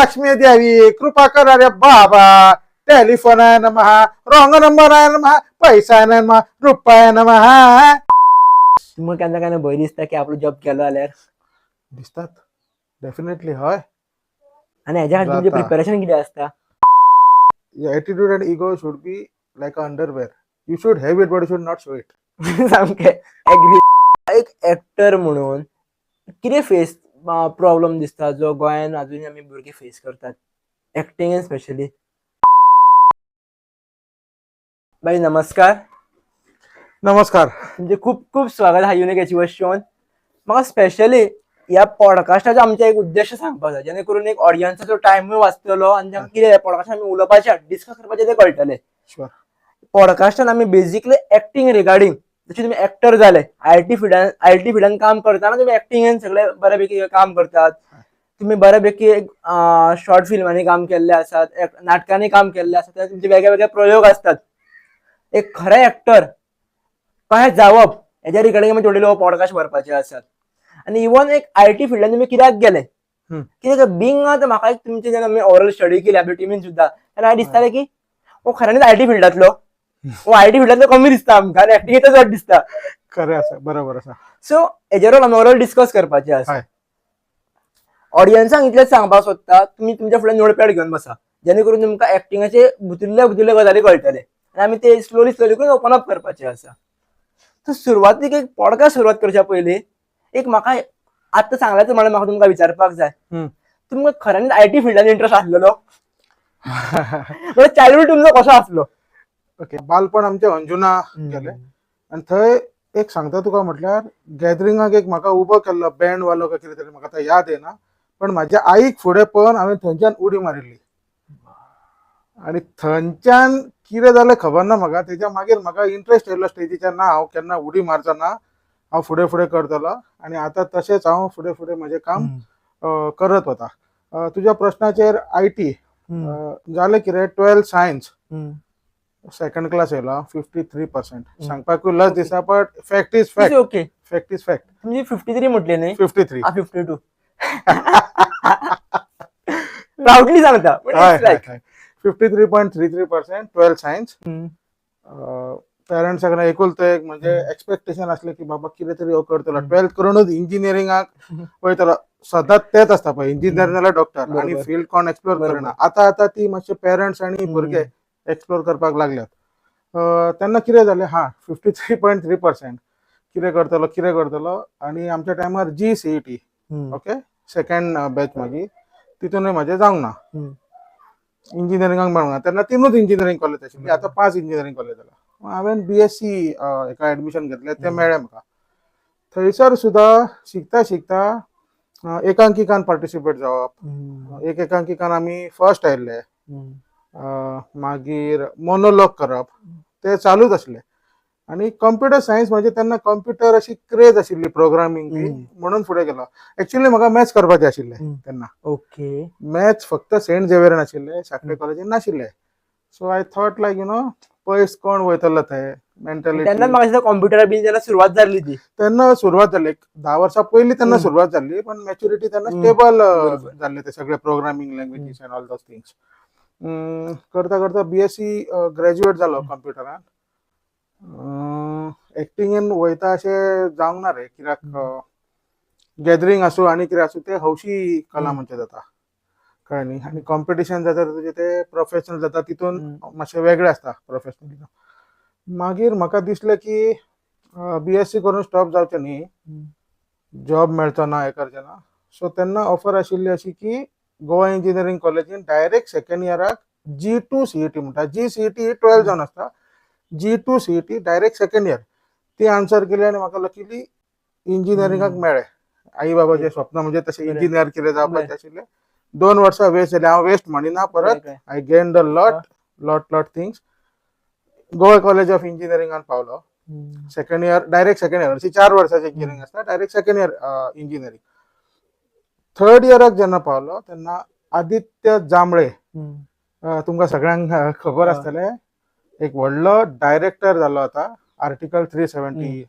लक्ष्मी द्यावी कृपा करा रे बाबा टेलिफोन आहे नमः रॉंग नंबर आहे नमः पैसा आहे नमः रुपया नमः मग केन्ना केन्ना भंय दिसता की आपलो जॉब केलो जाल्यार दिसतात डेफिनेटली हय आनी हेज्या खातीर तुमचें जाता. प्रिपरेशन कितें आसता attitude and ego should be like underwear you should have it but you should not show it सामकें एग्री एक एक्टर म्हणून कितें फेस प्रॉब्लेम दिसता जो गोंयान अजूनय आमी भुरगे फेस करतात एक्टिंगेन स्पेशली बाई नमस्कार नमस्कार तुमचे खूप खूप स्वागत हा युनिक अचिव्हर शोन म्हाका स्पेशली ह्या पॉडकास्टाचो आमचो एक उद्देश सांगपाक जाय जेणे करून एक ऑडियन्साचो टायमूय वाचतलो आनी तांकां कितें पॉडकास्टान आमी उलोवपाचें डिस्कस करपाचें तें कळटलें शुअर पॉडकास्टान आमी बेसिकली एक्टिंग रिगार्डिंग जशें तुमी एक्टर जाले आयटी फिल्डान काम करतना तुमी एक्टिंगेन सगळे बऱ्यापैकी काम करतात तुम्ही बऱ्यापैकी शॉर्ट फिल्मांनी काम केल्ले आसात नाटकांनी काम केल्ले आसात तुमचे वेगळे वेगळे प्रयोग असतात एक खरे एक्टर कशें जावप हेच्या रिगार्डिंग आमी थोडे लोक पॉडकास्ट भरपाचे आसात आनी इवन एक आयटी फिल्डान तुमी कित्याक गेले कित्याक बिंग म्हाका एक तुमचे जेन्ना आमी ओवरऑल स्टडी केली आपल्या टिमीन सुद्दां तेन्ना हांवें दिसतालें की हो खऱ्यांनीच आयटी फिल्डांतलो हो आयटी फिल्डांतलो कमी दिसता आमकां आनी एक्टिंगेचो चड दिसता खरें आसा बरोबर आसा सो हेजेर आमी ओवरऑल डिस्कस करपाचें आसा ऑडियन्सांक इतलेंच सांगपाक सोदता तुमी तुमच्या फुडें नोटपॅड घेवन बसा जेणे करून तुमकां एक्टिंगाचे भितरले गजाली कळटले आनी आमी ते स्लोली करून ओपन अप करपाचें आसा तर सुरवातीक एक पॉडकास्ट सुरवात करच्या पयलीं एक म्हाका आतां सांगल्याच म्हणून म्हाका तुमकां विचारपाक जाय तुमकां खऱ्यांनीच आयटी फिल्डान इंट्रस्ट आसलेलो चायल्डहूड तुमचो कसो आसलो ओके बालपण आमचें अंजुना गेलें आनी थंय एक सांगता तुका म्हटल्यार गॅदरिंगाक एक म्हाका उबो केल्लो बँड वालो काय कितें तरी म्हाका आतां याद येना पण म्हाज्या आईक फुडें पळोवन हांवें थंयच्यान उडी मारिल्ली आनी थंयच्यान कितें जालें खबर ना म्हाका तेच्या मागीर म्हाका इंट्रस्ट येयलो स्टेजीचेर ना हांव केन्ना उडी मारचो ना हांव फुडें फुडें करतलो आनी आतां तशेंच हांव फुडें फुडें म्हजें काम करत वता तुज्या प्रश्नाचेर आयटी जालें कितें 12th सायन्स सेकंड क्लास येयलो 53% सांगपाकूय लज दिसता but fact is fact okay fact is fact तुमची 53 म्हटली न्ही 53 52 प्राऊडली सांगता 53.33% 12th सायन्स पेरंट्सां कडल्यान एकुलते एक म्हणजे एक्सपेक्टेशन आसलें की बाबा कितें तरी हो करतलो 12th करूनच इंजिनियरिंगाक वयतलो सदांच तेच आसता पळय इंजिनियर नाल्यार डॉक्टर आनी फील्ड कोण एक्सप्लोर करना आतां ती मातशे पेरंट्स आनी भुरगे एक्सप्लोर करपाक लागल्यात तेन्ना कितें जालें 53.3% कितें करतलो आनी आमच्या टायमार GCET ओके सेकंड बॅच म्हाजी तितूनय म्हाजें जावंक ना इंजिनियरिंगाक मेळना तेन्ना तिनूच इंजिनियरिंग कॉलेज आशिल्ली आतां 5 इंजिनियरिंग कॉलेज जाला हांवें BSc एका एडमिशन घेतलें तें मेळ्ळें म्हाका थंयसर सुद्दां शिकता एकांकिकान पार्टिसिपेट जावप एक एकांकिकान आमी फर्स्ट आयिल्ले मागीर मोनोलॉग करप ते चालूच आसलें आनी कंप्युटर सायन्स म्हणजे तेन्ना कंप्युटर अशी क्रेज आशिल्ली प्रोग्रामींग बी म्हणून फुडें गेलो एक्चुअली म्हाका मॅथ्स करपाचें आशिल्लें तेन्ना ओके मॅथ्स फक्त सेंट झेवियरान आशिल्लें साखळे कॉलेजीन नाशिल्लें सो आय थॉट लायक पयस कोण वयतलो थंय मेंटॅलिटी तेन्ना म्हाका दिसता कॉम्प्युटर बी जेन्ना सुरवात जाल्ली ती तेन्ना सुरवात जाली 10 वर्सां पयलीं तेन्ना सुरवात जाल्ली पण मॅच्युरिटी तेन्ना स्टेबल जाल्ले ते सगळे programming languages end all those things करता करता BSc ग्रॅज्युएट जालो कंप्युटरान एक्टिंगेन वयता अशें जावंक ना रे कित्याक गॅदरींग आसूं आनी कितें आसूं तें हौशी कला म्हणजे जाता कळ्ळें न्ही आनी कॉम्पिटिशन जाता तुजें तें प्रोफेशनल जाता तितून मातशें वेगळें आसता प्रोफेशनल मागीर म्हाका दिसलें की BSc करून स्टॉप जावचें न्ही जॉब मेळचो ना हें करचें ना सो तेन्ना ऑफर आशिल्ली अशी की गोवा इंजिनियरिंग कॉलेजीन डायरेक्ट सेकंड इयराक G2 CET म्हणटा GCET 12 जावन आसता G2 CET direct second year ती आन्सर केली आनी म्हाका लकीली इंजिनियरिंगाक मेळ्ळें आई बाबाचें स्वप्न म्हणजे तशें इंजिनियर कितें जावपाचें आशिल्लें 2 वर्सां वेस्ट जाली हांव वेस्ट म्हणिना परत I gained a lot things Goa college of इंजिनियरिंगान पावलो second year direct second year अशी 4 वर्सांचें इंजिनियरिंग आसता direct second year engineering third इयराक जेन्ना पावलो तेन्ना आदित्य जांबळे तुमकां सगळ्यांक खबर आसतलें एक व्हडलो डायरेक्टर जालो आतां आर्टिकल 370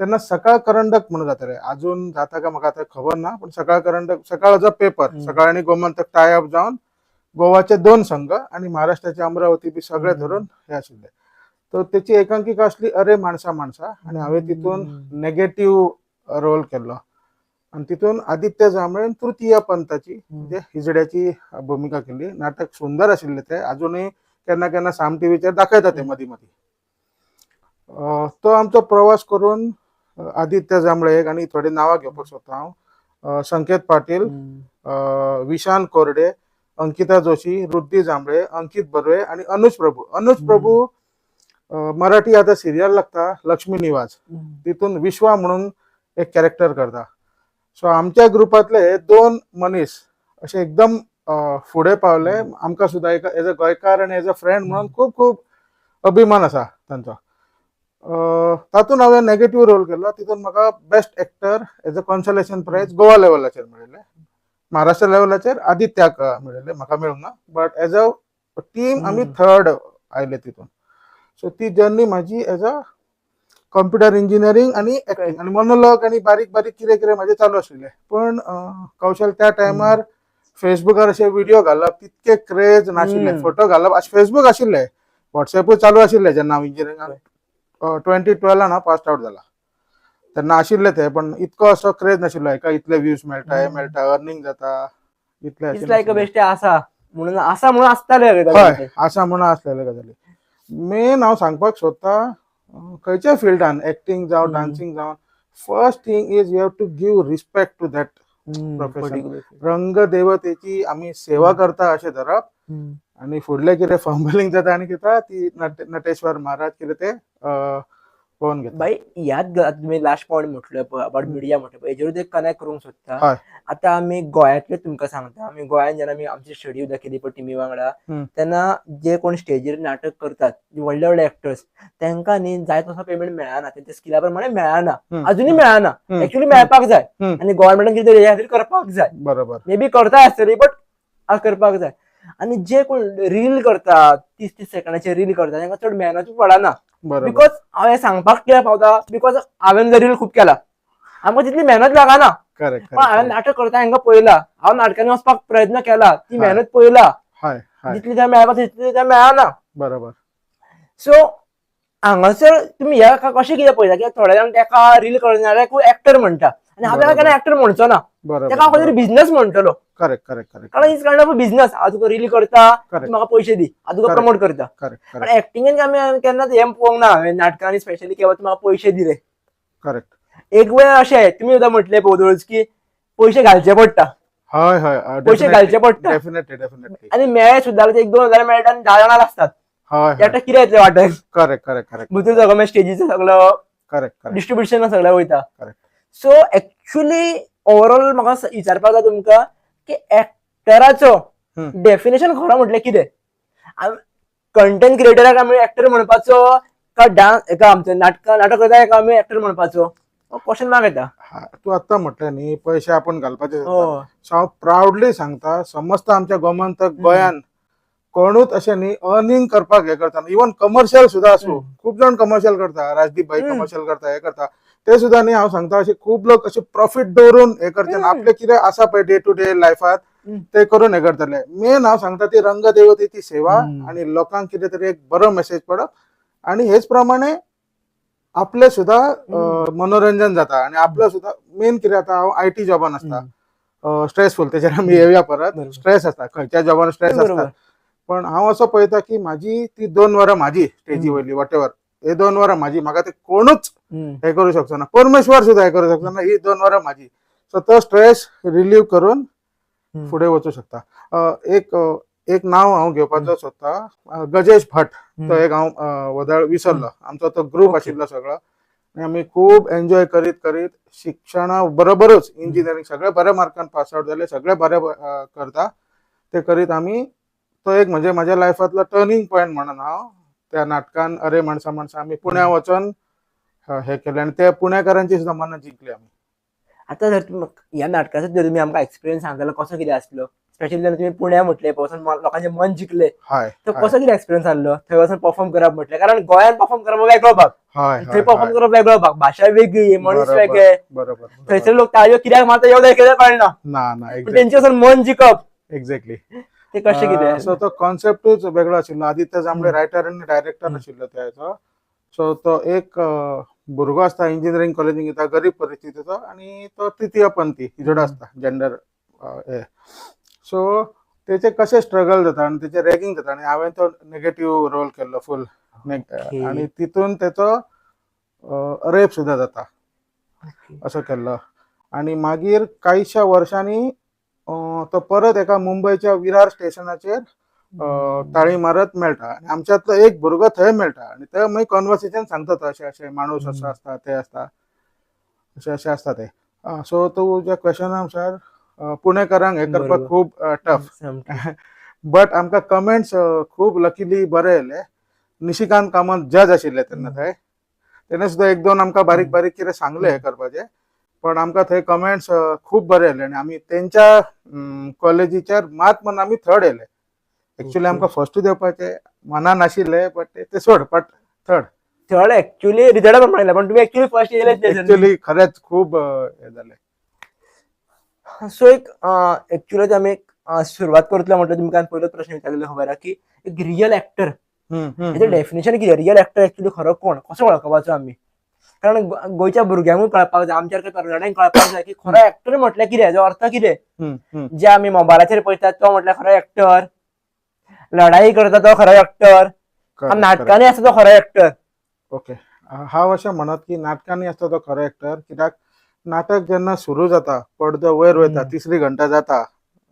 तेन्ना सकाळ करंडक म्हणून जाताले अजून जाता का म्हाका आता खबर ना पण सकाळ करंडक सकाळचो पेपर सकाळ आणि गोमंतक टाय अप जावन गोवाचे 2 संघ आणि महाराष्ट्राचे अमरावती बी सगळे धरून हे आशिल्ले. तर त्याची एकांकिका असली अरे माणसा माणसा आणि हांवें तितून नेगेटिव्ह रोल केलो आणि तितून आदित्य जांभळेन तृतीय पंथाची म्हणजे हिजड्याची भूमिका केली. नाटक सुंदर आशिल्ले ते अजूनही केन्ना केन्ना साम टीव्हीचेर दाखयता ते मदीं मदीं. तो आमचो प्रवास करून आदित्य जांभळे आणि थोडी नांवां घेवपाक सोदता हांव. संकेत पाटील, विशांत कोरडे, अंकिता जोशी, रुद्दी जांभळे, अंकित बर्वे आणि अनुज प्रभू. अनुज प्रभू मराठी आता सिरियल लागता लक्ष्मी निवास तितून विश्वा म्हणून एक कॅरेक्टर करता. सो आमच्या ग्रुपातले हे 2 मनीस असे एकदम फुडें पावले. आमकां सुद्दां एज अ गोंयकार आनी एज अ फ्रेंड म्हणून खूब खूब अभिमान आसा तांचो. तातूंत हांवें नेगेटिव्ह रोल केलो. तितून म्हाका best actor as a consolation prize Goa लेवलाचेर मेळिल्लें. महाराष्ट्र लेवलाचेर आदित्याक मेळिल्लें म्हाका मेळूंक ना बट एज अ टीम आमी 3rd आयले तितून. सो ती जर्नी म्हाजी एज अ कॉम्प्युटर इंजिनियरिंग आणि एक्टिंग आणि मोनोलॉग आणि बारीक बारीक कितें कितें म्हाजें चालू आशिल्लें. पण कौशल त्या टायमार फेसबुकार असे व्हिडिओ घालप तितके क्रेज नाशिल्ले. फोटो घालप फेसबुक आशिल्ले व्हॉट्सॲपूय चालू आशिल्ले जेन्ना हांव इंजिनियरिंगाक 2012 हांव पास आउट जाला तेन्ना आशिल्ले ते पण इतको असो क्रेज नाशिल्लो. एका इतले व्ह्यूज मेळटा हे मेळटा अर्निंग जाता इतले इट्स लायक अ बेश्टे आसा म्हणून आसताले हय आसा म्हणून आसलेले गजाली. मेन हांव सांगपाक सोदता खंयच्या फिल्डान एक्टिंग जावं डान्सिंग जावं first thing is you have to give respect to that profession. रंगदेवतेची आमी सेवा करता अशें धरप आणि फुडलें कितें फंबलिंग जाता आनी कितें ती नटेश्वर महाराज कितें ते पळोवन घेता. भाई यात तुम्ही लास्ट पॉइंट म्हटलं अबाउट मिडिया म्हटलं हेजेर एक कनेक्ट करूंक सोदता. आता आमी गोंयांतले तुमकां सांगता आमी गोंयान जेन्ना आमी आमची स्टडी केली पळय टिमी वांगडा तेन्ना जे कोण स्टेजीर नाटक करतात व्हडले व्हडले एक्टर्स तांकां न्ही जाय तसो पेमेंट मेळना. तेंच्या स्किला प्रमाणे मेळना अजुनूय मेळना. एक्चुअली मेळपाक जाय आनी गव्हर्नमेंटान कितें हे खातीर करपाक जाय. बरोबर मे बी करता आसतली बट करपाक जाय. आणि जे कोण रील करतात 30-30 सेकंदाचे रील करतात तांकां चड मेहनत पडना. बिकॉज हांव हे सांगपाक कित्याक पावता बिकॉज हांवें जर रील खूब केला आमकां तितली मेहनत लागना. पण हांवें नाटक करता हांकां पळयला हांव नाटकांनी वचपाक प्रयत्न केला ती मेहनत पळयला जितली त्या मेळपाक तितली त्या मेळना. बरोबर. सो हांगासर तुमी ह्या कशें कितें पळयता की थोडे जाण ताका रील करणाऱ्याक एक्टर म्हणटा आनी हांव ताका केन्ना एक्टर म्हणचो ना. ताका हांव खंय तरी बिझनस म्हणटलो. Correct correct correct. कारण इज काइंड ऑफ बिझनस. हांव तुका रील करता म्हाका पयशे दी हांव तुका प्रमोट करता. पण एक्टिंगेन आमी केन्नाच हें पळोवंक ना हांवें नाटकांनी स्पेशली केवळ म्हाका पयशे दिले. करेक्ट. एक वेळ अशें तुमी सुद्दां म्हटलें बोदोळ्स की पयशे घालचे पडटा. हय हय पयशे घालचे पडटा डेफिनेटली डेफिनेटली. आनी मेळे सुद्दां 1-2 हजार मेळटा आनी 10 जाणां आसतात. त्या कितें येतलें वाटेक. Correct correct correct. भितर सगळो स्टेजीचो सगळो करेक्ट डिस्ट्रिब्युशन सगळें वयता. करेक्ट. सो एक्चुअली ओव्हरऑल म्हाका विचारपाक जाय तुमकां की एक्टराचो डेफिनेशन खरो म्हटल्यार कितें. कंटेंट क्रिएटराक आमी एक्टर म्हणपाचो का डान्स एका आमचो नाटक करता एका आमी एक्टर म्हणपाचो क्वेश्चन मार्क येता. तू आत्ता म्हटलें न्ही पयशे आपण घालपाचे. हांव प्राउडली सांगता समजता आमच्या गोमंतक गोंयान कोणूच अशें न्ही अर्निंग करपाक हे करता. इवन कमर्शियल सुद्दां आसूं खूब जाण कमर्शियल करता. राजदीप भाई कमर्शियल करता हे करता ते सुद्दां न्ही. हांव सांगता अशे खूब लोक अशे प्रॉफिट दवरून हे करता आपले कितें आसा पळय डे टू डे लायफात ते करून हे करतले. मेन हांव सांगता ती रंगदेवतेची सेवा आणि लोकांक कितें तरी एक बरो मेसेज पडप आणि हेच प्रमाणे आपले सुद्दां मनोरंजन जाता आणि आपलं सुद्दां मेन कितें आता हांव IT जॉबान आसता स्ट्रेसफुल तेजेर आमी येवया परत. स्ट्रेस आसता खंयच्या जॉबान स्ट्रेस आसता पण हांव असो पळयता की म्हाजी ती 2 वरां म्हाजी स्टेजी वयली वॉटेवर हे 2 वरां म्हाजी म्हाका ते कोणूच हे करू शकचो ना. परमेश्वर सुद्दां हे करू शकचो ना. ही 2 वरां म्हाजी. सो तो स्ट्रेस रिलीव करून फुडें वचूं शकता. एक नांव हांव घेवपाचो सोदता गजेश भट. तो एक हांव वदाळ विसरलो. आमचो तो ग्रुप आशिल्लो सगळो आनी आमी खूब एन्जॉय करीत करीत शिक्षणा बरोबरच इंजिनियरिंग सगळे बऱ्या मार्कान पास आउट जाले सगळे बरे करता ते करीत आमी तो एक म्हणजे म्हाज्या लायफांतलो टर्निंग पॉयंट म्हणून हांव त्या नाटकान अरे माणसा माणसा आमी पुण्या वचून हे केलें आनी त्या पुणेकारांची सुद्दां मनां जिंकली आमी. आता जर ह्या नाटकाचो जर तुम्ही आमकां एक्सपिरियन्स सांगतलो कसो कितें आसलो, स्पेशली जेन्ना तुम्ही पुण्या म्हटले वचून लोकांचे मन जिखले, हय तर हय कसो कितें एक्सपिरियन्स आसलो थंय वचून परफॉर्म करप म्हटलें? कारण गोंयांत परफॉर्म करप हो वेगळो भाग, हय आणि थंय हय परफॉर्म हय करप वेगळो भाग, भाशा वेगळी, मनीस बरोबर वेगळे, बरोबर थंयसर बरोबर लोक ताळयो कित्याक मारता येवं कितें कळना, ना ना पण तेंचे एक्झॅक्टली वचून मन जिखप एक्झॅक्टली ते कशें सो कितें? तो कॉन्सेप्टूच वेगळो आशिल्लो. आदित्य जांबळे हम्म, रायटर आनी डायरेक्टर हम्म, आशिल्लो त्याचो. सो तो एक भुरगो आसता इंजिनियरींग कॉलेजीन घेता गरीब परिस्थितीचो, आणि तो तृतीयपंथी हिजडो हम्म. आसता जेंडर हे. सो तेचे कशें स्ट्रगल जाता आनी तेचे रॅगिंग जाता, आनी हांवें तो नेगेटिव्ह रोल केल्लो फूल, ओके. आनी तितून तेचो रेप सुद्दां जाता ओके. असो केल्लो. आनी मागीर कांयशा वर्सांनी तो परत एका मुंबयच्या विरार स्टेशनाचेर ताळी मारत मेळटा, आनी आमच्यातलो एक भुरगो थंय मेळटा, आनी थंय मागीर कॉन्वर्सेशन सांगता तो अशें अशें माणूस असो आसता, ते आसता, अशें अशें आसता ते. सो तुज्या क्वेश्चना अनुसार पुणेकारांक हे करपाक बरोबर. खूब टफ. सामकें. बट आमकां कमेंट्स खूब लकीली बरे येयले. निशिकांत कामत जज आशिल्ले तेन्ना थंय, तेणे सुद्दां एक दोन आमकां बारीक बारीक कितें सांगले हे करपाचें, पण आमकां थंय कमेंट्स खूब बरे येयले, आनी आमी तेंच्या कॉलेजीचेर मात म्हणून आमी थर्ड येयले. एक्चुअली आमकां फर्स्टूच येवपाचें मनान आशिल्लें, बट ते सोड, बट थर्ड. थर्ड एक्चुअली रिजल्टा प्रमाणे, पण तुम्ही एक्चुअली फर्स्ट येयलेच नाही. एक्चुअली खरेंच खूब हे जालें. सो एक एक्चुअली आमी एक सुरवात करतलो म्हटलं तुमकां पयलोच प्रश्न विचारलेलो खबर आहा की एक रियल एक्टर हेजें डेफिनेशन कितें? रियल एक्टर एक्चुअली खरो कोण, कसो वळखपाचो आमी? कारण गोंयच्या भुरग्यांकूय कळपाक जाय, आमच्या तरणाट्यांक कळपाक जाय की खरो एक्टर म्हटल्यार कितें, हेजो अर्थ कितें? जे आमी मोबायलाचेर पळयतात तो म्हटल्यार खरो एक्टर, लढाई करता तो खरो एक्टर, नाटकांनी आसता तो खरो एक्टर. ओके, हांव अशें म्हणत की नाटकांनी आसता तो खरो एक्टर, कित्याक नाटक जेन्ना सुरू जाता, पडदो वयर वयता, तिसरी घंटा जाता,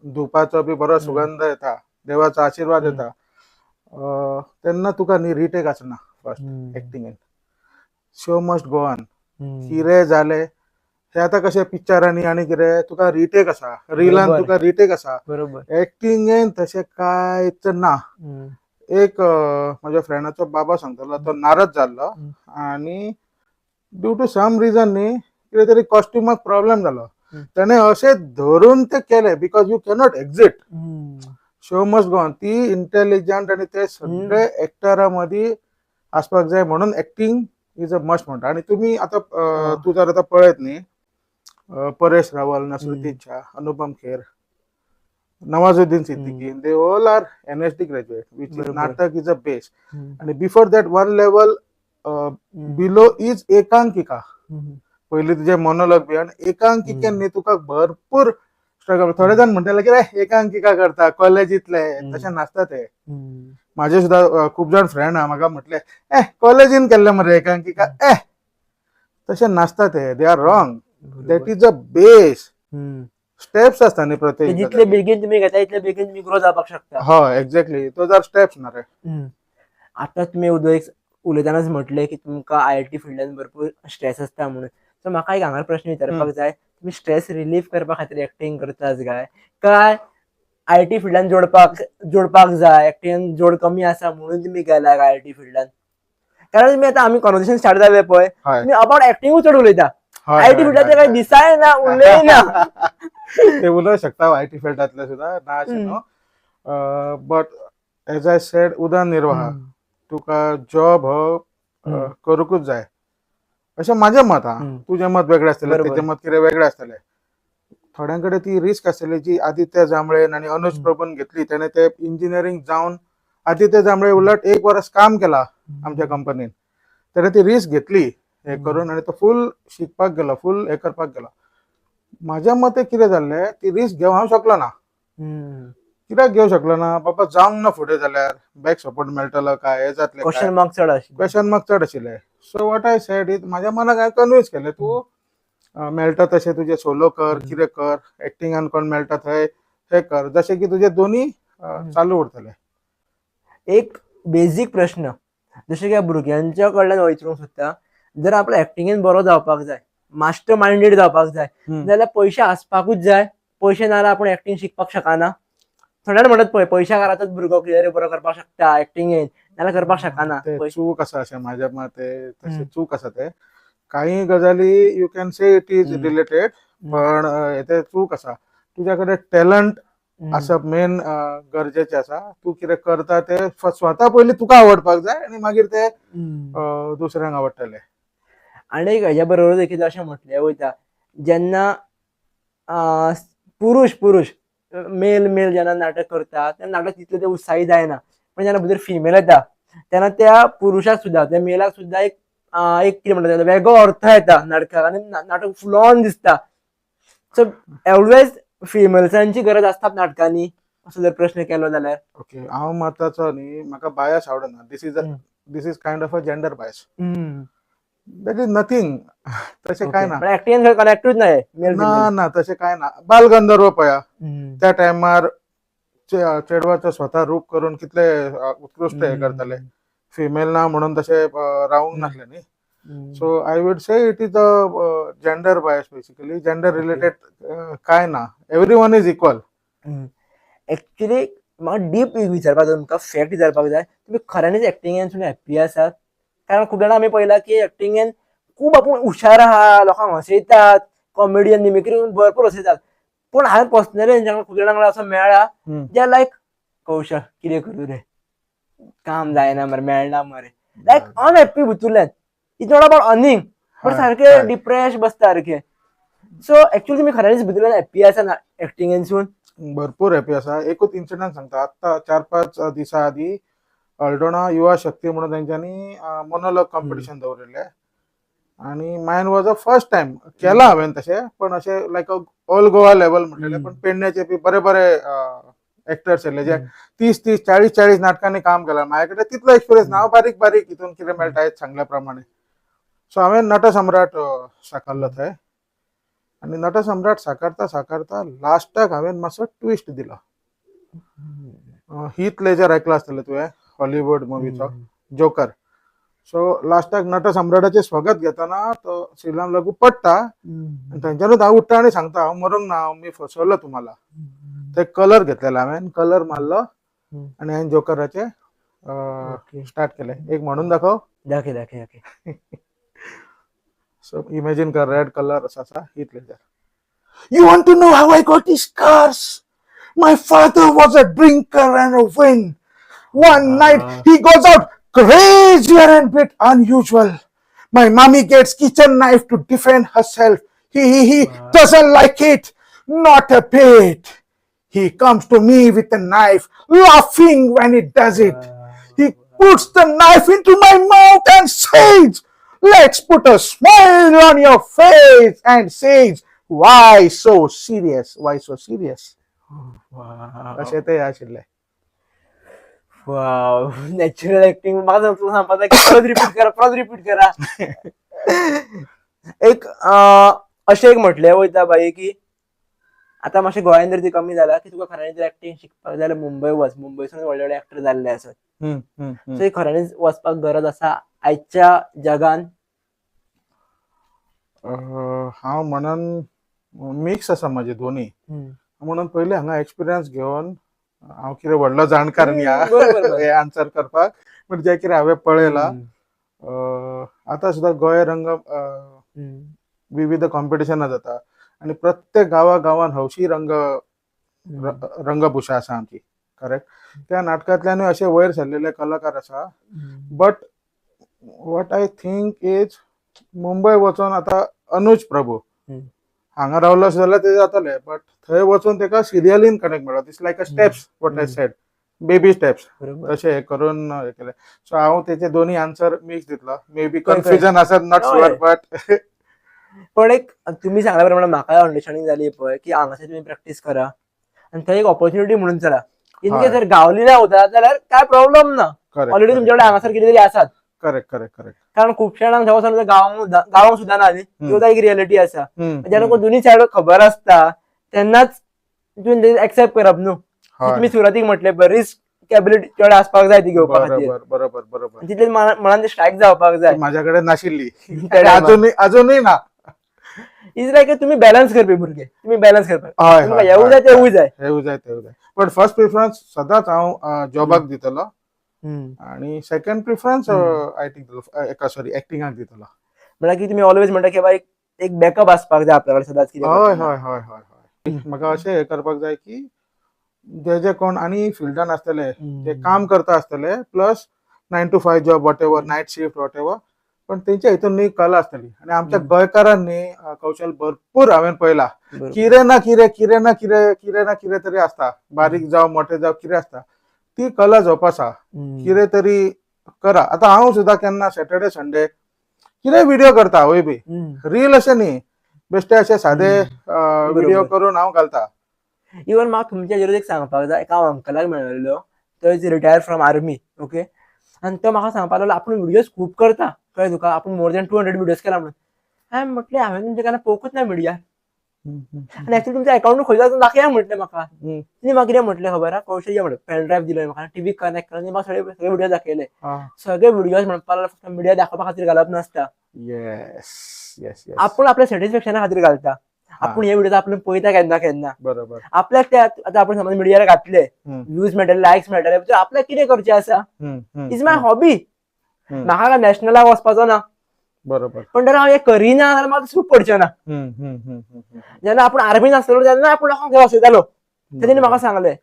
धुपाचो बी बरो सुगंध येता, देवाचो आशिर्वाद येता, तेन्ना तुका न्ही रिटेक आसना फर्स्ट एक्टिंगेन. Show must go on. कितें जालें हे आतां कशें पिक्चरांनी आनी कितें तुका रिटेक आसा, रिलान बरोबर. तुका रिटेक आसा, बरोबर. एक्टिंगेन तशें कांयच ना. एक माझ्या फ्रेंडाचो बाबा सांगतालो, तो नाराज जाल्लो, आनी ड्यू टू सम रिजन न्ही कितें तरी कॉस्ट्युमाक प्रॉब्लेम जालो, ताणें अशें धरून ते केले, because you cannot exit. Show must go on. ती इंटेलिजंट आनी ते सगळे एक्टरा मदीं आसपाक जाय, म्हणून एक्टिंग इज अ मस्ट म्हणटा. आनी तुमी आतां तूं जर आतां पळयत न्ही, Paresh Rawal, Naseeruddin Shah, Anupam Kher, Nawazuddin Siddiqui, they all are NSD graduate, which is बरोबर. Natak is a base. आणि before that one level below is एकांकिका. पयलीं तुजे मोनोलॉग बी, आनी एकांकिकेन न्ही तुका भरपूर स्ट्रगल. थोडे जाण म्हणटाले की रे एकांकिका करता कॉलेजींतले, तशें नासता ते. म्हाजे सुद्दां खूब जाण फ्रेंड आहा, म्हाका म्हटले कॉलेजीन केल्ले मरे एकांकिका, तशें नासता ते. They are wrong. That is a base. Steps आसता न्ही प्रत्येक जितले बेगीन तुम्ही घेता तितले बेगीन तुम्ही ग्रो जावपाक शकता. हय एक्झॅक्टली, तो जर स्टेप्स ना रे. आता तुम्ही उदय उलयतानाच म्हटले की तुमकां IIT फिल्डान भरपूर स्ट्रेस आसता म्हणून. सो म्हाका एक हांगा प्रश्न विचारपाक जाय, तुम्ही स्ट्रेस रिलीफ करपा खातीर एक्टिंग करतात काय IIT फिल्डान जोडपाक जाय, एक्टिंगान जोड कमी आसा म्हणून तुम्ही गेला IIT फिल्डान? कारण तुम्ही आता आमी कॉन्वर्सेशन स्टार्ट जालें पळय, तुम्ही अबाउट एक्टिंगूच चड उलयता. IIT फिल्डाचे काही दिसाय ना, उरलेय ना. ते उलोवंक शकता IIT फिल्डांतले सुद्दां, ना अशें न्हू. बट एज आय सेड, उदरनिर्वाह तुका जॉब हो करूंकूच जाय अशें म्हाजें मत आहा. तुजें मत वेगळें आसतलें, तेजें मत कितें वेगळें आसतलें. थोड्यां कडेन ती रिस्क आसतली जी आदित्य जांबळेन आनी अनुज प्रभून घेतली. तेणें ते इंजिनियरींग जावन आदित्य जांबळे उलट 1 वर्स काम केलां आमच्या कंपनीन. तेणें ती रिस्क घेतली हे करून, आनी तो फूल शिकपाक गेलो, फूल हे करपाक गेलो. म्हाज्या मते कितें जाल्लें, ती रिस्क घेवंक हांव शकलो ना. कित्याक घेवंक शकलो ना? बाबा जावंक ना फुडें जाल्यार बॅक सपोर्ट मेळटलो काय, हे जातलें काय, क्वेश्चन मार्क चड आशिल्ले. क्वेश्चन मार्क चड आशिल्ले. So what I said is, म्हाज्या मनाक हांवें कन्विन्स केलें, तूं मेळटा तशें तुजें सोलो कर, कितें कर, एक्टिंगान कोण मेळटा थंय हे कर, जशें की तुजें दोनी चालू उरतलें. एक बेजीक प्रश्न, जशें की भुरग्यांच्या कडल्यान विचारूंक सोदता, जर आपलो एक्टिंगेन बरो जावपाक जाय, मास्टर माइंडेड जावपाक जाय, जाल्यार पयशे आसपाकूच जाय. पयशे नाल्यार आपूण एक्टिंग शिकपाक शकना. थोड्या जाण म्हणटात पळय पैशा घरातच भुरगो कितें बरो करपाक शकता एक्टिंगेन, नाल्यार करपाक शकना. ते चूक आसा अशें म्हाज्या मते, तशें चूक आसा ते. काही गजाली you can say it is related, पण येते तू कसा तुझ्याकडे टॅलंट असं मेन गरजेचे असा तू कितें करता ते स्वता पयलीं तुका आवडपाक जाय आणि मागीर ते दुसऱ्यांक आवडटले. आणि हेच्या बरोबर देखील अशें म्हटलें वयता जेन्ना अं, पुरुष पुरुष मेल मेल जेन्ना नाटक करता तेन्ना नाटक तितलें ते उत्साही जायना. पण जेन्ना भितर फिमेल येता तेन्ना त्या पुरुषाक सुद्दां त्या मेलाक सुद्दां एक कितें म्हणटा तेका वेगळो अर्थ येता नाटकाक आणि नाटक फुल ऑन दिसता. सो ऑलवेज फिमेल्सांची गरज आसता नाटकांनी असो जर प्रश्न केलो जाल्यार. ओके हांव मताचो न्ही म्हाका बायस आवडना. This is kind of a gender bias. That is nothing. तशें काय ना. पण ऍक्टिंग कनेक्टूच नाही मेल ना ना तशें काय ना. बालगंधर्व पळया त्या टायमार चेडवाचं स्वता रूप करून कितले उत्कृष्ट हे करताले. फिमेल ना म्हणून तशें रावूंक नासले न्ही. So I would say it is a gender bias basically. Gender related काय ना. Everyone is equal. ऍक्च्युली म्हाका डीप विचारपाक जाय तुमकां फॅक्ट विचारपाक जाय तुमी खऱ्यांनीच ऍक्टिंगेन हॅप्पी आसात? कारण खूब जाणां आमी पळयलां की ऍक्टिंगेन खूब आपूण हुशार आहा लोकांक हसयतात कॉमेडियन मिमिक्री भरपूर हसयतात. पूण हांवें पर्सनली खूब जाणां वांगडा असो मेळ्ळा जे लायक कौशल कितें करूं रे काम जायना मरे मेळना मरे लायक अनहॅप्पी भितूरल्यान. इट्स नॉट अबाउट अर्निंग पण सारखे डिप्रेस बसता सारखे. सो ऍक्च्युअली तुमी खऱ्यांनीच भितूरल्यान हॅप्पी आसा ऍक्टिंगेनसून? भरपूर हॅपी आसा. एकूच इन्सिडंट सांगता. आत्ता 4-5 दिसा आदी अल्टोना युवा शक्ती म्हणून तेंच्यांनी मोनोलॉग कॉम्पिटिशन दवरिल्लें आणि मायन वॉज अ फर्स्ट टायम केला हांवें तशें पण अशें लायक ऑल गोवा लेवल म्हणलेलें पण पेडण्याचे बी बरे बरे एक्टर्स येयले जे 30-30 40-40 नाटकांनी काम केलां. म्हाजे कडेन तितलो एक्सपिरियन्स ना. हांव बारीक बारीक हितून कितें मेळटा हेच सांगल्या प्रमाणे. सो हांवें नटसम्राट साकारलो थंय आणि नटसम्राट साकारता साकारता लास्टाक हांवें मातसो ट्विस्ट दिलो. हीथ लेजर ऐकला आसतलें तुवें हॉलिवूड मुवीचो जोकर. सो लास्टाक नटसम्राटाचें स्वागत घेतना तो सिलान लागू पडटा आनी थंयच्यानूच हांव उठ्ठा आनी सांगता हांव मरूंक ना मी फसवलो तुम्हाला. ते कलर घेतलेलो हांवें कलर मारलो आनी हांवें जोकराचे स्टार्ट केलें. एक म्हणून दाखव. दाखय दाखय दाखय. सो इमॅजिन कर रेड कलर असो आसा Heath Ledger. You want to know how I got these scars? My father was a drinker and a win. One night he goes out crazier and bit unusual. My mommy gets kitchen knife to defend herself. He doesn't like it. Not a bit. He comes to me with a knife, laughing when he does it. He puts the knife into my mouth and says, "Let's put a smile on your face," and says, "Why so serious? Why so serious?" अशें ते आशिल्लें. Wow natural acting म्हाका सांगपाक जाय की परत repeat करा. एक अशें एक म्हटलें वयता बाई की आतां मातशें गोंयान जर ती कमी जाला की तुका खऱ्यांनीच ऍक्टिंग शिकपाक जाय जाल्यार मुंबय वच. मुंबयसून व्हडले व्हडले ऍक्टर जाल्ले आसात. सो ही खऱ्यांनीच वचपाक गरज आसा आयच्या जगान? हांव म्हणन मिक्स आसा म्हाजे दोनी. म्हणून पयलीं हांगा एक्सपिरियन्स घेवन हांव कितें व्हडलो जाणकार न्ही हे आन्सर करपाक बट जे कितें हांवें पळयलां आतां सुद्दां गोंय रंग विविध कॉम्पिटिशनां जाता आनी प्रत्येक गांवान हौशी रंगभूषा आसा आमची करेक्ट. त्या नाटकांतल्यानूय अशे वयर सरलेले कलाकार आसा. But what I think is Mumbai वचून आतां अनुज प्रभू हांगा रावलो जाल्यार ते जातले बट थंय वचून तेका सिरियलीन कनेक्ट मेळ्ळो. It's like a steps what I said baby steps तशें हे करून हे केलें. सो हांव तेचे दोनी आन्सर मिक्स दितलो. मे बी कन्फ्युजन आसत नॉट शुअर बट पण एक तुम्ही सांगल्या प्रमाणे म्हाका अंडरस्टँडिंग जाली पळय की हांगासर तुम्ही प्रॅक्टीस करा आनी थंय एक ऑपॉर्च्युनिटी म्हणून चला. इनकेस जर गावली ना उतरात जाल्यार काय प्रॉब्लेम ना. ऑलरेडी तुमच्याकडे हांगासर कितें तरी आसात. Correct correct correct. कारण खूप जाणांक जेव्हा गांवांक सुद्दां ना न्ही ह्यो एक रियलिटी आसा. जेन्ना दोनी सायड खबर आसता तेन्नाच तुवें एक्सेप्ट करप न्हू. तुम्ही सुरवातीक म्हटले पळय रिस्क कॅबिलिटी चड आसपाक जाय ती घेवपा खातीर. बरोबर बरोबर. तितले मनान ते स्ट्रायक जावपाक जाय. माझ्याकडे नाशिल्ली अजूनही ना. इज लायक तुम्ही बॅलन्स करपी भुरगे. तुम्ही बॅलन्स करपाक तुमकां येवूय जाय तेवूय जाय. पण फर्स्ट प्रिफरन्स सदांच हांव जॉबाक दितलो आणि सेकंड प्रिफरन्स एक्टिंगाक दितलो. म्हळ्यार की तुम्ही ऑलवेज म्हणटा की बाय एक बॅकअप असपाक जाय आपल्याकडे सदांच कितें हय करतना. हय हय हय हय म्हाका अशें हें करपाक जाय की जे कोण आनी फिल्डान आसतले ते काम करता आसतले plus 9 to 5 job whatever night shift whatever पण तेंच्या हितून न्ही कला आसतली आणि आमच्या गोंयकारांनी कौशल भरपूर हांवें पळयला बरोबर. कितें ना कितें तरी आसता बारीक जावं मोठे जावं कितें आसता ती कला जोपासा कितें तरी करा. आतां हांव सुद्दां केन्ना सॅटर्डे संडे कितें व्हिडिओ करता वय बी रील अशें न्ही बेश्टे अशे सादे व्हिडिओ करून हांव घालता. इवन म्हाका तुमच्या हेजेर एक सांगपाक जाय, एका अंकलाक मेळिल्लो, तो is retire from army, okay, आनी तो म्हाका सांगपाक लागलो आपूण व्हिडिओज खूब करता, कळ्ळें तुका, आपूण मोर दॅन 200 व्हिडिओज केला म्हणून. हांवें म्हटलें हांवें तुमचे केन्ना पळोवंकूच ना मिडिया, आनी एक्चुअली तुमचें अकाउंट खंय जाता दाखया म्हटलें म्हाका. तिने म्हाका कितें म्हटलें खबर आहा, कौशल म्हणून पेन ड्रायव्ह दिलो म्हाका, टीव्ही कनेक्ट केलो, म्हाका सगळे व्हिडिओ दाखयले. सगळे व्हिडिओज म्हणपाक लागलो फक्त मिडिया दाखोवपा खातीर घालप नासता. येस येस येस आपूण आपल्या सॅटिस्फॅक्शना खातीर घालता. आपूण हे व्हिडिओ आपण पळयता केन्ना केन्ना बरोबर आपल्याक ते आतां आपण समज मिडियार घातले, व्ह्यूज मेळटले, लायक्स मेळटले, तर आपल्याक कितें करचें आसा, इज माय हॉबी. म्हाका काय नॅशनलाक वचपाचो ना, बरोबर पण जर हांव हें करिना जाल्यार म्हाका सूट पडचें ना. जेन्ना आपूण आर्मीन आसतलो तेन्ना आपूण लोकांक घेवन हसयतालो, तेणी म्हाका सांगलें.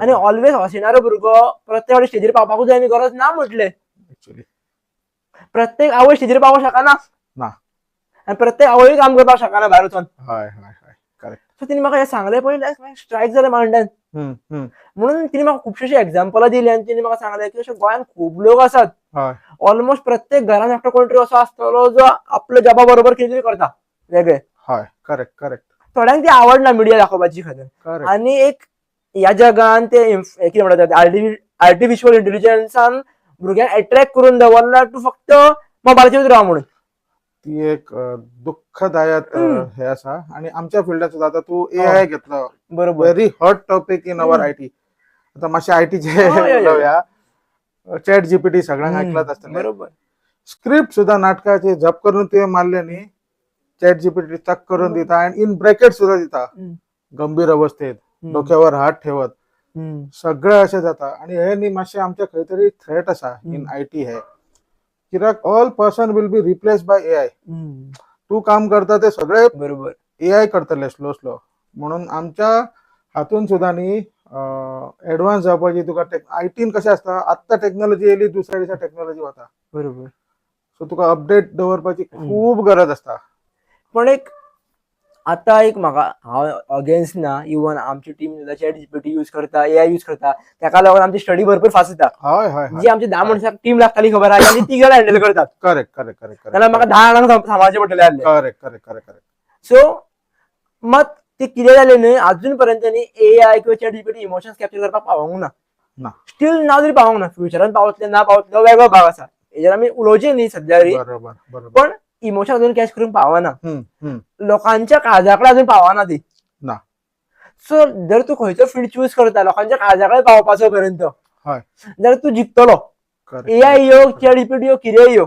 आनी ऑलवेज हसयणारो भुरगो प्रत्येक फावटी स्टेजीर पावपाकूच जाय गरज ना म्हटलें. प्रत्येक आवय स्टेजीर पावोंक शकना, आनी प्रत्येक आवय काम करपाक शकना भायर वचून. सो तिने म्हाका हें सांगलें पळय, स्ट्रायक जालें मांड्यान. म्हणून तिने म्हाका खुबशीं एक्झाम्पलां दिलीं आनी तिने म्हाका सांगलें की अशे गोंयांत खूब लोक आसात, ऑलमोस्ट प्रत्येक घरान एकटो कोण तरी असो आसतलो जो आपल्या जॉबा बरोबर कितें तरी करता वेगळें. थोड्यांक ती आवड ना मिडिया दाखोवपाची खातीर, आनी एक ह्या जगान ते कितें म्हणटात आर्टिफिशियल इंटेलिजन्सान भुरग्यांक अट्रॅक्ट करून दवरला टू फक्त मोबायलाचेर राव म्हणून. ती एक दुःखदायक हे आसा. आणि आमच्या फिल्डात सुद्दां आतां तूं एआय घेतलो, बरोबर, very hot topic in our IT. आतां मातशें आयटीचे उलोवया. चॅट जीपीटी सगळ्यांक ऐकलाच आसतलें. बरोबर, स्क्रिप्ट सुद्दां नाटकाचे झप करून तुवें मारले न्ही, चॅट जीपीटी चक करून दिता आनी इन ब्रॅकेट सुद्दां दिता, गंभीर अवस्थेत डोक्यावर हात ठेवत, सगळें अशें जाता. आनी हे न्ही मातशें आमच्या खंय तरी थ्रेट आसा इन आयटी. हे कित्याक all person will be replace by AI. तू काम करता ते सगळे बरोबर एआय करतले स्लो स्लो. म्हणून आमच्या हातून सुद्दां न्ही एडवान्स जावपाची. तुका आयटीन कशें आसता, आत्तां टेक्नॉलॉजी येयली दुसऱ्या दिसा टेक्नॉलॉजी वता, बरोबर. सो तुका अपडेट दवरपाची खूब गरज आसता. पण एक आतां एक म्हाका, हांव अगेन्स्ट ना, इवन आमची टीम सुद्दां चॅट जीपीटी यूज करता, एआय यूज करता, ताका लागून आमची स्टडी भरपूर फास्ट जाता. हय हय जी आमची 10 मनशांक टीम लागताली खबर आहा, आनी ती हँडल करतात. करेक्ट करेक्ट करेक्ट जाल्यार म्हाका 10 जाणांक सांबाळचे पडटले आसले. Correct correct correct correct. So मत ते कितें जालें न्ही, अजून पर्यंत न्ही एआय किंवा चॅट जीपीटी इमोशन्स कॅप्चर करपाक पावोंक ना. स्टील ना जरी पावोंक ना, फ्युचरान पावतले ना पावतले वेगळो भाग आसा, हेजेर आमी उलोवचें न्ही सद्या तरी. पण इमोशन अजून कॅच करून पावना, लोकांच्या काळजाकडे अजून पावना ती. सो जर तू खंयचो फील्ड चूज करता लोकांच्या काळजाकडे पावपाचो पर्यंत, जाल्यार तू जिखतलो. एआय यो, चॅट जीपीटी यो, कितेंय यो,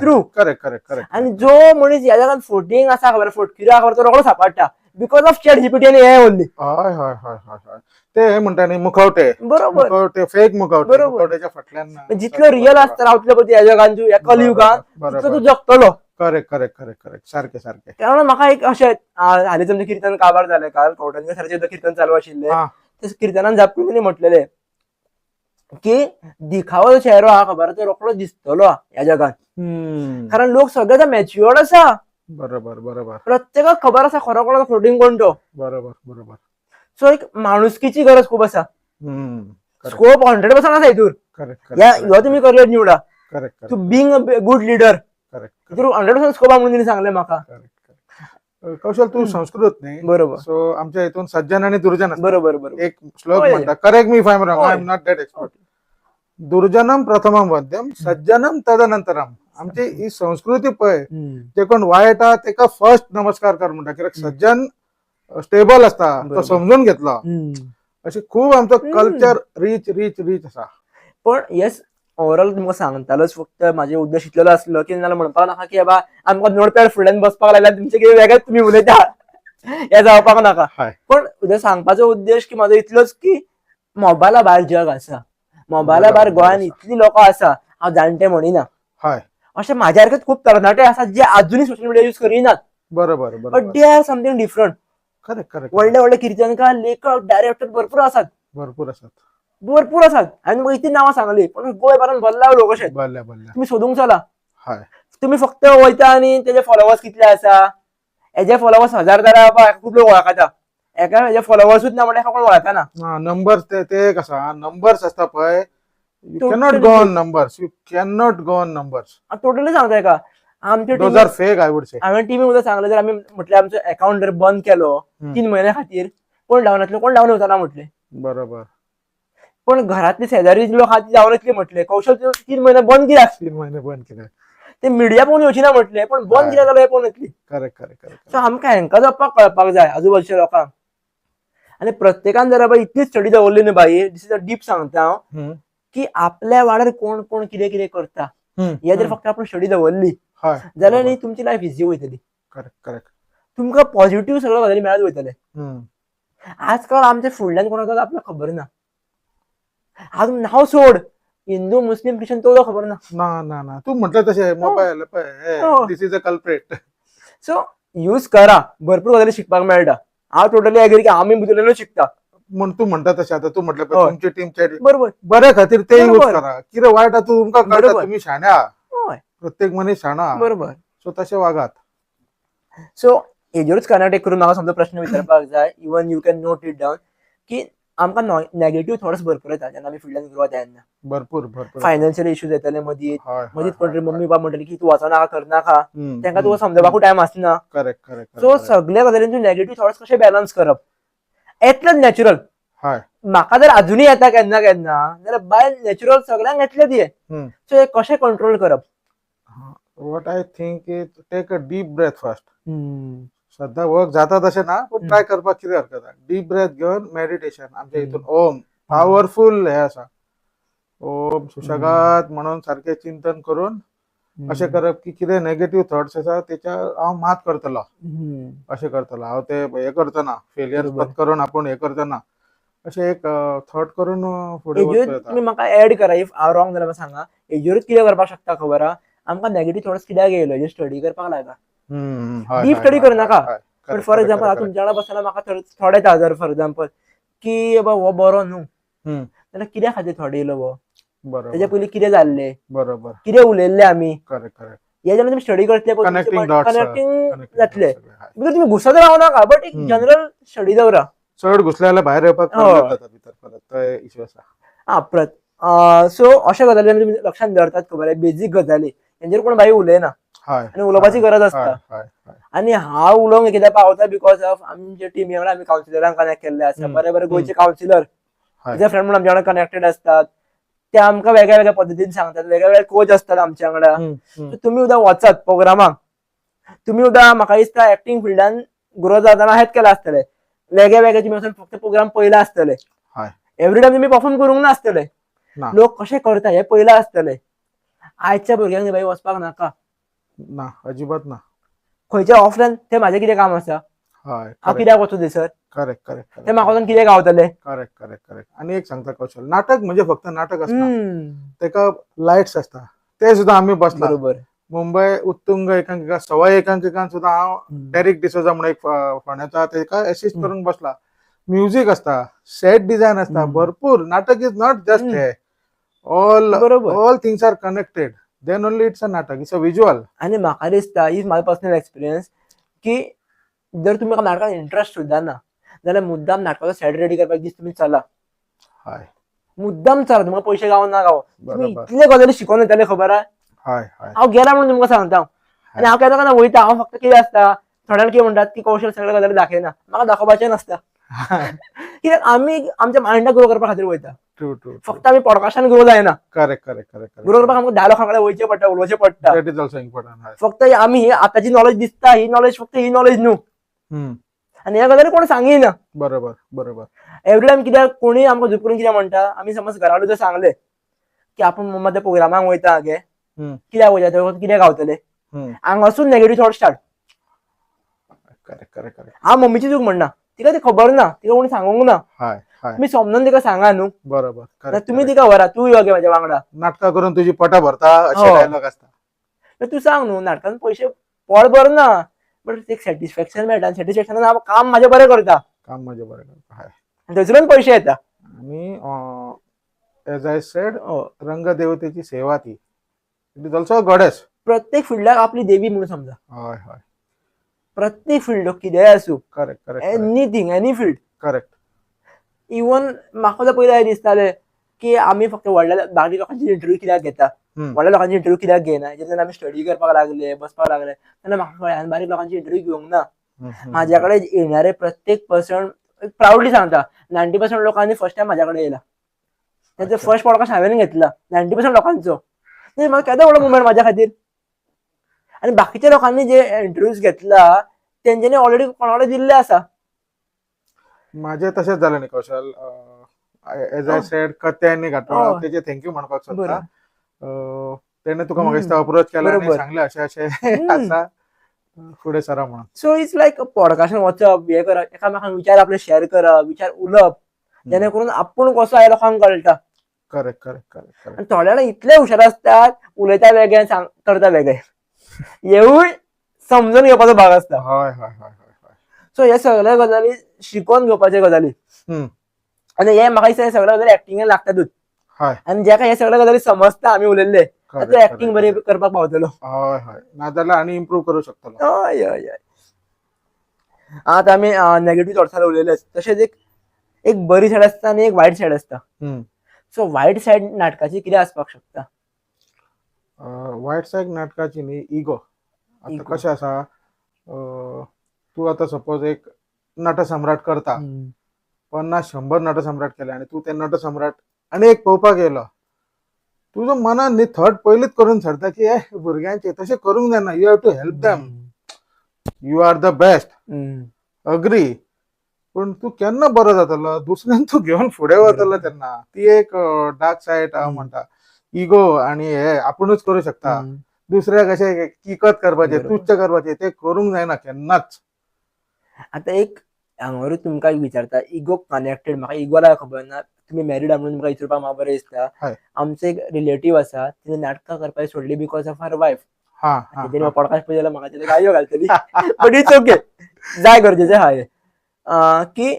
ट्रू. Correct correct correct. आनी जो मनीस ह्या जगात फोटिंग आसा खबर, फोटकिरो आसा खबर, तो रोखडो सापडटा बिकॉज ऑफ चॅट जीपीटी आनी एआय ओन्ली. हय हय हय हय. ते म्हणटा न्ही मुखवटे, बरोबर, मुखवटे, फेक मुखवटे, मुखवट्याच्या फाटल्यान जितलो रियल आसता रावतलो पळय ह्या जगान, ह्या कलियुगान, तितलो तू जगतलो. Correct correct correct correct. सारकें सारकें. त्यामुळे म्हाका एक अशें हालींच तुमचें कीर्तन काबार जालें काल, कवठणकर सराचें कीर्तन चालू आशिल्लें, ते कीर्तनान जापून तेणी म्हटलेलें की दिखावो चेहरो हा खबर, तो रोखडो दिसतलो ह्या जगान, कारण लोक सगळे मॅच्युअर्ड आसा. बरोबर बरोबर. प्रत्येकाक खबर आसा खरो कोण फ्लोटिंग कोण तो. बरोबर बरोबर. सो एक माणुसकीची गरज खूब आसा. स्कोप 100% आसा हितूर. ह्यो तुमी करियर निवडा. To being a good leader. हितूर 100% स्कोप आहा म्हणून तिणे सांगलें म्हाका. कौशल तू संस्कृत न्ही, बरोबर. सो आमच्या हितून सज्जन आणि दुर्जन आसता. बरोबर बरोबर. एक श्लोक म्हणटा, correct me if I am wrong, I am not that expert. दुर्जनम प्रथमम वद्यम सज्जनम तदनंतरम. आमची ही संस्कृती पळय, जे कोण वायट आहा तेका फर्स्ट नमस्कार कर म्हणटा, कित्याक सज्जन स्टेबल आसता, तो समजून घेतलो. अशी खूब आमचो कल्चर रिच रिच रिच आसा. पण येस, ओवरऑल तुमकां सांगतालोच, फक्त म्हाजे उद्देश इतलो आसलो की नाल्यार म्हणपाक नाका की बाबा आमकां नोटपॅड फुड्यान बसपाक लायल्यार तुमचे कितें वेगळेच तुमी उलयता, हें जावपाक नाका. पण सांगपाचो उद्देश की म्हाजो इतलोच की मोबायला भायर जग आसा, मोबायला भायर गोंयान इतली लोकां आसा, हांव जाणटे म्हणिना, अशे माझ्या सारखे खूप तरणाटे असतात जे अजूनही सोशल मीडिया युज करिनात, बरोबर बट बरोबर. They are something different. Correct correct. व्हडले व्हडले कीर्तनकार, लेखक, डायरेक्टर भरपूर असतात, भरपूर असतात. भरपूर असतात. आणि मग इथे नावं सांगली पण गोंयभरात भल्ला लोक अशेत. भल्या भल्या. तुम्ही सोदूंक चला. हाय. तुम्ही फक्त वयता आणि त्याचे फॉलोवर्स कितले आसा, हेजे फॉलोवर्स 1000 जाल्यार खूप लोक वळखता, एका हेजे फॉलोवर्सूच ना म्हणल्यार कोण वळखना. नंबर्स ते कसा नंबर्स असता पळय, you cannot Totally go on fake. Numbers, you cannot go on numbers. Totally सांगताय का आमच्या दोज टीमी, are fake I would say. हांवें टीमी उदक सांगलें जर आम्ही म्हटलें आमचो अकाउंट जर बंद केलो 3 महिन्या खातीर, कोण डावन येतलो, कोण डावन येवचना म्हटले. बरोबर. पण घरातले शेजारी लोक हाती जावन येतले म्हटले, कौशल 3 महिने बंद कित्याक, 3 महिने बंद केले. ते मिडिया पळोवन येवची ना म्हटले, पण बंद कित्याक जालो हे पळोवन येतली. Correct correct correct. सो आमकां हेंका जपपाक कळपाक जाय आजूबाजूच्या लोकांक. आणि प्रत्येकान जर बाबा इतली स्टडी दवरली न्ही बाई, दिस इज अ डीप सांगता हांव, की आपल्या वाड्यार कोण कोण कितें कितें करता हे जर फक्त आपण स्टडी दवरली जाल्यार न्ही तुमची लायफ इझी वयतली. Correct correct. तुमकां पॉझिटिव्ह सगळं गजाली मेळत वयतले. आजकाल आमच्या फुडल्यान कोण आसा आपल्याक खबर ना. आज नाव सोड, हिंदू मुस्लिम ख्रिश्चन तो खबर ना. ना ना ना, तू म्हटलं तसे mobile this is a culprit. So use करा, भरपूर गजाली शिकपाक मेळटा. हांव टोटली एग्री की आमी भितरलेलो शिकता. म्हण तू म्हणता तसे आता तू म्हटलं होय. तुमची टीम बरोबर बऱ्या खातीर ते यूज बरोबर. करा. कितें वायट आहा तुमकां कळटा, बरोबर. तुम्ही शाण्या, होय प्रत्येक मनीस शाणा आहा. बरोबर. सो तसे वागात. सो हेजेरूच कनेक्ट करून म्हाका समजा प्रश्न विचारपाक जाय, even you can note it down, की आमकां नेगेटिव्ह थॉट्स भरपूर येता जेन्ना आमी फुडल्यान ग्रो जायना. भरपूर भरपूर. फायनान्शियल इश्यूज येतले मदींच, हय, मदींच हय, कोण हय, मम्मी बाबा म्हणटले की तू वचनाका करनाका, हम्म, तांकां तुका हम्म, समजपाकू टायम आसना. Correct correct. सो सगळ्या गजालींचे नेगेटिव्ह थॉट्स कशे बॅलन्स करप येतलेच नॅचरल. हय. म्हाका जर अजूनही येता केन्ना केन्ना जाल्यार बाय नॅचरल सगळ्यांक येतले ती. सो हे कशें कंट्रोल करप. What I think is take a deep breath first. सध्या वर्क जाता तशें ना, पण ट्राय करपाक कितें हरकत आहा. डीप ब्रेथ घेवन मेडिटेशन, आमच्या हितून ओम पॉवरफुल हे आसा. ओम सुशेगाद म्हणून सारखे चिंतन करून अशें करप की कितें नेगेटिव्ह थॉट्स आसा तेच्या हांव मात करतलो, अशें करतलो. हांव ते हे करतना फेलियर करून आपूण हे करतना अशें एक थॉट करून फुडें वचूं येता. तुम्ही म्हाका ऍड करा, इफ हांव रॉंग जाल्यार सांगा. हेजेरूच कितें करपाक शकता खबर आहा, आमकां नेगेटिव्ह थॉट्स कित्याक येयलो हेजेर स्टडी करपाक लायता. डीप स्टडी करनाका. बट फॉर एक्झाम्पल हांव तुमच्या वांगडा बसतना म्हाका थॉट येता, जर फॉर एक्झाम्पल की बाबा हो बरो न्हू जाल्यार कित्या खातीर थॉट येयलो हो, तेच्या पयलीं कितें जाल्लें, बरोबर, कितें उलयल्लें आमी, करेक्ट करेक्ट. हे जेन्ना तुम्ही स्टडी करतले कनेक्टिंग जातले. बिकॉज तुम्ही घुसत रावू नाका, बट एक जनरल स्टडी दवरा. चड घुसले जाल्यार भायर येवपाक प्रॉब्लेम जाता भितर परत, तो इश्यू आसा. सो अशा गजाली तुम्ही लक्षात दवरतात खबर आहे, बेजीक गजाली तेंचेर कोण बाई उलयना आणि उलोवपाची गरज आसता. आणि हांव उलोवंक कित्याक पावता बिकॉज ऑफ आमच्या टिमी वांगडा आमी कावन्सिलरांक कनेक्ट केल्ले आसा. बरे बरे गोंयचे कावन्सिलर तुझे फ्रेंड म्हणून आमच्या वांगडा कनेक्टेड असतात. ते आमकां वेगळ्या वेगळ्या पद्दतीन सांगतात, वेगळे वेगळे कोच असतात आमच्या वांगडा. तुम्ही उद्या वचात प्रोग्रामाक, तुम्ही उद्या म्हाका दिसता एक्टिंग फिल्डान ग्रो जाताना हेच केला आसतले. वेगळे वेगळे तुम्ही वचून फक्त प्रोग्राम पयला आसतले. एवरी टायम तुम्ही परफॉर्म करूंक नासतले. लोक कशे करता हे पयला आसतले. आयच्या भुरग्यांक बाई वचपाक नाका ना, अजिबात ना. खंयच्या ऑफलायन ते माझे कितें काम आसा, हांव कित्याक वचूं थंयसर, करेक्ट करेक्ट. ते म्हाका वचून कितें गावतले. Correct correct correct. आणि एक सांगता कौशल, नाटक म्हणजे फक्त नाटक असता, तेका लाईट्स असता. ते सुद्धा आम्ही बसला बरोबर. मुंबई उत्तुंग एकांकिका सवाई एकांकिकान सुद्धा हांव डेरिक डिसोजा म्हणून एक फोंड्याचा तेका असिस्ट करून बसला. म्युझिक असता, सेट डिझायन असता, भरपूर. नाटक इज नॉट जस्ट हे, all things are connected, then only it's a natak, it's a visual. आणि म्हाका दिसता इज माय पर्सनल एक्सपिरियन्स की जर तुमकां नाटकात इंटरेस्ट सुद्धा ना जाल्यार मुद्दाम नाटकाचो सेट रेडी करपाक दीस तुम्ही चला. मुद्दाम चला, तुमकां पयशे गावो ना गावो, तुम्ही इतले गजाली शिकोवन येतले खबर आहा. हांव गेला म्हणून तुमकां सांगता. आनी हांव केन्ना केन्ना वयता, हांव फक्त कितें आसता, थोड्यांक कितें म्हणटात की कौशल सगळे गजाली दाखयना, म्हाका दाखोवपाचें नासता. कित्याक आमी आमच्या मायंडाक ग्रो करपा खातीर वयता. फक्त आमी पॉडकास्टान ग्रो जायना. Correct correct correct. ग्रो करपाक आमकां 10 लोकांकडे वयचें पडटा, उलोवचें पडटा. That is also important. फक्त आमी ही आताची नॉलेज दिसता, ही नॉलेज फक्त ही नॉलेज न्हू. आणि ह्या गजाली कोण सांगिना. बरोबर बरोबर. एवरी टायम कित्याक कोणी आमकां झुपकून कितें म्हणटा, आमी समज घरा कडेन जर सांगलें की आपूण मम्मा त्या प्रोग्रामाक वयता गे, कित्याक वयता थंय कितें गावतलें, हांगासून negative thought start. Correct correct correct. हांव मम्मीची चूक म्हणना, तिका ती खबर ना, तिका कोणी सांगूंक ना. तुम्ही समजून तिका सांगा न्हू. बरोबर. तुम्ही तिका व्हरा, तू यो गे म्हाज्या वांगडा. नाटकां करून तुजी पोटां भरता अशें डायलॉग आसता. तू सांग न्हू नाटकान पयशे पोट भरना बट एक सॅटिस्फॅक्शन मेळटा सॅटिस्फॅक्शन हांव काम माझे बरें करता काम माझे बरें करता हाय. आनी थंयसरून पयशे येता. आणि एज आय सेड हो. रंगदेवतेची सेवा ती इट इज ऑल्सो गॉडेस. प्रत्येक फिल्डाक आपली देवी म्हणून समजा. हय हय प्रत्येक फिल्ड कितेंय आसूं correct correct anything any field. Correct. Even म्हाका तर पयलीं दिसतालें की आमी फक्त व्हडल्या बाकी लोकांची इंटरव्यू कित्याक घेता व्हडल्या लोकांची इंटरव्यू कित्याक घेना. जेन्ना आमी स्टडी करपाक लागले बसपाक लागले तेन्ना म्हाका कळ्ळें हांवें बारीक लोकांची इंटरव्यू घेवंक ना. म्हाज्या कडेन येणारे प्रत्येक पर्सन प्राऊडली सांगता 90% लोकांनी फर्स्ट टायम म्हाज्या कडेन येयला. त्याचा फर्स्ट पॉडकास्ट हांवें घेतला 90% लोकांचो. ते म्हाका केदो व्हडलो मुवमेंट म्हाज्या खातीर. आनी बाकीच्या लोकांनी जे इंटरव्यूज घेतला तेंच्यांनी ऑलरेडी कोणाकडे दिल्ले आसा. माझे तशेंच जालें न्ही कौशल. एज आय सेड कत्यांनी घाटोळा तेजे थँक्यू म्हणपाक सोदता. तेणे तुका म्हाका दिसता अप्रोच केला आनी सांगलें अशें अशें आसा फुडें सरा म्हणून. सो इट्स लायक पॉडकास्टान वचप हे करप एकामेकांक विचार आपले शेअर करप विचार उलोवप जेणे करून आपूण कसो आहे लोकांक कळटा. करेक्ट करेक्ट करेक्ट आनी थोडे जाण इतले हुशार असतात उलयता वेगळे करता वेगळे हेवूय समजून घेवपाचो भाग आसता. हय हय हय हय. सो हे सगळे गजाली शिकोवन घेवपाचे गजाली. आनी हे म्हाका दिसता सगळे गजाली एक्टिंगेन लागतातूच. हय आनी जाका हे सगळे गजाली समजता आमी उलयल्ले तो एक्टिंग बरी करपाक पावतलो. हय हय नाजाल्यार आनी इम्प्रूव करूं शकतलो. हय हय हय. आतां आमी नेगेटिव्ह थॉट्सार उलयले तशेंच एक बरी सायड आसता आनी एक वायट सायड आसता. सो वायट सायड नाटकाची कितें आसपाक शकता. वायट सायड नाटकाची न्ही इगो. आतां कशें आसा तूं आतां सपोज एक नटसम्राट करता 50-100 नटसम्राट केले आनी तूं ते नटसम्राट आनी एक पळोवपाक येयलो तुजो मनान न्ही थॉट पयलींच करून सरता की हे भुरग्यांचे तशें करूंक जायना. You have to help them. You are the best agree. पूण तूं केन्ना बरो जातलो दुसऱ्यान तूं घेवन फुडें वतलो तेन्ना ती एक डार्क सायड हांव म्हणटा. इगो आनी हे आपुणूच करूं शकता. दुसऱ्याक अशें किकत करपाचें तुच्छ करपाचें ते करूंक जायना केन्नाच. आतां एक हांगारूच तुमकां विचारता इगो कनेक्टेड म्हाका इगोला खबर ना तुम्ही मॅरीड म्हणून म्हाका विचारपाक म्हाका बरें दिसता. आमचो एक रिलेटीव आसा तिने नाटकां करपाक सोडली बिकॉज ऑफ हर वायफ. तेणी पॉडकास्ट पळयलो म्हाका तिने गायो घालतली बट इट्स ओके जाय गरजेचें आहा हें की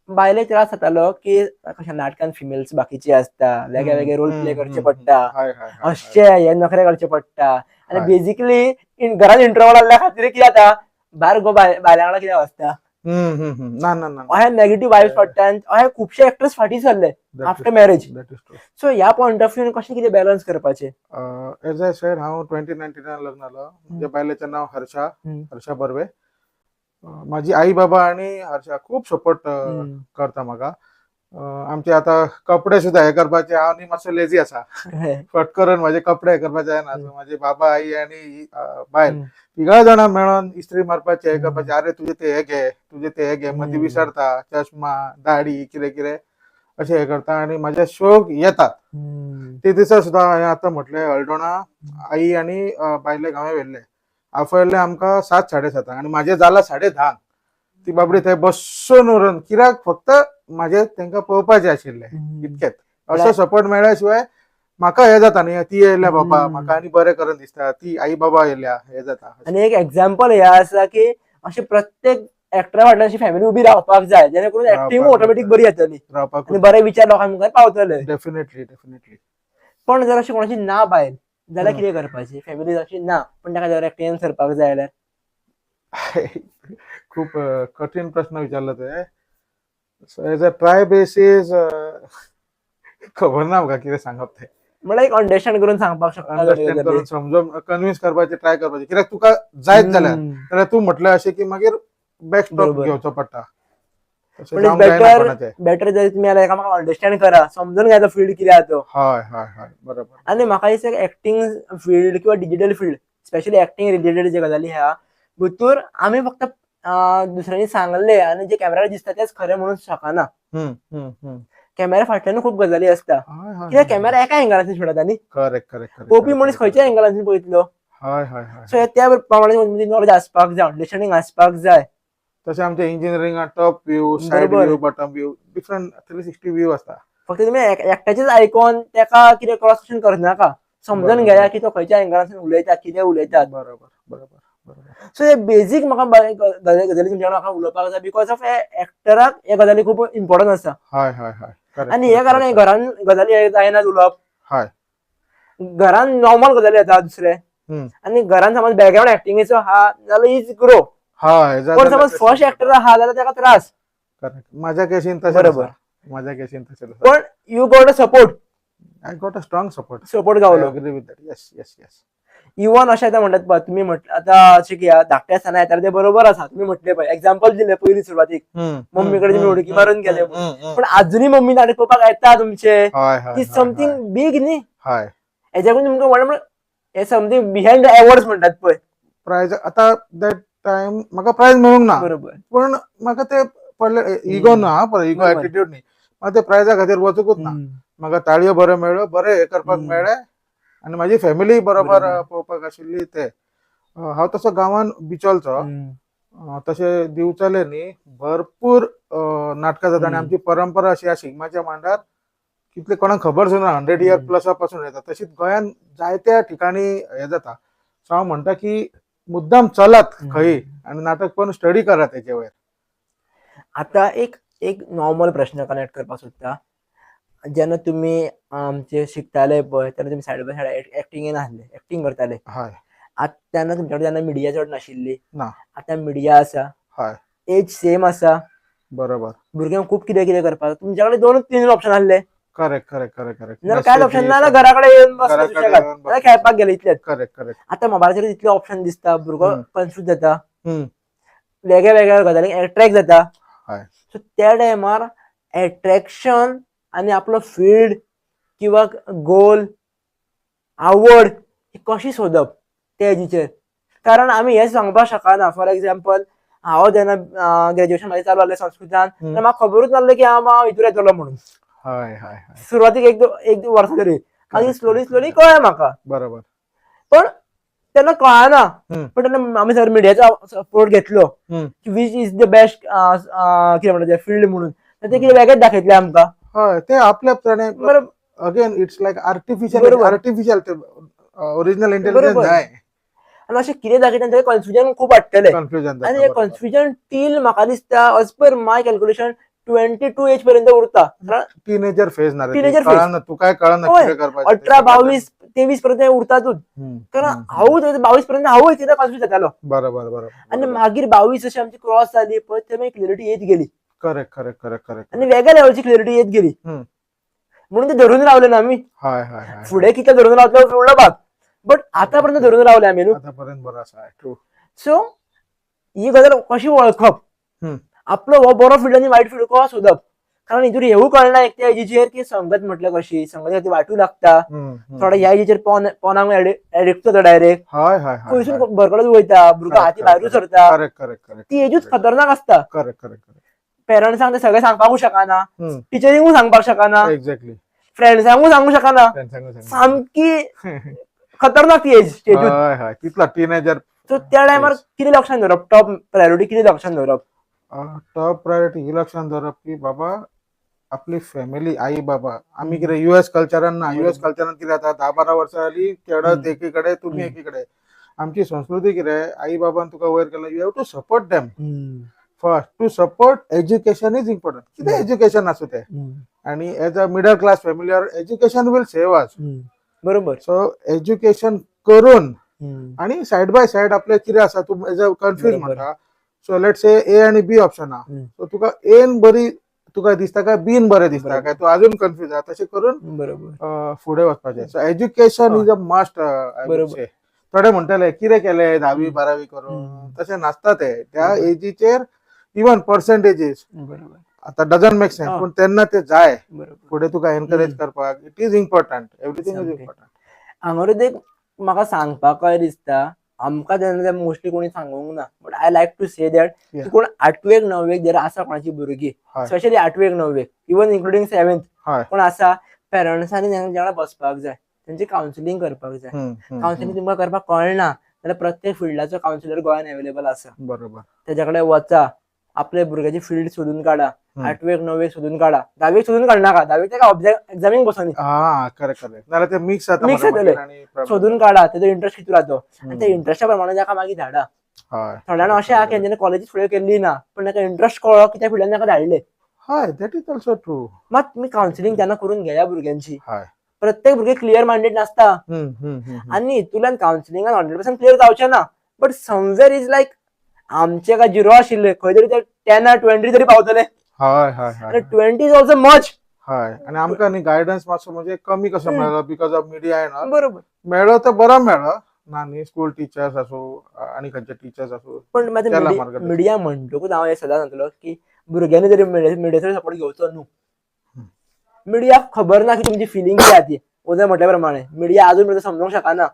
बायले त्रास जातालो की कशें नाटकान फिमेल्स बाकीची आसता वेगळे वेगळे रोल प्ले करचे पडटा अशें हे नखरे करचे पडटा आनी बेजिकली घरान इंट्रोवर्ट आसल्या खातीर कितें जाता भायर गो बायलां वांगडा कितें वचता. ना ना ना अहे नेगेटिव्ह वायब्स पडटा आनी अहे खुबशे एक्टर्स फाटीं सरले आफ्टर मॅरेज. सो ह्या पॉयंट ऑफ व्ह्यून कशें कितें बॅलन्स करपाचें. एज आय सेड हांव 2019 लग्न जालो. म्हज्या बायलेचें नांव हर्षा बर्वे. माझी आई बाबा आणि हर्षा खूप सपोर्ट करता म्हाका. आमचे आता कपडे सुद्धा हे करपाचे हांव न्ही मातसो लेजी आसा फटकरून माझे कपडे हे करपाचे जायना. माझे बाबा आई आणि बायल तिघा जाणां मेळोन इस्त्री मारपाचे हे करपाचे. अरे तुझे ते हे घे तुझे ते हे घे मग ती विसरता चष्मा दाढी कितें कितें अशें हे करता आनी म्हाजे शोक येतात. ते दिसा सुद्धा हांवें आतां म्हटलें हळडोणा आई आनी बायलेक हांवें व्हेल्ले आफयल्ले आमकां 7:30 आनी म्हाजे जाला 10:30. ती बाबडी थंय बसून उरून कित्याक फक्त म्हाजे तांकां पळोवपाचें आशिल्लें इतकेंच. असो सपोर्ट मेळ्ळ्या शिवाय म्हाका हे जाता न्ही ती येयल्या बाबा म्हाका आनी बरें करून दिसता ती आई बाबा येयल्या हे जाता. आनी एक एक्झाम्पल हे आसा की अशी प्रत्येक एक्टरा फाटल्यान अशी फॅमिली उबी रावपाक जाय जेणे करून एक्टिंग ऑटोमॅटीक बरी येतली आनी बरे विचार लोकांक मुखार पावतले. Definitely definitely. पण जर अशी कोणाची ना बायल जाल्यार कितें करपाचें. फॅमिली अशी ना पण ताका जर एक्टिंगान सरपाक जाय जाल्यार खूप कठीण प्रश्न विचारला ते. एज अ ट्राय बेसीस खबर ना म्हाका कितें सांगप ते. म्हळ्यार एक अंडरस्टँड करून सांगपाक शकता अंडरस्टँड करून समजून कन्विन्स करपाचे ट्राय करपाचे. कित्याक तुका जायत जाल्यार तूं म्हटलें अशें की मागीर बॅक स्टॉप घेवचो पडटा. बेटर जर तुम्ही एकामेकांक अंडरस्टँड करा समजून घेता फील्ड कितें आहा तो. हय हय हय बरोबर. आनी म्हाका दिसता एक्टिंग फील्ड किंवा digital field specially acting related जे गजाली आहा भितूर आमी फक्त दुसऱ्यांनी सांगले आनी जे कॅमेरार दिसता तेच खरें म्हणून शकना. कॅमेरा फाटल्यान खूप गजाली असता कित्याक कॅमेरा एका एंगलांतल्यान सोडता न्ही. Correct correct. पळोवपी मनीस खंयच्या एंगलांतल्यान पळयतलो. हय हय हय. सो त्या प्रमाणे नॉलेज आसपाक जाय अंडरस्टँडिंग आसपाक जाय. तशें आमच्या इंजिनियरिंगात top view side view bottom view different 360 view आसता. फक्त तुम्ही एकट्याचेच आयकून तेका कितें क्रॉस क्वेश्चन करनाका. समजून बरोबर. घेया की तो खंयच्या एंगलांतल्यान उलयता, कितें उलयतात. बरोबर बरोबर सो हे बेजीक म्हाका गजाली तुमच्या म्हाका उलोवपाक जाय, बिकॉज ऑफ एक्टराक हे गजाली खूब इम्पॉर्टंट आसा. हय हय हय correct, आनी हे correct, कारण correct. घरान गजाली जायनात उलोवप, हय घरान नॉर्मल गजाली येता दुसरे, हम्म. आनी घरान समज बॅकग्राऊंड एक्टिंगेचो आहा जाल्यार इज ग्रो. हय पण समज फर्स्ट एक्टर आहा जाल्यार ताका त्रास. करेक्ट. माझ्या केसीन तशें बरोबर. आसा. माझ्या केसीन तशें आसा. पण you got a support I got a strong support. Support I गावलो. Agree with that. Yes yes yes. Even अशें आतां म्हणटात पळय, तुमी म्हटलें आतां अशें की धाकटे आसतना येताले ते बरोबर आसा, तुमी म्हटलें पळय एक्झाम्पल दिलें पयलीं सुरवातीक मम्मी कडेन तुमी उडकी मारून गेले म्हणून. पण अजुनूय मम्मी नाटक पळोवपाक येता तुमचे, हय हय ती समथींग बिग न्ही. हय. हेच्याकून तुमकां व्हडलें हे समथींग बिहायंड द एवॉर्ड्स म्हणटात पळय. प्रायज आता दॅट टाइम म्हाका प्रायज मेळूंक ना, बरोबर. पण म्हाका ते पडले इगो ना, पळय इगो बरोबर. एटिट्यूड न्ही. म्हाका ते प्रायजा खातीर वचूंकूच ना. म्हाका ताळयो बऱ्यो मेळ्ळ्यो, बरें हे करपाक मेळ्ळें आनी म्हाजी फॅमिली बरोबर पळोवपाक आशिल्ली ते. हांव तसो गांवान बिचोलचो, तशे दिवचले न्ही भरपूर नाटकां जाता आनी आमची परंपरा अशी आसा शिगम्याच्या मांडार कितले कोणाक खबर सुद्दां 100 इयर प्लसा पासून येता. तशीच गोंयान जायत्या ठिकाणी हे जाता. सो हांव म्हणटा की मुद्दाम चलात खंय आनी नाटक पळोवन स्टडी करा तेचे वयर. आता एक एक नॉर्मल प्रश्न कनेक्ट करपाक सोदता. जेन्ना तुमी आमचे शिकताले पळय तेन्ना तुमी सायड बाय सायड एक्टिंगेन आसले, एक्टिंग करताले. हय. तेन्ना तुमच्या कडेन जेन्ना मिडिया चड नाशिल्ली, ना. आतां मिडिया आसा, हय. एज सेम आसा, बरोबर. भुरग्यांक खूब कितें कितें करपाक. तुमच्या कडेन 2-3 ऑप्शन आसले. Correct correct correct correct. जाल्यार कांयच ऑप्शन ना, जाल्यार घरा कडेन येवन बसले घरा कडेन सुशेगाद, येवन जाल्यार खेळपाक गेले इतलेंच. Correct correct. आतां मोबायलाचेर इतले ऑप्शन दिसता, भुरगो कन्फ्यूज जाता, हम्म. वेगळ्या वेगळ्या गजालींक अट्रॅक्ट जाता. हय. सो त्या टायमार अट्रॅक्शन आनी आपलो फील्ड किंवा गोल आवड ही कशी सोदप त्या एजीचेर. कारण आमी हें सांगपाक शकना. फॉर एग्जाम्पल हांव जेन्ना ग्रॅज्युएशन म्हाजें चालू जालें संस्कृतान, तेन्ना म्हाका खबरूच नासलें की हांव हितूर येतलो म्हणून. हय हय हय. सुरवातीक एक वर्स तरी, मागीर स्लोली स्लोली कळ्ळें म्हाका. बरोबर. पण तेन्ना कळना. हम्म. पण तेन्ना आमी सगळे मिडियाचो सपोर्ट घेतलो, हम्म. वीच इज द बेस्ट कितें म्हणटा फील्ड म्हणून. ते कितें वेगळेच दाखयतलें आमकां. हय ते आपल्या बरोबर. अगेन इट्स लायक आर्टिफिशियल बरोबर. आर्टिफिशियल ते ओरिजिनल इंटेलिजन्स बरोबर. जाय. आनी अशें कितें दाखयता तें कन्फ्युजन खूब वाडटलें. कन्फ्युजन आनी हे कन्फ्युजन टील म्हाका दिसता एज पर माय कॅल्क्युलेशन 22 एज पर्यंत उरता. टीनेजर फेज ना रे. Teenager phase. कळना तुका कळना होय. कितें करपाचें. 18, 22, 23 पर्यंत उरतातूच. कारण हांव 22 पर्यंत हांवूय कितें कन्फ्यूज जातालो. बरोबर बरोबर. आनी मागीर 22 जशी आमची क्रॉस जाली पळय तेन्ना क्लियरिटी येत गेली. Correct correct correct correct. आनी वेगळ्या लेवलची क्लियरिटी येत गेली. म्हणून ते धरून रावले ना आमी. हय हय हय. फुडें कितें धरून रावतलो फुडलो भाग. बट आतापर्यंत धरून रावले आमी न्हू. आतापर्यंत बरो आसा. ट्रू. सो ही गजाल कशी वळखप, आपलो हो बरो फील्ड आनी वायट फील्ड कसो सोदप. कारण हितूर हेवूय कळना एक त्या एजीचेर की संगत म्हटल्यार कशी, संगत वाटू लागता. थोडा ह्या एजीचेर पोनाक एडिक्ट जाता डायरेक्ट. हय हय हय. खंयसून भरकडत वयता, भुरगो हाती भायरूच सरता. Correct correct correct. ती एजूच खतरनाक आसता. Correct correct correct. पेरंट्सांक ते सगळें सांगपाकूच शकना, टिचरींकूय सांगपाक शकना, एक्झॅक्टली. फ्रेंड्सांकूय सांगूक शकना. सामकी खतरनाक ती एज स्टेजून. हय हय. तितला टीनेजर. सो त्या टायमार कितें लक्षात दवरप, टॉप प्रायोरिटी कितें लक्षात दवरप. टॉप प्रायोरिटी ही लक्षात दवरप की बाबा आपली फॅमिली आई बाबा. आम्ही कितें युएस कल्चरान ना. युएस कल्चरान कितें जाता 10-12 वर्सां जाली खेळत एकीकडे तुम्ही एकीकडे. आमची संस्कृती कितें आई बाबान तुका वयर केलं you have to support them. First to support education is important. कितें एज्युकेशन आसूं तें. आणि as a middle class family education will save us. बरोबर. सो एज्युकेशन करून आणि साइड बाय साइड आपले कितें आसा तूं एज अ कन्फ्यूज म्हणटा. सो लेट से ए आणि बी ऑप्शन आहा. सो तुका एन बरी तुका दिसता काय बीन बरें दिसता काय तूं अजून कन्फ्यूज आहा. तशें करून बरोबर फुडें वचपाचें. So education is a must. थोडे म्हणटले कितें केलें 10वी-12वी करून. तशें नासता तें. त्या एजीचेर इवन पर्सेंटेजीस आता डजंट मेक सेन्स. पूण तेन्ना ते जाय. फुडें तुका एनकरेज करपाक. It is important. Everything is important. हांगारूच एक म्हाका सांगपाक काय दिसता, आमकां तेन्ना मोस्टली कोणी सांगूंक ना. But I like to say that कोण 8वेक 9वेक जर आसा कोणाची भुरगीं, स्पेशली 8वेक 9वेक, इवन इन्क्लुडिंग 7th कोण आसा, पेरंट्सांनी तेंच्या वांगडा बसपाक जाय, तेंची कावन्सिलिंग करपाक जाय. कावन्सिलिंग तुमकां करपाक कळना जाल्यार प्रत्येक फिल्डाचो कावन्सिलर गोंयान अवेलेबल आसा. बरोबर. तेच्या कडेन वचा, आपल्या भुरग्याची फील्ड सोदून काडा. 8वेक 9वेक सोदून काढा, 10वेक सोदून काढनाका, 10वेक तेका एक्झामीक बसोनी, हा करेक्ट करेक्ट नाल्यार ते मिक्स जाता Mix मधां जातले. मागीर आणि problem सोदून काढा, तेजो इंटरेस्ट कितू राहतो आणि त्या इंटरेस्टा प्रमाणे ताका मागीर धाडा. हय थोड्यांना अशें आहा की जेणे कॉलेजीस फुडें केल्ली ना पण ताका इंटरेस्ट कळ्ळो की त्या फिल्डान ताका धाडले. हय दॅट इज ऑल्सो ट्रू. मात तुम्ही कावन्सिलिंग तेन्ना करून घेया भुरग्यांची. हय प्रत्येक भुरगे क्लियर माइंडेड नासता आणि हितूंतल्यान कावन्सिलिंगान 100% क्लियर जावचें ना, बट समवेअर इज लायक आमचे काय 0 आशिल्ले खंय तरी ते 10 or 20 तरी पावतले हय हय आणि हय 20 इज ऑल्सो मच. हय आणि आमकां न्ही गायडन्स मातसो म्हणजे कमी कसो मेळ्ळो बिकॉज ऑफ मिडिया आहे ना. बरोबर. मेळ्ळो तर बरो मेळ्ळो ना न्ही स्कूल टिचर्स आसूं आनी खंयचे टिचर्स आसूं पण माझं केला मार्गदर्शन. मिडिया म्हणटकूच हांव हे सदां सांगतलो की भुरग्यांनी जरी मिडियाचो सपोर्ट घेवचो न्हू. मिडियाक खबर ना की तुमची फिलिंग कितें आहा ती. उदय म्हटल्या प्रमाणे मिडिया अजून पर्यंत समजूंक शकना,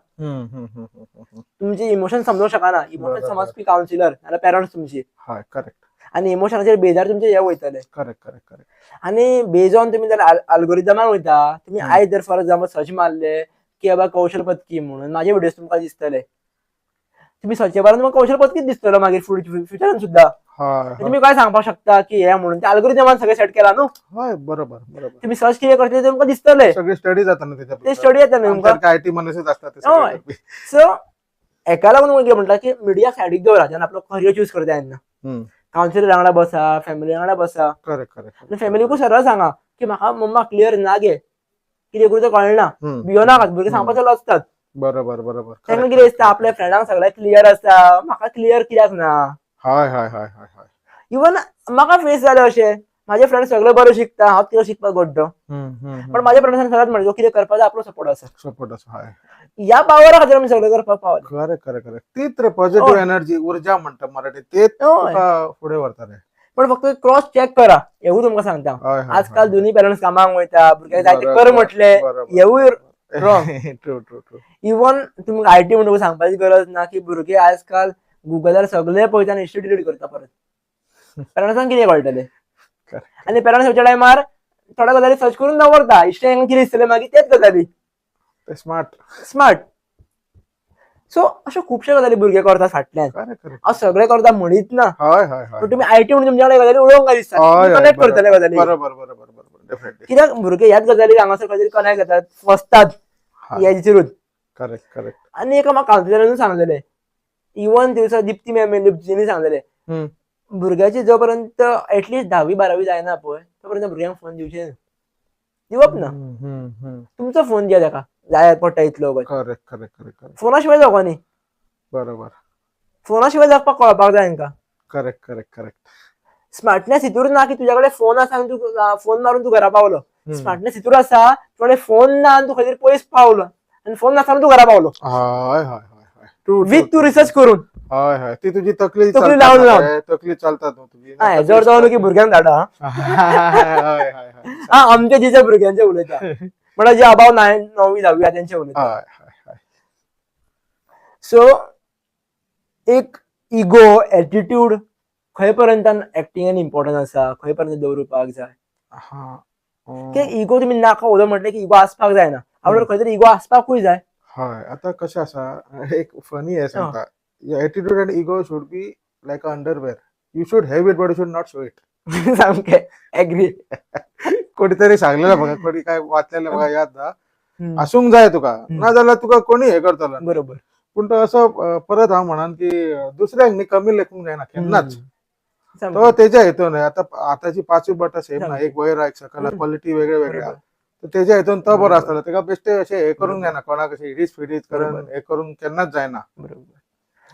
तुमची इमोशन समजूंक शकना. इमोशन बरोबर. समजपी कावन्सिलर नाल्यार पेरंट्स तुमची हय करेक्ट आणि इमोशनाचेर बेजार तुमचे हे वयतले करेक्ट करेक्ट करेक्ट आणि बेज ऑन तुम्ही जर अल्गोरिदमान वयता, तुम्ही आयज जर फॉर एक्झाम्पल सर्च मारले की बाबा कौशल पत्की म्हणून माझे व्हिडिओज तुमकां दिसतले, तुम्ही सर्च मारून तुमकां कौशल पत्कीच दिसतलो मागीर फ्युचरान सुद्धा. हय तुम्ही काय सांगपाक शकता की हे म्हणून ते अल्गोरिदमान सगळे सेट केला न्हू. हय बरोबर बरोबर. तुम्ही सर्च कितें करता ते तुमकां दिसतले, सगळी स्टडी जाता ना ते त्याच्या स्टडी येता न्हू तुमकां. आयटी मनीसच असतात ते हय. सगळे. सो हेका लागून कितें म्हणटा की मिडिया सायडीक दवरा जेन्ना आपलो करियर चूज करता तेन्ना. कावन्सिलर वांगडा बसा, फॅमिली वांगडा बसा करेक्ट करेक्ट आणि फॅमिलीकू सरळ सांगा की म्हाका मम्मा क्लियर ना गे कितें करूं तें कळना, भियो नाकात. भुरगे सांगपाक चालू आसतात बरोबर बरोबर. तांकां कितें दिसता आपल्या फ्रेंडांक सगळ्याक क्लियर आसा, म्हाका क्लियर कित्याक ना. हय हय हय हय हय. इवन म्हाका फेस जालें अशें, माझे फ्रेंड सगळे बरें शिकता, हांव कितें शिकपाक गड्डो. पण माझ्या फ्रेंड्सांनी सगळ्यात म्हणलें कितें करपाक आपलो सपोर्ट आसा. सपोर्ट आसा हय. ह्या पावरा खातीर आमी सगळें करपाक पावले. Correct correct correct. तीच रे पॉझिटिव्ह एनर्जी उर्जा म्हणटा मराठीत तेच तुका फुडें व्हरता रे. पण फक्त क्रॉस चेक करा हेवूय तुमकां सांगता. हय हय. आजकाल दोन्ही पेरंट्स कामाक वयता, भुरग्याक जायते कर म्हटले हेवूय wrong. True true true. Even तुमकां आयटी म्हणून सांगपाची गरज ना की भुरगे आजकाल गुगलार सगळे पळयता आनी हिस्ट्री डिलीट करता परत. पेरंट्सांक कितें कळटलें आनी पेरंट्स ह्याच्या टायमार थोड्या गजाली सर्च करून दवरता, हिस्ट्री कितें दिसतलें मागीर तेच गजाली. स्मार्ट. सो अश्यो खुबश्यो गजाली भुरगे करतात फाटल्यान. हांव सगळें करता म्हणीत ना, हय हय हय. पण तुम्ही आयटी म्हणून तुमच्या कडेन गजाली उडोवंक दिसता, कनेक्ट करतले गजाली. बरोबर बरोबर बरोबर डेफिनेटली. कित्याक भुरगे ह्याच गजाली हांगासर खंय तरी कनेक्ट जातात, फसतात हेचेरूच. Correct correct. आनी एका म्हाका कावन्सिलरान सांगलेलें, इवन दिवसा दिप्ती मॅमीनी सांगलेलें भुरग्याची जोपर्यंत एटलीस्ट 10वी-12वी जायना पळय तोपर्यंत भुरग्यांक फोन दिवचे न्हू. दिवप ना, तुमचो फोन दिया ताका जाय पडटा इतलो वगत. Correct correct correct. फोना शिवाय जावपा न्ही. बरोबर. फोना शिवाय जगपाक कळपाक जाय तांकां. Correct correct correct. स्मार्टनेस हितूर ना की तुझ्या कडेन फोन आसा आनी तूं फोन मारून तूं घरा पावलो. स्मार्टनेस हितूर आसा तुजे कडेन फोन ना आनी तूं खंय तरी पयस पावलो आनी फोन नासतना तूं घरा पावलो. हय हय हय. विथ तू रिसर्च करून. हय हय. ती तुजी तकली लावन तकली चालतात न्हू तुजी. जर जावन की भुरग्यांक धाडा. हय हय हय. आमच्या जिच्या भुरग्यांचे उलयता म्हणल्यार जे अबाव 9वी-10वी तेंचे उलयता. हय हय हय. सो एक इगो एटिट्यूड खंय पर्यंत एक्टिंगान इम्पॉर्टंट आसा, खंय पर्यंत दवरपाक जाय. इगो तुमी नाका उलय म्हटलें की इगो आसपाक जायना, आपल्याला खंय तरी इगो आसपाकूय जाय. हय. आता कशें आसा एक फनी हे सांगता, attitude end ego should be like a underwear. You should have it but you should not show it. सामकें एग्री. कोणी तरी सांगलेलं बघा, कोणी काय वाचलेलं बघा याद ना. असूंक जाय तुका, ना जाल्यार तुका कोणी हे करतलो. बरोबर. पूण तो असं परत हांव म्हणन की दुसऱ्यांक न्ही कमी लेखूंक जायना केन्नाच. तो तेच्या हेतून आता आताची 5 बटां सेम ना, एक वयर एक सकल क्वालिटी वेगळे वेगळ्या. तर तेच्या हेतून तो बरो आसतलो. तेका बेश्टे अशें हे करूंक जायना, कोणाक अशें हिडीस फिडीस करून हे करून केन्नाच जायना.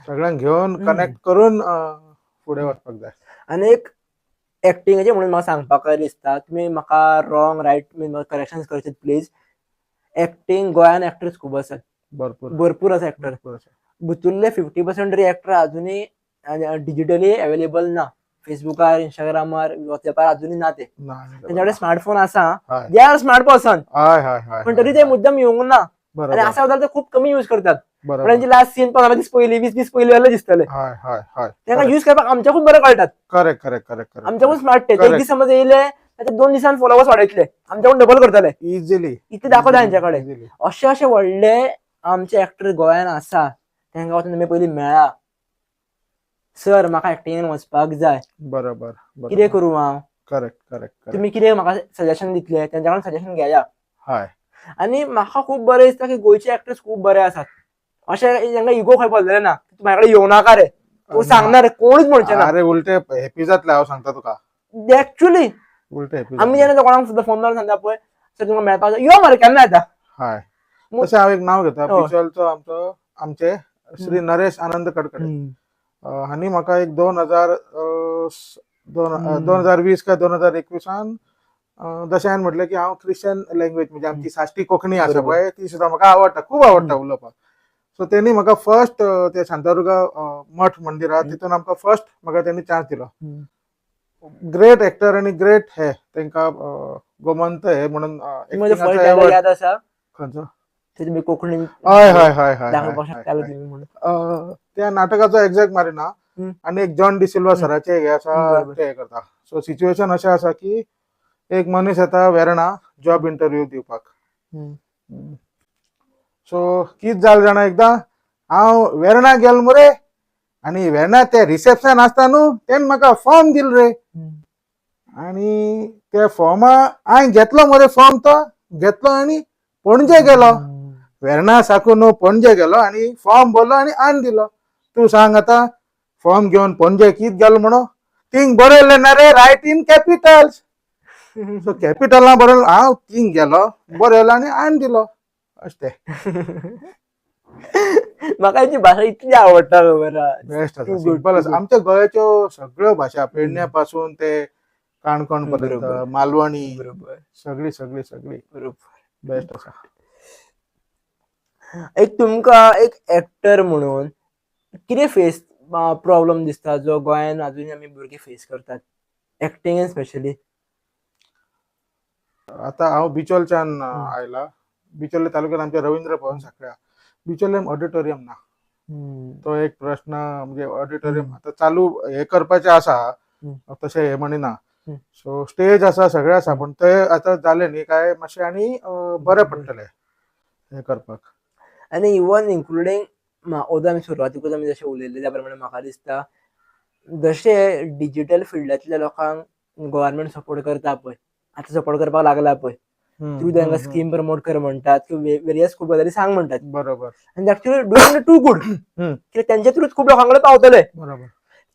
सगळ्यांक घेवन कनेक्ट करून फुडें वचपाक जाय. आनी एक एक्टिंगाचे म्हणून म्हाका सांगपाक दिसता, तुमी म्हाका रॉंग रायट करेक्शन करचें प्लीज. एक्टिंग गोंयान एक्टर्स खूब आसात, भरपूर आसा एक्टर. भितुरले 50% तरी एक्टर अजुनूय डिजिटली अवेलेबल ना. फेसबुकार, इंस्टाग्रामार, व्हॉट्सएपार अजुनूय ना ते. तेंच्या कडेन स्मार्टफोन आसा, दे आर स्मार्ट पर्सन, पण तरी ते मुद्दम येवंक ना. आनी आसा जाल्यार ते खूप कमी यूज करतात. तांची लास्ट सीन 15 दीस पयलीं 20 दीस पयलीं जाल्यार दिसतले. तांकां यूज करपाक आमच्याकूच बरें कळटात. करेक्ट करेक्ट करेक्ट. आमच्याकून स्मार्ट ते एक दीस समज येयले ताचे 2 दिसान फॉलोवर्स वाडयतले, आमच्याकून डबल करतले इजिली. इतले दाखवता तांच्या कडेन. अशे अशे व्हडले आमचे एक्टर गोंयान आसा, तांकां वचून तुमी पयलीं मेळा. सर म्हाका एक्टिंगान वचपाक जाय, बरोबर. कितें करूं हांव, करेक्ट करेक्ट तुम्ही कितें म्हाका सजेशन दितले त्यांच्याकडून सजेशन घेया. हय आणि म्हाका खूब बरें दिसता की गोंयचे एक्टर्स खूब बरे आसात. अशें तांकां इगो खंय पडलेले ना, तूं म्हाजे कडेन येवं नाका रे, तूं सांगना रे, कोणूच म्हणचे ना. अरे उलटे हॅपी जातले हांव सांगता तुका, ऍक्च्युली उलटे हॅपी आम्ही जातले. जेन्ना कोणाक सुद्दां फोन मारून सांगता पळय, सर तुमकां मेळपाक जाय, यो मरे केन्ना येता. हय तशें हांव एक नाव घेता हय. बिचोलचो आमचे श्री नरेश आनंद कडकडे. हांणी म्हाका एक 2020 काय 2021 जशें हांवें म्हटलें की हांव क्रिश्चन लँग्वेज म्हणजे आमची साश्टी कोंकणी आसा बरोबर. पळय ती सुद्दां म्हाका आवडटा, खूब आवडटा उलोवपाक. सो तेणी म्हाका फर्स्ट ते शांतादुर्गा मठ मंदिर आहा तितून आमकां फर्स्ट म्हाका तेणी चान्स दिलो. ग्रेट एक्टर आणि ग्रेट हे तांकां गोमंत हे म्हणून तुम्हाला acting फर्स्ट चा डायलॉग award- याद आसा खंयचो? ते तुम्ही कोंकणीन हय हय हय हय दाखोवपाक हय, शकताले हय. तुम्ही म्हणून. त्या नाटकाचो एक्झॅक्ट मारिना हम्म. आणि एक जॉन डिसिल्वा सराचे हे आसा बरोबर. ते हे करता. सो सिच्युएशन अशें आसा की एक मनीस येता वेर्णा जॉब इंटरव्यू दिवपाक. सो कित जालें जाणा एकदां हांव वेर्णा गेल मरे आणि वेर्णा ते रिसेप्शन आसता न्हू तेणे म्हाका फॉर्म दिल रे. आणि त्या फॉर्मा हांवें घेतलो मरे फॉर्म तो घेतलो आणि पणजे गेलो. वेर्णा साकून पणजे गेलो आणि फॉर्म भरलो आणि आण दिलो. तूं सांग आता फॉर्म घेवन पणजे कित गेलो म्हणो थिंग बरयलें ना रे रायट इन कॅपिटल्स. सो कॅपिटलां बरयलें हांव थिंग गेलो बरयलो आणि आण दिलो अशें ते. म्हाका हेची भाशा इतली आवडटा खबर आहा. बेस्ट आसा Too good, सिंपल too आसा. good. आमच्या गोंयच्यो सगळ्यो भाशा पेडण्यापासून ते काणकोण पर्यंत बरोबर. मालवणी बरोबर सगळी सगळी सगळी बरोबर. बेस्ट आसा. एक तुमकां एक एक्टर म्हणून कितें फेस प्रॉब्लेम दिसता जो गोंयान अजूनय आमी भुरगे फेस करतात एक्टिंगेन स्पेशली. आता हांव बिचोलच्यान आयला. बिचोले तालुक्यात आमच्या रवींद्र भवन सांखळ्या बिचोलेम ऑडिटोरियम ना. तो एक प्रश्न म्हणजे ऑडिटोरियम आता चालू हे करपाचे आसा तशें हे म्हणिना. सो स्टेज आसा सगळें आसा पण ते आता जालें न्ही काय मातशें आनी बरें पडटलें हे करपाक. आनी इवन इन्क्लुडींग ओदो आमी सुरवातीकूच आमी जशें उलयल्लें त्या प्रमाणे म्हाका दिसता जशें डिजिटल फिल्डांतल्या लोकांक गव्हर्नमेंट सपोर्ट करता पळय, आतां सपोर्ट करपाक लागला पळय, थ्रू तांकां स्कीम प्रमोट कर म्हणटात किंवा वेरियस खूब गजाली सांग म्हणटात. बरोबर. आनी एक्चुअली डुईंग टू गुड कित्याक तेंच्या थ्रूच खूब लोकां कडेन पावतले. बरोबर.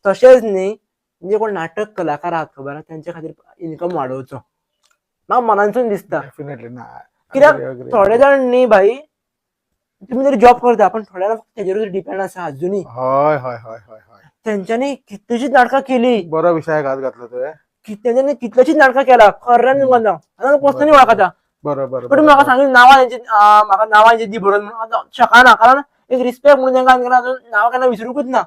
तशेंच न्ही म्हणजे कोण नाटक कलाकार आहात खबर आहा तेंच्या खातीर इन्कम वाडोवचो म्हाका मनांतसून दिसता. डेफिनेटली ना. कित्याक थोडे जाण न्ही भाई तुम्ही जरी जॉब करता पण थोड्या तेजेरूच डिपेंड आसा अजुनूय. हय हय हय हय हय. तेंच्यांनी कितलीशीच नाटकां केली. बरो विशयाक हात घातलो तुवें. तेंच्यांनी कितलीशीच नाटकां केला खऱ्यान तुमकां सांग. आतां पर्सनली वळखता. बरोबर. पण म्हाका सांग नांवां म्हाका नांवां दी बरोवन म्हणून शकना कारण एक रिस्पेक्ट म्हणून तांकां अजून नांव केन्ना विसरूंकूच ना.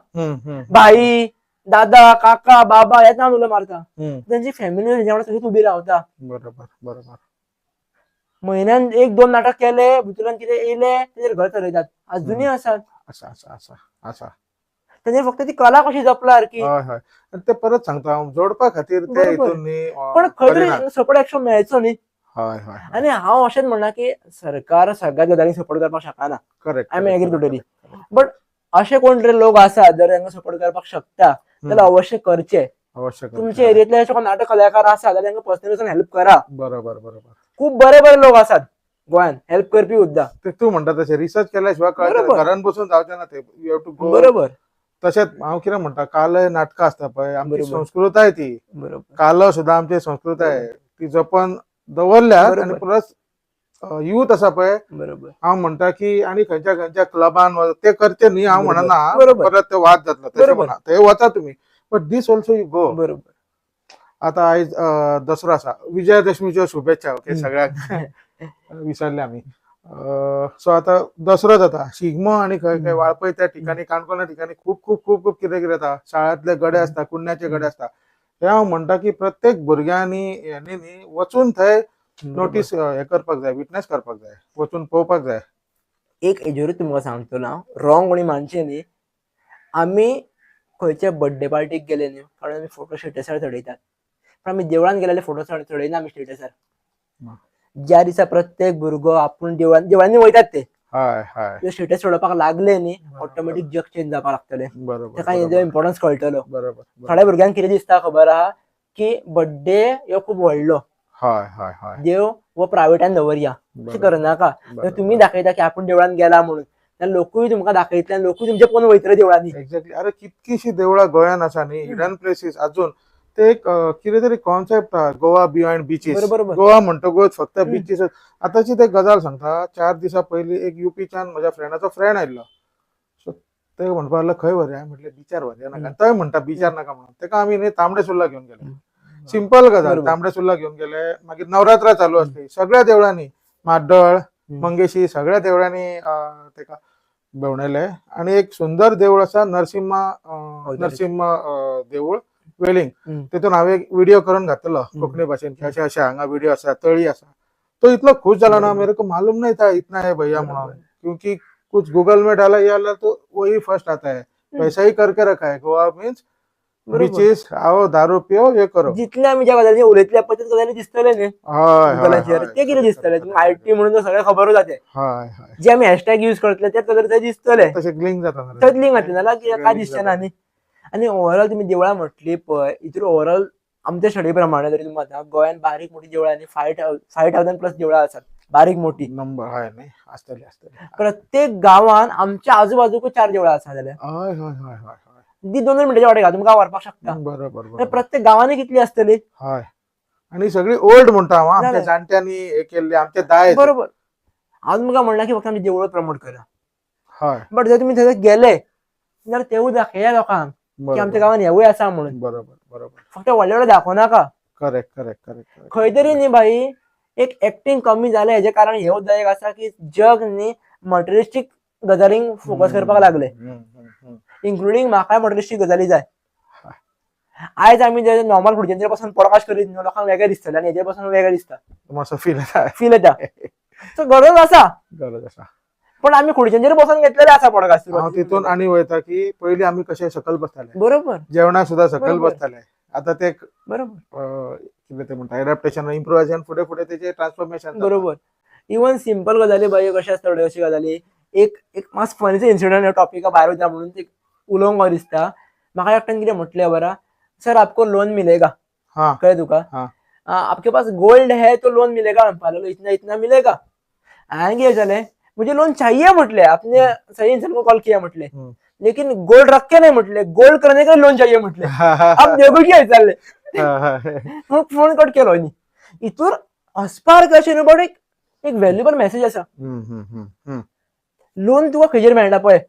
भाई दादा काका बाबा हेच नांव उलो मारता. तेंची फॅमिली तेंच्या वांगडा सगळीं उबी रावता. बरोबर बरोबर. म्हयन्यान 1-2 नाटक केले भितून कितें येयले तेजेर घर चलयतात अजुनूय आसात. आसा आसा आसा आसा. तेजेर फक्त ती कला कशी जपला सारकी. हय हय. ते परत सांगता हांव जोडपा खातीर ते बरोबर. हितून न्ही पण खंय करिनात. तरी सपोर्ट एक्शन मेळचो न्ही. हय हय. आनी हांव अशेंच म्हणना की सरकार सगळ्या गजालींक सपोर्ट करपाक शकना. Correct. I am agree totally. But अशे कोण तरी लोक आसात जर तांकां सपोर्ट करपाक शकता जाल्यार अवश्य करचे. अवश्य. तुमच्या एरियेंतले अशे कोण नाटक कलाकार आसा जाल्यार तांकां पर्सनली वचून हेल्प करा. बरोबर बरोबर. खूब बरे बरे लोक आसात गोंयान हेल्प करपी सुद्दां. ते तू म्हणटा तशें रिसर्च केल्या शिवाय बरोबर. घरान बसून जावचें ना ते. You have to go. बरोबर. तशेंच हांव कितें म्हणटा काल नाटकां आसता पळय आमची बरोबर. संस्कृताय ती. बरोबर. काल सुद्दां आमची संस्कृताय ती जपून दवरल्यात बरोबर. आनी प्लस यूथ आसा पळय बरोबर. हांव म्हणटा की आनी खंयच्या खंयच्या क्लबान ते करचे न्ही हांव बरोबर. म्हणना. बरोबर. परत ते वाद जातलो तशें बरोबर. म्हणना. थंय वचा तुमी but this also you go. बरोबर. आता आयज दसरो आसा विजयादशमीच्यो शुभेच्छा ओके सगळ्यांक विसरले आमी. सो आता दसरो जाता शिगमो आनी खंय खंय वाळपय त्या ठिकाणी काणकोणा ठिकाणी खूब खूब खूब खूब कितें कितें जाता. शाळांतले गडे आसता कुंड्याचे गडे आसता. हे हांव म्हणटा की प्रत्येक भुरग्यांनी हेणी न्ही वचून थंय नोटीस हे करपाक जाय विटनेस करपाक जाय वचून पळोवपाक जाय. एक हेजेरूच तुमकां सांगतलो हांव रॉंग कोणी मानचें न्ही. आमी खंयच्या बर्थडे पार्टीक गेले न्ही कारण आमी फोटो स्टेटसार चडयतात. पण आमी देवळान गेलेले फोटो चडयना आमी स्टेटसार. ज्या दिसा प्रत्येक भुरगो आपूण देवळांनी वयतात ते हय हय. स्टेटस चडोवपाक लागले न्ही ऑटोमॅटीक जग चेंज जावपाक लागतले. बरोबर. ताका हेजो इम्पॉर्टन्स कळटलो. बरोबर. थोड्या भुरग्यांक कितें दिसता खबर आहा की बर्थडे ह्यो खूप व्हडलो, हय हय हय देव व प्रायव्हेटान दवरया अशें बरोबर. करनाका. बरोबर. तुम्ही दाखयता की आपण देवळान गेला म्हणून, तेन्ना लोकूय तुमकां दाखयतले आनी लोकूय तुमचे पळोवन वयतले देवळांनी. एक्झॅक्टली. अरे कितकीशी देवळां गोंयान आसा न्ही, हिडन प्लेसीस अजून. ते एक कितें तरी कॉन्सेप्ट आहा, गोवा बियॉन्ड बीचीस. बरोबर. गोवा म्हणटकूच फक्त बीचीस. आतांची ते गजाल सांगता, 4 दिसा पयलीं एक युपीच्यान म्हज्या फ्रेंडाचो फ्रेंड आयिल्लो. सो ते म्हणपा लागलो खंय व्हरया, हांवें म्हटलें बिचार व्हरया नाका. थंय म्हणटा बिचार नाका म्हणून. तेका आमी न्ही तांबडे सुर्ला घेवन गेले. सिंपल गजाल, बरोबर. तांबडे सुर्ला घेवन गेले. मागीर नवरात्रा चालू आसली, सगळ्या देवळांनी म्हाड्डोळ, मंगेशी सगळ्या देवळांनी तेका भोंवणयले. आणि एक सुंदर देवूळ आसा नरसिंह देवूळ वेलिंग. तितून हांवें एक व्हिडिओ करून घातलो कोंकणी भाशेन की अशें अशें हांगा व्हिडिओ आसा, तळी आसा. तो इतलो खुश जाला ना, मेरे को मालूम नहीं था इतना है भैया म्हणून. क्योंकि कुछ गूगल में डाला ये वाला तो वही फर्स्ट आता है. पैसा ही करके रखा है. गोवा मीन्स बीचेस, आओ दारू पिओ हे करो. जितले आमी ज्या गजाली उलयतले पळय त्या गजाली दिसतले न्ही हय गुगलाचेर, ते कितें दिसतले तुमकां आयटी म्हणून सगळें खबर जाते. हय हय जे आमी हॅशटॅग यूज करतले तेच गजाली थंय दिसतले. तशें लिंक जाता ना. थंयच लिंक घातली नाल्यार कितें काय दिसचें ना न्ही. आनी ओव्हरऑल तुमी देवळां म्हटली पळय, हितूर ओव्हरऑल आमच्या स्टडी प्रमाणे जरी तुमी आतां गोंयान बारीक मोठी देवळां आनी 5,000 प्लस देवळां आसात बारीक मोठी. नंबर हय न्ही, आसतली आसतली. प्रत्येक गांवान आमच्या आजूबाजूक 4 देवळां आसा जाल्यार हय हय हय हय हय दी 2 मिनटाच्या वाटे घा तुमकां व्हरपाक शकता. बरोबर तर बरोबर. प्रत्येक गांवांनी कितली आसतली. हय आणि सगळी ओल्ड म्हणटा हांव, आमच्या जाल्यार. जाणट्यांनी हे केल्ले आमचे दाय. बरोबर. हांव तुमकां म्हणना की फक्त आमची देवळां प्रमोट करा, हय बट जर तुम्ही थंय गेले जाल्यार तेवूय दाखया लोकांक की आमच्या गांवान हेवूय आसा म्हणून. बरोबर बरोबर. फक्त व्हडले व्हडले दाखोवनाका. Correct correct correct. खंय तरी न्ही भाई एक एक्टिंग कमी जालें हेजे कारण हे सुद्दां एक आसा की जग न्ही मटेरियलिस्टीक गजालींक फोकस करपाक लागले, इन्क्लुडींग म्हाकाय मटेरियलिस्टीक गजाली जाय. आयज आमी जे नॉर्मल खुर्च्यांचेर बसून पॉडकास्ट करीत न्हू लोकांक वेगळें दिसतलें आनी हेजेर बसून वेगळें दिसता, मातसो फील येता. फील येता. सो गरज आसा, गरज आसा. पण आमी खुर्च्यांचेर बसून घेतलेले आसा पॉडकास्ट. हांव तितून आनी वयता की पयलीं आमी कशे सकल बसताले, बरोबर जेवणाक सुद्दां सकल बरोबर. बसताले. आतां ते बरोबर कितें ते म्हणटा एडॅप्टेशन इम्प्रोवायझेशन फुडें फुडें तेजे ट्रान्सफॉर्मेशन. बरोबर. इवन सिंपल गजाली बाय कशें आसता थोड्यो अशी गजाली. एक एक मात फनीचो इन्सिडंट टॉपिका भायर वयता म्हणून ते उलोवंक दिसता. म्हाका एकट्यान कितें म्हटलें बरा, सर आपको लोन मिलेगा. हाँ कळ्ळें तुका. हाँ आपके पास गोल्ड है तो लोन मिलेगा. म्हणपा लागलो इतना इतना मिलेगा. हांवें कितें जालें, मुझे लोन चाहिए म्हटले, आपने सही इंसान को कॉल किया म्हटले, लेकिन गोल्ड रख के नहीं म्हटले, गोल्ड करने का लोन चाहिए म्हटले. अब देखो कितें चाललें. मग फोन कट केलो न्ही. हितूर हसपार कशें न्हू, बट एक व्हॅल्युएबल मेसेज आसा. लोन तुका खंयचेर मेळटा पळय,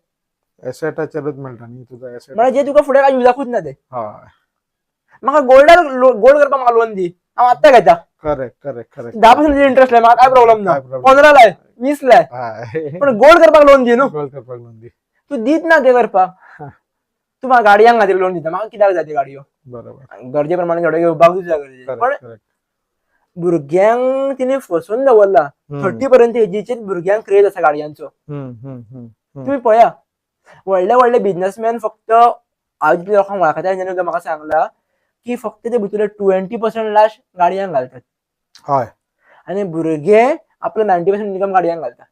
एसेटाचेरूच मेळटा न्ही तुजो एसेट. म्हळ्यार जे तुका फुडें काय युजाकूच ना ते. हय म्हाका गोल्ड करपाक म्हाका लोन दी, हांव आत्तां घेता. Correct correct correct. 10% इंटरेस्ट लाय, म्हाका काय प्रॉब्लेम ना. 15 लाय, 20 लाय, पण गोल्ड करपाक लोन दी न्हू. गोल्ड करपाक लोन दी. तू दीत ना ते करपाक. तू म्हाका गाडयांक खातीर लोन दिता, म्हाका कित्याक जाय ती गाडयो. बरोबर. गरजे प्रमाणे गाडयो घेवपाक जाय गरजे. पण करेक्ट. भुरग्यांक तिने फसोवन दवरला. 30 पर्यंत एजीचेर भुरग्यांक क्रेज आसा गाडयांचो. तुम्ही पळया, व्हडले व्हडले बिझनेसमॅन फक्त हांव जितले लोकांक वळखता तेंच्यांनी म्हाका सांगला की फक्त ते भितरले 20% लास्ट गाडयांक घालतात. हय. आनी भुरगे आपलो 90% इन्कम गाडयांक घालतात.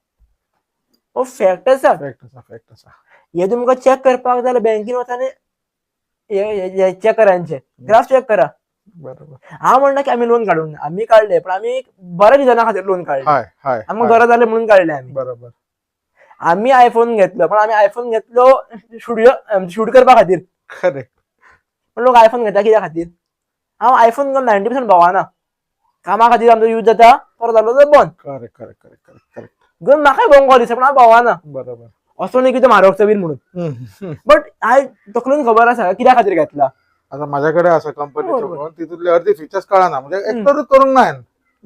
हो फॅक्ट आसा. फॅक्ट आसा. हे तुमकां चॅक करपाक जाय बँकेन वचा आनी चॅक करा, ग्राफ चॅक करा. बरोबर. हांव म्हणना की आमी लोन काडूंक ना, आमी काडले, पण आमी एक बऱ्या रिजना खातीर लोन काडले. हय हय. आमकां गरज जाली म्हणून काडले आमी. बरोबर. आमी आयफोन घेतलो, पण आमी आयफोन घेतलो शूट करपा खातीर. करेक्ट. पण लोक आयफोन घेता कित्या खातीर. हांव आयफोन घेवन 90% भोवाना. कामा खातीर आमचो यूज जाता, परत जालो तो बंद. Correct correct correct correct correct. घेवन म्हाकाय भोवंक दिसता, पण हांव भोवाना. बरोबर. असो न्ही की तो म्हारगचो बीन म्हणून. बट हांव तकलेन खबर आसा कित्या खातीर घेतला. आता माझ्याकडे असा कंपनीचो बरोबर. फोन, तितूंतले अर्धे फीचर्स कळना, म्हणजे एक्टरूच करूंक ना,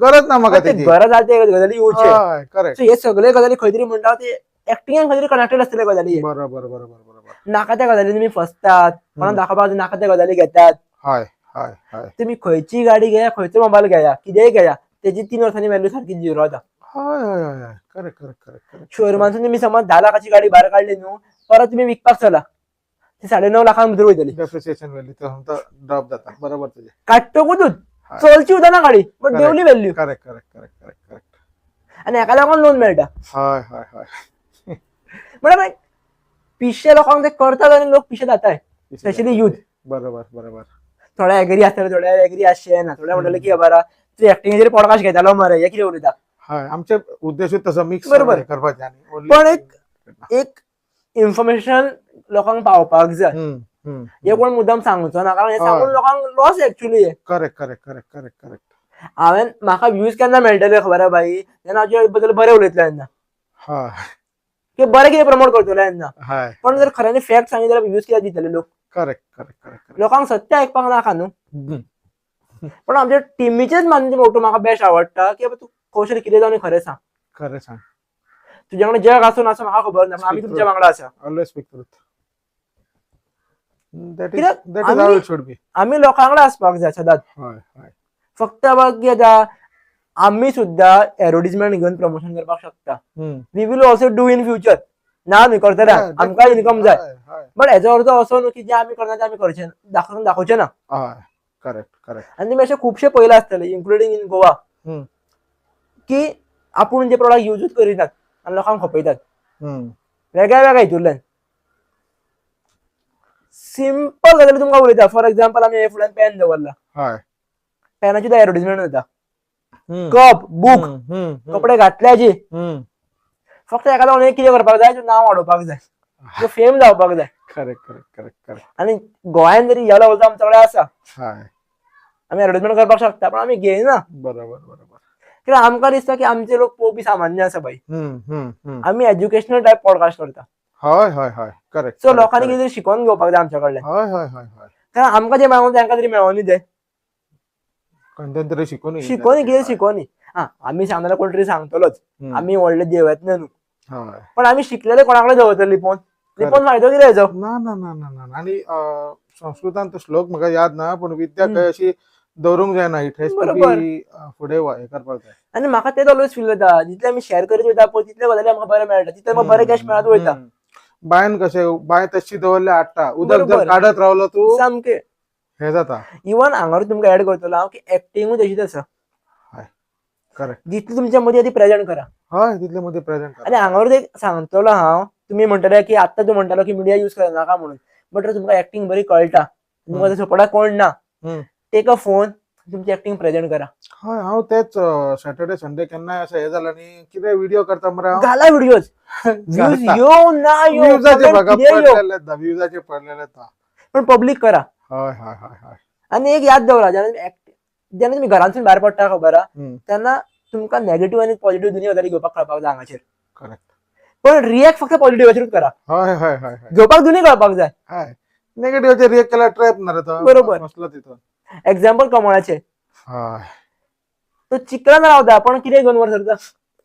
गरज ना म्हाका ते तेची. गरज आसा ते गजाली येवचे. हय करेक्ट. सो हे सगळे गजाली खंय तरी म्हणटा ते एक्टिंगाक खंय तरी कनेक्टेड आसतले गजाली. बरोबर बरोबर बरोबर. नाका त्या गजाली तुमी फसतात, कोणाक दाखोवपाक नाका त्या गजाली घेतात. हय हय हय. तुम्ही खंयची गाडी घेया, खंयचो मोबायल घेया, कितेंय घेया, तेजी 3 वर्सांनी व्हॅल्यू सारखी झिरो जाता. हय हय हय हय. Correct correct correct correct. शोरुमांतून तुम्ही समज 10 लाखाची गाडी भायर काडली न्हू, परत तुम्ही विकपाक चला, ती 9.5 लाखांक भितर वयतली. डेप्रिसिएशन व्हॅल्यू तो ड्रॉप जाता. बरोबर तुजे. काडटकूच चलची उदा ना गाडी, बट देवली value. Correct correct correct correct correct. आनी हेका लागून लोन मेळटा. हय हय हय. म्हळ्यार पिशे लोकांक ते करतात आनी लोक पिशे जाताय, स्पेशली यूथ. बरोबर बरोबर. थोड्या एग्री आसतले थोड्या एग्री आसचे ना थोड्या म्हणटले की बरा तू एक्टिंगेचेर पॉडकास्ट घेतालो मरे हे कितें उलयता. हय आमचे उद्देशूच तसो मिक्स बरोबर. करपाचे आनी only- पण एक इन्फॉर्मेशन लोकांक पावपाक जाय हे कोण मुद्दाम सांगचो ना कारण हे सांगून लोकांक loss actually. Correct correct correct correct correct. हांवें म्हाका व्ह्यूज केन्ना मेळटले खबर आहा बाई जेन्ना हाचे बद्दल बरें उलयतले तेन्ना हय की बरें कितें प्रमोट करतले तेन्ना. हय पण जर खऱ्यांनी फॅक्ट सांगितले जाल्यार व्ह्यूज कित्याक दितले लोक. करेक्ट करेक्ट करेक्ट लोकांक सत्य आयकपाक नाका न्हू. करेक्ट. पण आमच्या टिमीचेच म्हणजे मोठो म्हाका बेस्ट आवडटा की तू कौशल कितें जावन खरें सांग. खरें सांग. तुज्या कडेन जग आसूं नासूं म्हाका खबर ना पण आमी तुमच्या वांगडा आसा. Always speak truth. दॅट कित्याक is how it should be. आमी लोकां वांगडा आसपाक जाय सदांच. हय हय फक्त कितें जाता आमी सुद्दां एडवर्टिजमेंट घेवन प्रमोशन करपाक शकता. We will also do in future. ना न्ही करतले आमकां इन्कम जाय बट हेजो अर्थ असो न्हू की जे आमी करना ते आमी करचे दाखोवचे ना. हय करेक्ट करेक्ट. आनी तुमी अशे खुबशे पयले आसतले इन्क्लुडींग इन गोवा की आपूण जे प्रोडक्ट यूजूच करिनात आनी लोकांक खपयतात वेगळ्या वेगळ्या हितूंतल्यान. सिंपल गजाली तुमकां उलयता फॉर एक्झाम्पल आमी हे फुड्यान पेन दवरला हय पेनाची एडवर्टिजमेंट जाता कप बूक कपडे घातल्याची फक्त एखादा कोणी कितें करपाक जाय नांव वाडोवपाक जाय फेम जावपाक जाय. Correct correct correct correct. आनी गोंयान जरी येलो उलटा आमचे कडेन आसा हय आमी एडवर्टिजमेंट करपाक शकता पण आमी घेयना बरोबर बरोबर. कित्याक आमकां दिसता की आमचे लोक पळोवपी सामान्य आसा बाई. आमी एज्युकेशनल टायप पॉडकास्ट करता. हय हय हय करेक्ट. सो लोकांनी कितें शिकोवन घेवपाक जाय आमच्या कडल्यान. हय हय हय हय. कारण आमकां जे मेळोन तांकां तरी मेळोनी जाय. कंटेंट तरी शिकोनी कितें शिकोनी. आमी सांगना कोण तरी सांगतलोच आमी व्हडले देवयत्न न्हू. हय पण आमी शिकलेले कोणा कडेन दवरतले लिपोवन फायदो कितें हेजो. ना ना ना ना ना. आनी संस्कृतांत तो श्लोक म्हाका याद ना पूण विद्या खंय अशी दवरूंक जायना इट हॅज टू बी फुडें हे करपाक जाय. आनी म्हाका तेच ऑलवेज फील जाता जितले आमी शेअर करीत वयता पळय तितले गजाली आमकां बरें मेळटा तितले आमकां बरें कॅश मेळत वयता. बायन कशें बाय तशी दवरले हाडटा उदक जर काडत रावलो तूं सामकें हे जाता. इवन हांगा तुमकां एड करतलो हांव की एक्टिंगूय तशीच आसा. हय करेक्ट. जितली तुमच्या मदीं ती प्रेझेंट करा. हय तितले मध्ये प्रेझेंट आनी हांगावर एक सांगतलो हांव तुमी म्हणटले की आत्तां तूं म्हणटालो की मिडिया यूज करनाका म्हणून बट तुमकां एक्टिंग बरी कळटा तुमकां सपोर्टाक कोण ना टेक अ फोन तुमची एक्टिंग प्रेझेंट करा. हय हांव तेच सॅटर्डे संडे केन्नाय असं हे जालां न्ही कितें व्हिडिओ करता मरे हांव घाला व्हिडिओज व्ह्यूज येवं ना व्ह्यूजाचे येवं व्ह्यूजाचे पडलेले पण पब्लीक करा. हय हय हय हय. आनी एक याद दवरा जेन्ना तुम्ही घरांतून भायर पडटा खबर आहा तेन्ना तुमकां नेगेटिव्ह आनी पॉझिटिव्ह दोनी गजाली घेवपाक कळपाक जाय हांगाचेर. करेक्ट. पण रिएक्ट फक्त पॉझिटिव्हाचेरूच करा. हय हय हय हय. घेवपाक दोनी कळपाक जाय. हय नेगेटिव्हचे रिएक्ट केल्यार ट्रॅप ना रे तो. बरोबर. मसलो तितून. एक्झाम्पल कमळाचे हय तो चिकलान रावता पण कितें घेवन वर सरता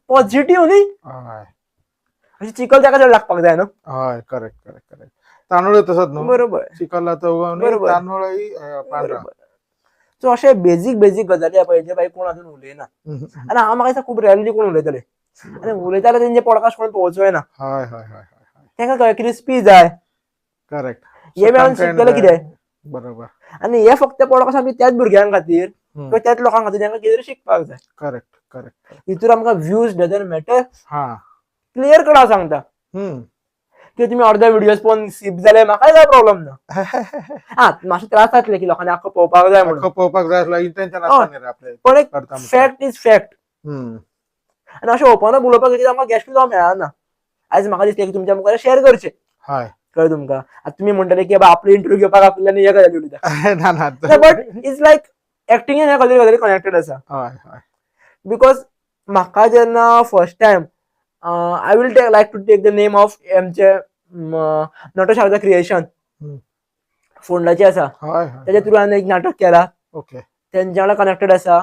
पॉझिटिव्ह न्ही. हय अशी चिकल ताका चड लागपाक जाय न्हू. हय करेक्ट करेक्ट करेक्ट. तांदूळ तसोच न्हू. बरोबर. चिकला तो बरोबर. तांदूळही पांढरा. सो अशे बेजीक गजाली आहा पळय जे बाई कोण अजून उलयना आनी हांव म्हाका दिसता खूब रॅरली कोण उलयतले आनी उलयताले तेंचे पॉडकास्ट कोण पोवचोय ना. हय हय हय हय. तांकां कळ्ळें क्रिस्पी जाय करेक्ट. हे मेळून शिकतले कितें. बरोबर. आनी हे फक्त पॉडकास्ट आमी त्याच भुरग्यां खातीर किंवा त्याच लोकां खातीर तांकां कितें शिकपाक जाय. Correct correct. हितूर आमकां व्ह्यूज डजंट मॅटर. हा क्लियर कट हांव सांगता की तुमी अर्धे व्हिडिओज पळोवन स्किप जाले म्हाकाय काय प्रॉब्लेम ना. मातशे त्रास जातले की लोकांनी आख्खो पळोवपाक जाय म्हणून पळोवपाक जाय आसलो इंटेन्शन आसता न्ही रे आपलें. पण एक फॅक्ट इज फॅक्ट. आनी अशें ओपन अप उलोवपाक आमकां गॅस्ट जावं मेळना. आयज म्हाका दिसता की तुमच्या मुखार शेअर करचें. हय कळ्ळें तुमकां. आतां तुमी म्हणटले की आपली इंटरव्यू घेवपाक आपल्यानी हे गजाली उलयता ना ना. बट इट्स लायक एक्टिंग ह्या गजाली कनेक्टेड आसा. हय हय. बिकॉज म्हाका जेन्ना first time I will like to take the name of आमचे नटो शारदा क्रिएशन फोंडाचे आसा हय त्याच्या थ्रू हांवें एक नाटक केला. ओके. तेंच्या वांगडा कनेक्टेड आसा.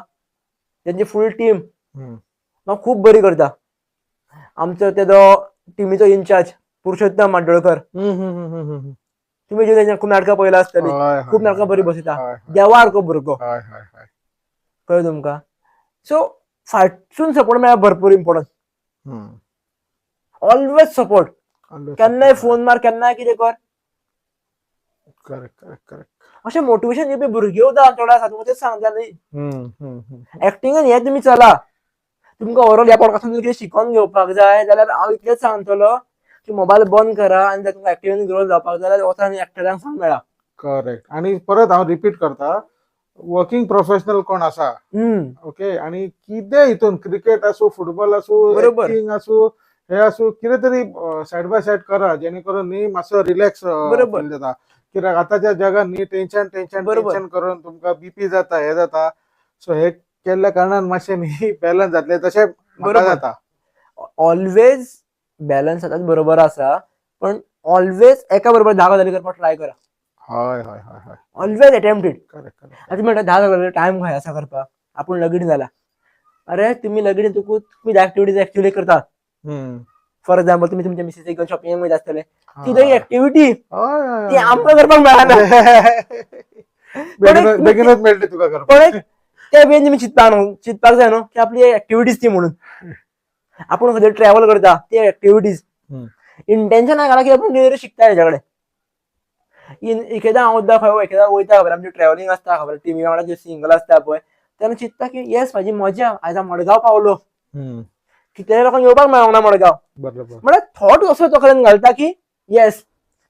तेंची फूल टीम म्हाका खूब बरी करता. आमचो तेजो टिमीचो इन्चार्ज पुरुषोत्तम माडोळकर तुमी जे तेंच्या खूब नाटकां पळयला आसतली खूब नाटकां बरी बसयता देवा सारको भुरगो. कळ्ळें तुमकां. सो फाटसून सपोर्ट मेळप भरपूर इम्पॉर्टंट. Always support. केन्नाय फोन मार केन्नाय कितें कर. Correct correct correct. अशें मोटिवेशन दिवपी भुरगे सुद्दां थोडे आसा तुमकां तेच सांगता न्ही. एक्टिंगान हे तुमी चला तुमकां ओवरऑल ह्या पॉडकास्टांतून कितें शिकोवन घेवपाक जाय जाल्यार हांव इतलेंच सांगतलो की मोबायल बंद करा आनी जर तुमकां एक्टिंगान ग्रो जावपाक जाय जाल्यार वचा आनी एक्टरांक सांग मेळा. करेक्ट. आणि परत हांव रिपीट करता, वर्किंग प्रोफेशनल कोण आसा ओके, आणि कितें हितून क्रिकेट आसूं, फुटबॉल आसूं, बरोबर एक्टिंग आसूं, हे आसूं, कितें तरी सायड बाय सायड करा, जेणे करून न्ही मातसो रिलॅक्स बरोबर फील जाता. कित्याक आतांच्या जगान न्ही टेन्शन टेन्शन बरोबर टेन्शन करून तुमकां बीपी जाता, हे जाता. सो हे केल्ल्या कारणान मातशें न्ही बॅलन्स जातलें तशें म्हाका बरोबर जाता. ऑलवेज बॅलन्स जातात बरोबर असा, पण ऑलवेज एका बरोबर 10 गजाली करपाक ट्राय करा. हय हय हय हय. Always attempted. Correct correct. आता म्हणटा 10 गजाली टाइम खंय आसा करपाक, आपूण लगीन जाला. अरे तुम्ही लगीन येतकूच तुम्ही ऍक्टिव्हिटीज ऍक्च्युअली करतात. फॉर एक्झाम्पल तुम्ही तुमच्या मिसेस घेऊन शॉपिंग मध्ये आसतले, ती जरी ऍक्टिव्हिटी हय ती आमकां करपाक मेळना. पण एक- बेगीनच मेळटली तुका पण करपाक. एक त्या वेळेन तुम्ही चिंतपाक जाय न्हू की आपली ऍक्टिव्हिटीज ती म्हणून. आपण खंय ट्रॅव्हल करता ते ऍक्टिव्हिटीज इंटेन्शन घाला की आपण कितें तरी शिकता हेच्याकडे. एकेदा हांव खंय एकेदा वयता खबर आमची ट्रॅव्हलिंग आसता खबर, टीव्ही वांगडा जे सिंगल आसता पळय, तेन्ना चिंतता की येस म्हाजी मजा आयज हांव मडगांव पावलो. कितल्या लोकांक येवपाक मेळोंक ना मडगांव. बरोबर. म्हळ्यार थॉट असो तकलेन घालता की येस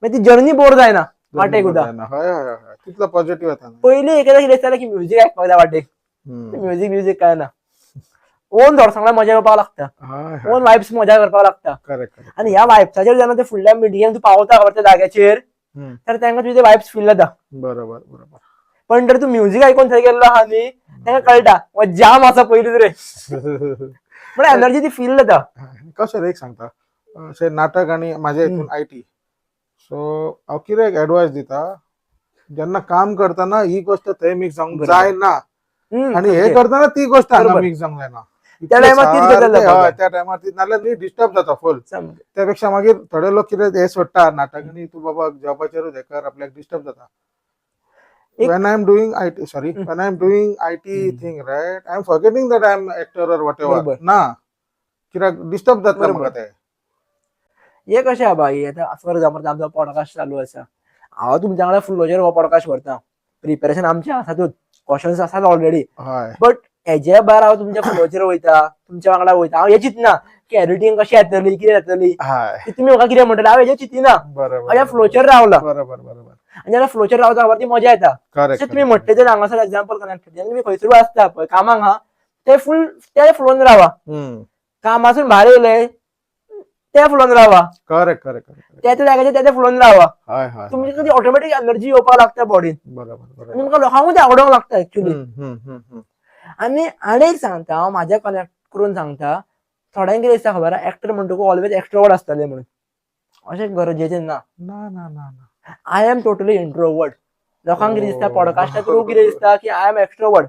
ती जर्नी बोर जायना वाटेक सुद्दां. हय हय हय. तितलो पॉझिटिव्ह येता. पयलीं एकेदा कितें दिसतालें की म्युझिक आयकपाक जाय वाटेक, म्युझिक काय ना. ओन थॉट्सांगला मजा येवपाक लागता, हय हय. ओन वायब्स मजा करपाक लागता. Correct correct. आणि ह्या वायब्साचेर जेन्ना ते फुडल्या मिडियेन तूं पावता खबर त्या जाग्याचेर, तर तांकां तुजे वायब्स फील जाता. बरोबर बरोबर. पण जर तूं म्युझिक आयकून थंय गेल्लो आहा न्ही, तांकां कळटा हो जाम आसा पयलींच रे, म्हणजे एनर्जी ती फील जाता. कशें रे एक सांगता, अशें नाटक आनी म्हाज्या हितून आयटी, सो हांव कितें एडवायस दिता, जेन्ना काम करतना ही गोष्ट थंय मिक्स जावंक बरोबर. जायना, आणि हे ओके. करतना ती गोष्ट हांगा बरोबर. मिक्स जावंक जायना. त्या टायमार तीच गजाल सारकें, जावपाक हय, जाय. त्या टायमार ती, नाल्यार न्ही डिस्टर्ब जाता फुल. समज. त्यापेक्षा मागीर थोडे लोक कितें हे सोडटा नाटक, आनी तूं बाबा जॉबाचेरूच हे कर, आपल्याक डिस्टर्ब जाता. एक- when I'm doing IT, sorry, when I'm doing IT thing, right, I'm forgetting that I'm actor or whatever. बरोबर. ना, कित्याक डिस्टर्ब जातलें बरोबर. म्हाका तें. हे कशें आहा बाई, आतां फॉर एक्झाम्पल आमचो पॉडकास्ट चालू आसा, हांव तुमच्या वांगडा फ्लोचेर हो पॉडकास्ट व्हरता, प्रिपेरेशन आमचें आसातूच, क्वेश्चन्स आसात ऑलरेडी, हय. बट हेजे भायर हांव तुमच्या फ्लोचेर वयता, तुमच्या वांगडा वयता. हांव हे चिंतना की एडिटींग कशी जातली, कितें जातली, हय. की तुमी म्हाका कितें म्हणटले, हांव हेजे चिंतिना. बरोबर. हांव ह्या फ्लोचेर रावला, बरोबर बरोबर. आनी जेन्ना फ्लोचेर रावता खबर ती मजा येता. करेक्ट. तशें तुमी म्हणटा तें हांगासर एक्झाम्पल कनेक्ट, जेन्ना तुमी खंयसरूय आसता पळय कामाक आहा, ते फूल त्या फ्लोन रावा. कामासून भायर येयले त्या फ्लोन रावा, करेक्ट करेक्ट करेक्ट. त्या जाग्याचेर त्या फ्लोन रावा. हय हय. तुमची ती ऑटोमॅटिक एनर्जी येवपाक लागता बॉडीन, बरोबर आनी बरोबर. तुमकां लोकांकूय ते आवडोंक लागता एक्चुअली. हम्म. आनी एक सांगता, हांव म्हाज्या कनेक्ट करून सांगता, थोड्यांक कितें दिसता खबर आहा, एक्टर म्हणटकूच ऑलवेज एक्स्ट्रोवर्ट आसतले म्हणून. अशें गरजेचें ना. ना ना ना ना. I am totally introvert. लोकांक कितें दिसता पॉडकास्टा थ्रू कितें दिसता की आय एम एक्स्ट्रोवर्ट.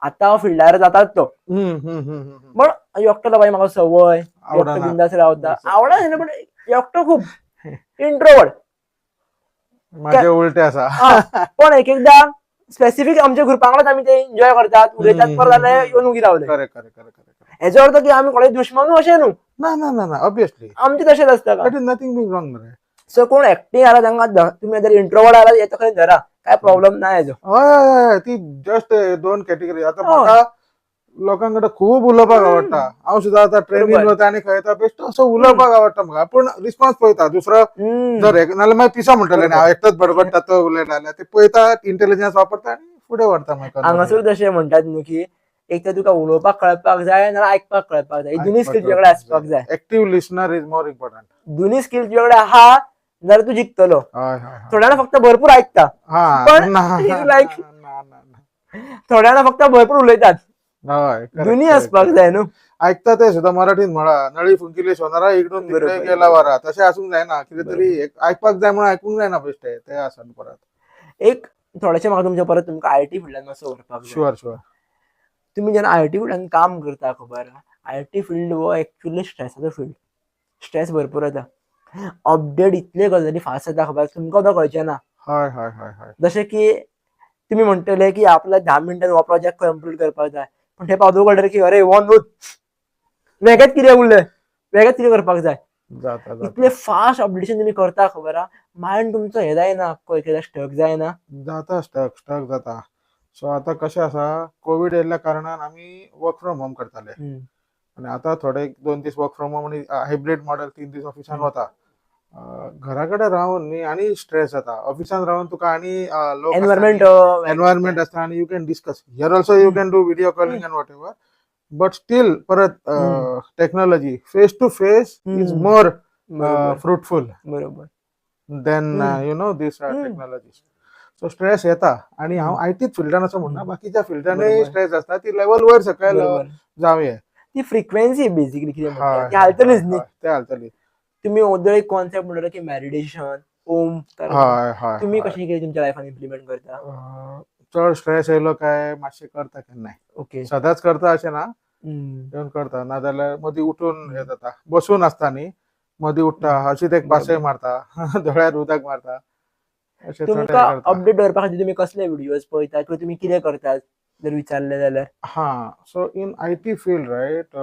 आतां हांव फिल्डार जाताच तो, पण एकटो बाई म्हाका संवय, एकटो आवडना. बिंदास रावता, आवडना, पण एकटो खूब इंट्रोवर्ट. माझे उलटे आसा. पण एक एकदा स्पेसिफिक आमच्या ग्रुपांकडेच आमी ते एन्जॉय करतात, उलयतात, परत जाल्यार येवन उगी रावले. Correct correct correct. हेजो अर्थ की आमी कोणाचे दुश्मनू अशें न्हू, ना ना ना ना, ऑब्वियसली आमचे तशेंच आसता. That is nothing being wrong ray. So कोण एक्टिंग आला तांकां तुमी जर इंट्रोवर्ट आला येता खंय धरा, काय प्रॉब्लेम ना हेजो. हय, ती जस्ट दोन कॅटेगरी. आता म्हाका लोकांकडे खूप उलोवपाक आवडटा. हांव सुद्दां आतां ट्रेनीन बरोबर. वता आनी खंय बेश्टो असो उलोवपाक आवडटा म्हाका, पूण रिस्पॉन्स पळयता दुसरो जर नाल्यार मागीर पिसो म्हणटले न्ही, हांव एकटोच बडबडटा तो उलयता जाल्यार ते पळयता, इंटेलिजन्स वापरता आनी फुडें व्हरता मागीर. हांगासर तशें म्हणटात न्हू की एक तर तुका उलोवपाक कळपाक जाय नाल्यार आयकपाक कळपाक जाय, दोनूय स्किल्स तुजे कडेन आसपाक जाय. Active listener is more important. दोनूय स्किल्स तुजे कडेन आहा जाल्यार तूं जिखतलो. हय हय. थोड्यांना फक्त भरपूर ऐकता, पण like- थोड्या जाणां फक्त भरपूर उलयतात. हय, दोनूय आसपाक जाय न्हू. ऐकता ते सुद्दां मराठीन म्हणा, नळी फुंकिली सोनारा इकडून तिकडे बरोबर. गेला वारा, तशें आसूंक जायना. कितें तरी आयकपाक जाय म्हणून आयकूंक जायना बेश्टे, ते आसा परत. एक थोडेशें म्हाका तुमच्या परत तुमकां आयटी फिल्डान मातसो व्हरपाक जाय. Sure sure. तुम्ही जेन्ना आयटी फिल्डान काम करता खबर आहा, आयटी फिल्ड हो एक्चुअली स्ट्रेसाचो फिल्ड. स्ट्रेस भरपूर येता, अपडेट इतले गजाली फास्ट जाता खबर तुमकां तो कळचें ना. हय हय हय हय. जशें की तुम्ही म्हणटले की आपल्याला 10 मिनिटांत हो प्रोजेक्ट कंप्लीट करपाक जाय, पण ते पावतूक कळटलें की अरे वन न्हूच, वेगळेच कितें उरलें, वेगळेच कितें करपाक जाय. जाता जाता इतले फास्ट अपडेशन तुम्ही करता खबर आहा, मायंड तुमचो हे जायना, एकदा स्टक जायना. जाता स्टक जाता. सो आता कशें आसा, कोविड येयल्ल्या कारणान आमी वर्क फ्रॉम होम करताले, आनी आतां थोडे 2 दीस वर्क फ्रॉम होम आनी हायब्रीड मॉडेल 3 दीस ऑफिसान वता. घराकडे राहून न्ही आणि स्ट्रेस जाता ऑफिसान राहून तुका आणि लोक एन्व्हायरमेंट एन्व्हायरमेंट असता आणि you can discuss here also you can do video calling and whatever but still परत technology face to face is more बरोबर फ्रुटफुल बरोबर then you know this technology so stress येता आणि हांव आयटीच फिल्डान असं म्हणना बाकीच्या फिल्डांनी बरोबर. स्ट्रेस असता ती लेवलवर सकयल बरोबर जावये ती फ्रिक्वेन्सी बेसिकली कितें म्हणटा हय ती हालतलीच न्ही ते हालतली तुम्ही ओदर एक कॉन्सेप्ट म्हणटा की मेडिटेशन ओम तर हय हय तुम्ही हय. कशी कितें तुमच्या लायफान इम्प्लिमेंट करता चड स्ट्रेस येयलो काय मातशें करता केन्नाय ओके सदांच करता अशें ना येवन करता नाजाल्यार मदीं उठून हें जाता बसून आसता न्ही मदीं उठता अशीच एक पासय मारता दोळ्यार उदक मारता अशें चड हें तुमकां करता अपडेट दवरपा खातीर तुमी कसले व्हिडिओज पळयतात किंवा तुमी कितें करतात जर विचारलें जाल्यार हा so in IT field right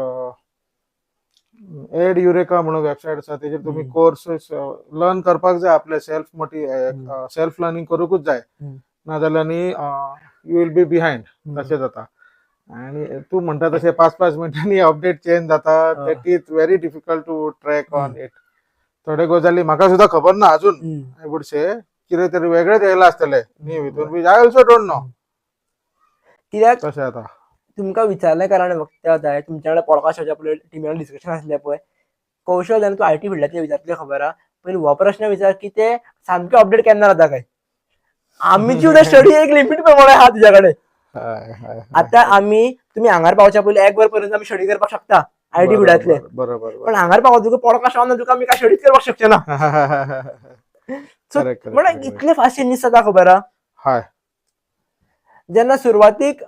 Edureka म्हणून वेबसायट आसा तेजेर तुमी कोर्सेस लर्न करपाक जाय आपले सेल्फ लर्निंग करूकूच जाय नाजाल्यार न्ही यू विल बी बिहायंड तशें जाता आणि तू म्हणटा तशें 5-5 मिनटांनी अपडेट चेंज जाता that is very difficult to track on it थोडे गजाली म्हाका सुद्धा खबर ना अजून आय वुड से कितें तरी वेगळेच येयला आसतले न्ही हितून be I also don't know कित्याक तशें जाता तुमकां विचारल्या कारणान वक्त्या जाय तुमच्या कडेन पॉडकास्टाच्या पयलीं टिमीन डिस्कशन आसलें पळय कौशल जाल्यार तूं आयटी फिल्डांतले विचारतले खबर आहा पयलीं हो प्रश्न विचार की ते सामके अपडेट केन्ना जाता काय आमची सुद्धा स्टडी एक लिमिट प्रमाणे आहा तुज्या कडेन आता आम्ही तुम्ही हांगार पावच्या पयलीं 1 वर पर्यंत आमी स्टडी करपाक शकता आयटी फिल्डांतले बरोबर पण हांगार पावोन तुका पॉडकास्ट ऑन तुका आमी काय स्टडीच करपाक शकचे ना सो म्हणल्यार इतले फास्ट चेंजीस जाता खबर आहा हय जेन्ना सुरवातीक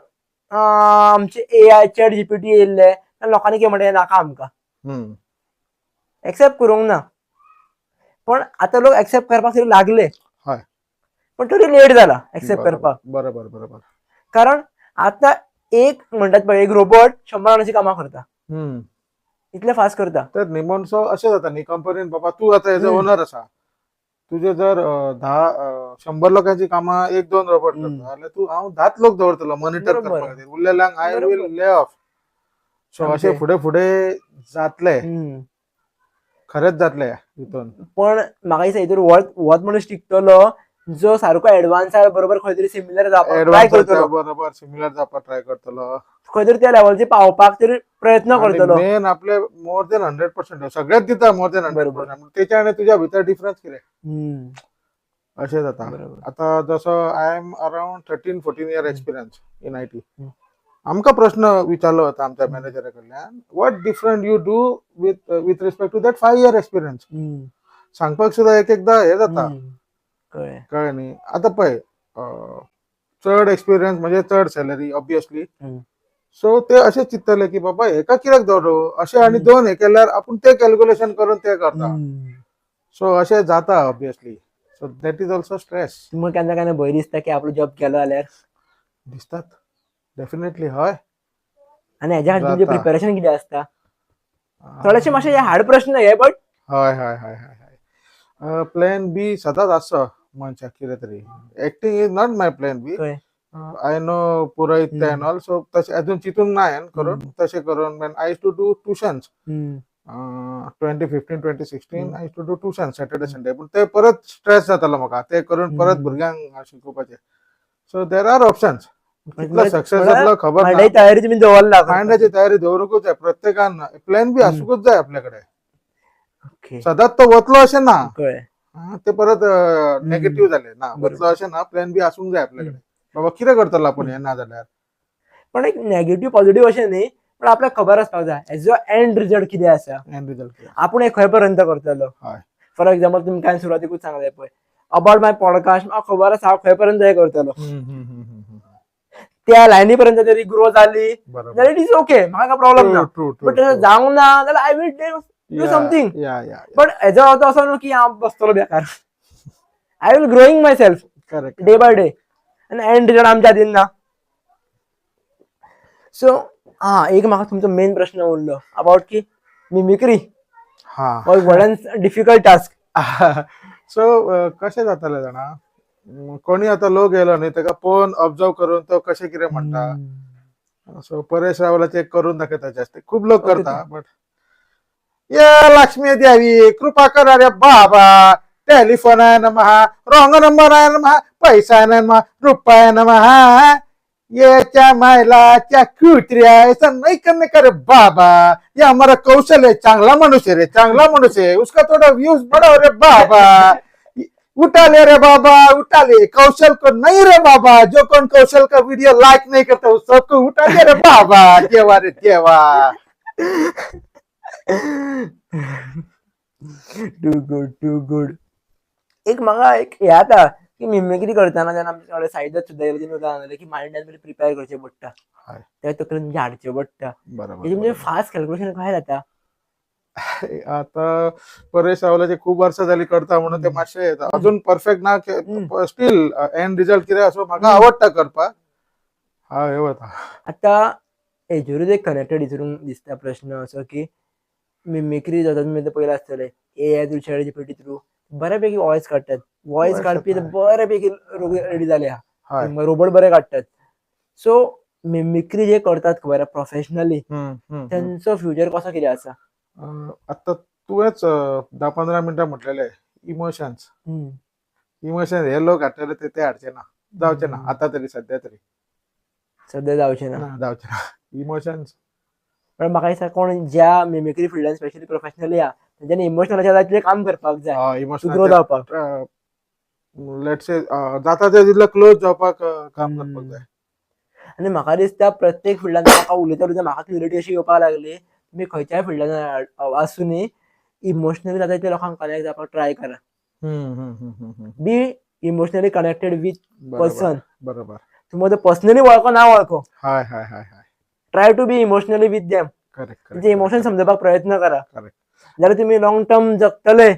आमचे AI चॅट जीपीटी येयल्ले लोकांनी कितें म्हणलें नाका आमकां एक्सेप्ट करूंक ना पण आता लोक एक्सेप्ट करपाक तरी लागले हय पण तरी लेट जाला एक्सेप्ट करपाक बरोबर बरोबर कारण आता एक म्हणटात पळय एक रोबोट 100 जाणांची कामां करता इतले फास्ट करता तर निमोन सो अशें जाता न्ही कंपनीन बाबा तूं आतां एज अ ओनर आसा तुझे जर 100 लोकांची कामां 1-2 रोबोट करता जाल्यार तू हांव 10 लोक दवरतलो मॉनिटर बरोबर. करपा खातीर उरलेल्यांक आय बरोबर. विल ले ऑफ सो अशें फुडें फुडें जातले खरेंच जातले हितून पण म्हाका दिसता हितून वत मनीस शिकतलो जो सारको एडवान्स बरोबर खंय तरी सिमिलर जावपाक ट्राय करतलो बरोबर सिमिलर जावपाक ट्राय करतलो खंय तरी त्या लेवलचे पावपाक तरी प्रयत्न करतलो मेन आपले मोर देन 100% सगळ्यात दिता मोर देन 100% तेच्या आनी तुज्या भितर डिफरन्स कितें अशें जाता आता जसो I am around 13-14 year experience in IT आमकां प्रश्न विचारलो वता आमच्या मॅनेजरा कडल्यान what different you do with respect to that 5 year experience सांगपाक सुद्धा एकदा हे जाता कळ्ळें न्ही आतां पळय चड एक्सपिरियन्स म्हणजे चड सॅलरी ऑब्वियसली सो ते अशें चिंततले की बाबा हेका कित्याक दवरू अशें आनी 2 हे केल्यार आपूण ते कॅल्क्युलेशन करून ते करता सो अशें जाता obviously so that is also stress तुमकां केन्ना केन्ना भंय दिसता की आपलो जॉब गेलो जाल्यार दिसतात डेफिनेटली हय आनी हेज्या खातीर तुमचें प्रिपरेशन कितें आसता थोडेशे मातशे हार्ड प्रश्न हे बट हय हय हय हय प्लॅन बी सदांच आसचो मनशाक कितें तरी acting is not my plan B I know पुरोयत ते एंड ऑल सो तशें अजून चिंतूंक ना हांवें करून तशें करून I use to do tuitions 2015-2016 I use to do tuition Saturday Sunday पूण ते परत स्ट्रेस जातालो म्हाका ते करून परत भुरग्यांक शिकोवपाचें सो देर आर ऑप्शन्स कितलो सक्सेस जातलो खबर ना तयारी तुमी दवरला फायंडाची तयारी दवरूकूच जाय प्रत्येकान प्लॅन बी आसूकूच जाय आपल्या कडेन सदांच तो वतलो अशें ना ते परत नेगेटिव्ह जाले ना वतलो अशें ना प्लॅन बी आसूंक जाय आपल्या कडेन बाबा कितें करतलो आपूण हें ना जाल्यार पण एक नेगेटिव्ह पॉझिटिव्ह अशें न्ही पण आपल्याक खबर आसपाक जाय एज अ एंड रिजल्ट कितें आसा एंड रिजल्ट आपूण एक खंय पर्यंत करतलो फॉर एक्झाम्पल तुमकां हांवें सुरवातीकूच सांगलें पळय अबाउट माय पॉडकास्ट म्हाका खबर आसा हांव खंय पर्यंत हें करतलो त्या लायनी पर्यंत जरी ग्रो जाली जाल्यार इट इज ओके म्हाका काय प्रॉब्लेम ना बट तसं जावंक ना जाल्यार I will do something but हेजो अर्थ असो न्हू की हांव बसतलो बेकार I will growing myself correct day by day आनी एंड रिजल्ट आमच्या हातीन ना सो एक म्हाका तुमचो मेन प्रश्न उरलो अबाउट की मिमिक्री व्हडल्यान डिफिकल्ट टास्क सो कशें जातालें जाणा कोणी आतां लोक येयलो न्ही ताका पळोवन ऑब्जर्व करून तो कशें कितें म्हणटा सो परेश रावलाचे करून दाखयता जास्त खूब लोक करता बट ये लक्ष्मी द्यावी कृपा करा रे बाबा, टेलिफोन आहे नमः, रॉंग नंबर आहे नमः, पैसा आहे नमः, रुपया नमः, ये महिलाच्या कुत्र्या ऐसा नहीं करने का रे बाबा, ये हमारा कौशल है, चांगला मनुष्य रे, चांगला मनुष्य है, उसका थोड़ा व्यूज बढ़ाओ रे बाबा, उठा ले रे बाबा, उठा ले, कौशल को नहीं रे बाबा, जो कौन कौशल का वीडियो लाइक नहीं करता उस सबको उठा ले रे बाबा, देवा रे देवा. Too good. एक म्हाका एक हे आता की मिमिक्री करताना जेन्ना आमच्याकडे साहित्य सुद्धा येयलें उदाहरण की मायंडान बरी प्रिपेअर करचे पडटा, हाय. त्या तकलेन म्हणजे हाडचे पडटा, बरोबर म्हणजे बरोबर. फास्ट कॅल्क्युलेशन काय जाता. आता परेश रावलाचे खूप वर्ष झाली करता म्हणून ते मातशे येता. अजून परफेक्ट ना स्टील एंड रिझल्ट कितें असो म्हाका आवडटा करपाक. हा हे होता. आता हेजेरूच एक कनेक्टेड हितून दिसता प्रश्न असो की मिमिक्री जाता तुमी आतां पयला आसतले AI through chat GPT through बऱ्यापैकी वॉयस काडटात, वॉयस Voice काडपी काडटा. बऱ्यापैकी रेडी जाले आहा, हाय. रोबोट बरे काडटात. सो मिमिक्री जे करतात खबर प्रोफेशनली त्यांचो फ्युचर कसो कितें आसा. आता तुवेंच 10-15 मिनिटां म्हटलेले इमोशन्स हे लोक हाडटले ते हाडचे ना, जावचे ना आता तरी सध्या तरी सध्या जावचें ना. जावचे ना इमोशन्स. पण म्हाका दिसता कोण ज्या मिमिक्री फिल्डान स्पेशली प्रोफेशनली आहा तेंच्यांनी इमोशनलाच्या जायते काम करपाक जाय, ग्रो इमोशनल जावपाक. लेट्स से जाता ते तितलं क्लोज जावपाक काम करपाक जाय. आणि म्हाका दिसता प्रत्येक फिल्डान म्हाका उलयता म्हाका क्लियरिटी अशी येवपाक लागली तुमी खंयच्याय फिल्डान आसूनी इमोशनली जाता ते लोकांक कनेक्ट जावपाक ट्राय करा. Be emotionally connected with person. बरोबर. तुम्ही पर्सनली वळखो ना वळखो, हाय हाय हाय हाय. Try to be emotionally with them. Correct त्यांचे इमोशन समजपाक प्रयत्न करा, करेक्ट जाल्यार तुम्ही लॉंग टर्म जगतले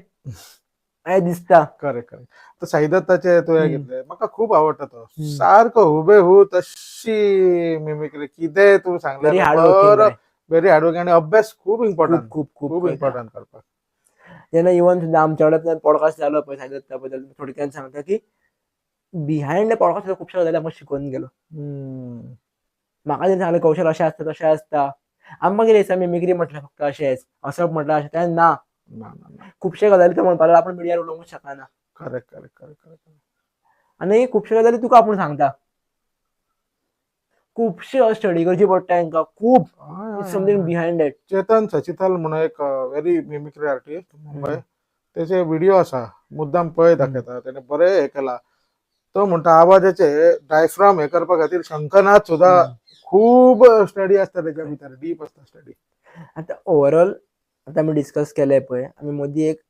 हें दिसता. करेक्ट. तर साईदत्ताचे तुवें घेतले म्हाका खूप आवडटा तो, सारको हुबेहूब तशी मिमिक्री कितें तूं सांगलें व्हेरी हार्ड बरं, व्हेरी हार्ड आणि अभ्यास खूप इम्पॉर्टंट, खूप खूप इम्पॉर्टंट करपाक. जेन्ना इवन सुद्धा आमच्याकडे पॉडकास्ट जालो पळय साहित्या बद्दल थोडक्यात सांगता की बिहायंड पॉडकास्ट खुबशे गजाली आमकां शिकून गेलो. म्हाका जेन्ना सांगलें कौशल अशें आसता तशें आसता, आमकां कितें दिसता मिमिक्री म्हटल्यार फक्त अशेंच असप म्हटल्यार अशें तें ना. खुबशे गजाली ते म्हणपाक लागून आपण मिडियार उलोवंक शकना. Correct correct correct correct. आनी खुबशे गजाली तुका आपूण सांगता, खुबशे स्टडी करची पडटा तांकां खूब समथींग बिहायंड इट. चेतन सचिताल म्हणून एक व्हेरी मिमिक्री आर्टिस्ट मुंबय, त्याचे व्हिडिओ असा मुद्दाम पळय दाखयता, त्याने बरे हे केला. तो म्हणटा आवाजाचे डायफ्राम हे करपा खातीर शंखनाद सुद्धा खूप स्टडी असता त्याच्या भितर, डीप असता स्टडी. आता ओव्हरऑल आता आमी डिस्कस केलें पळय, आमी मदीं एक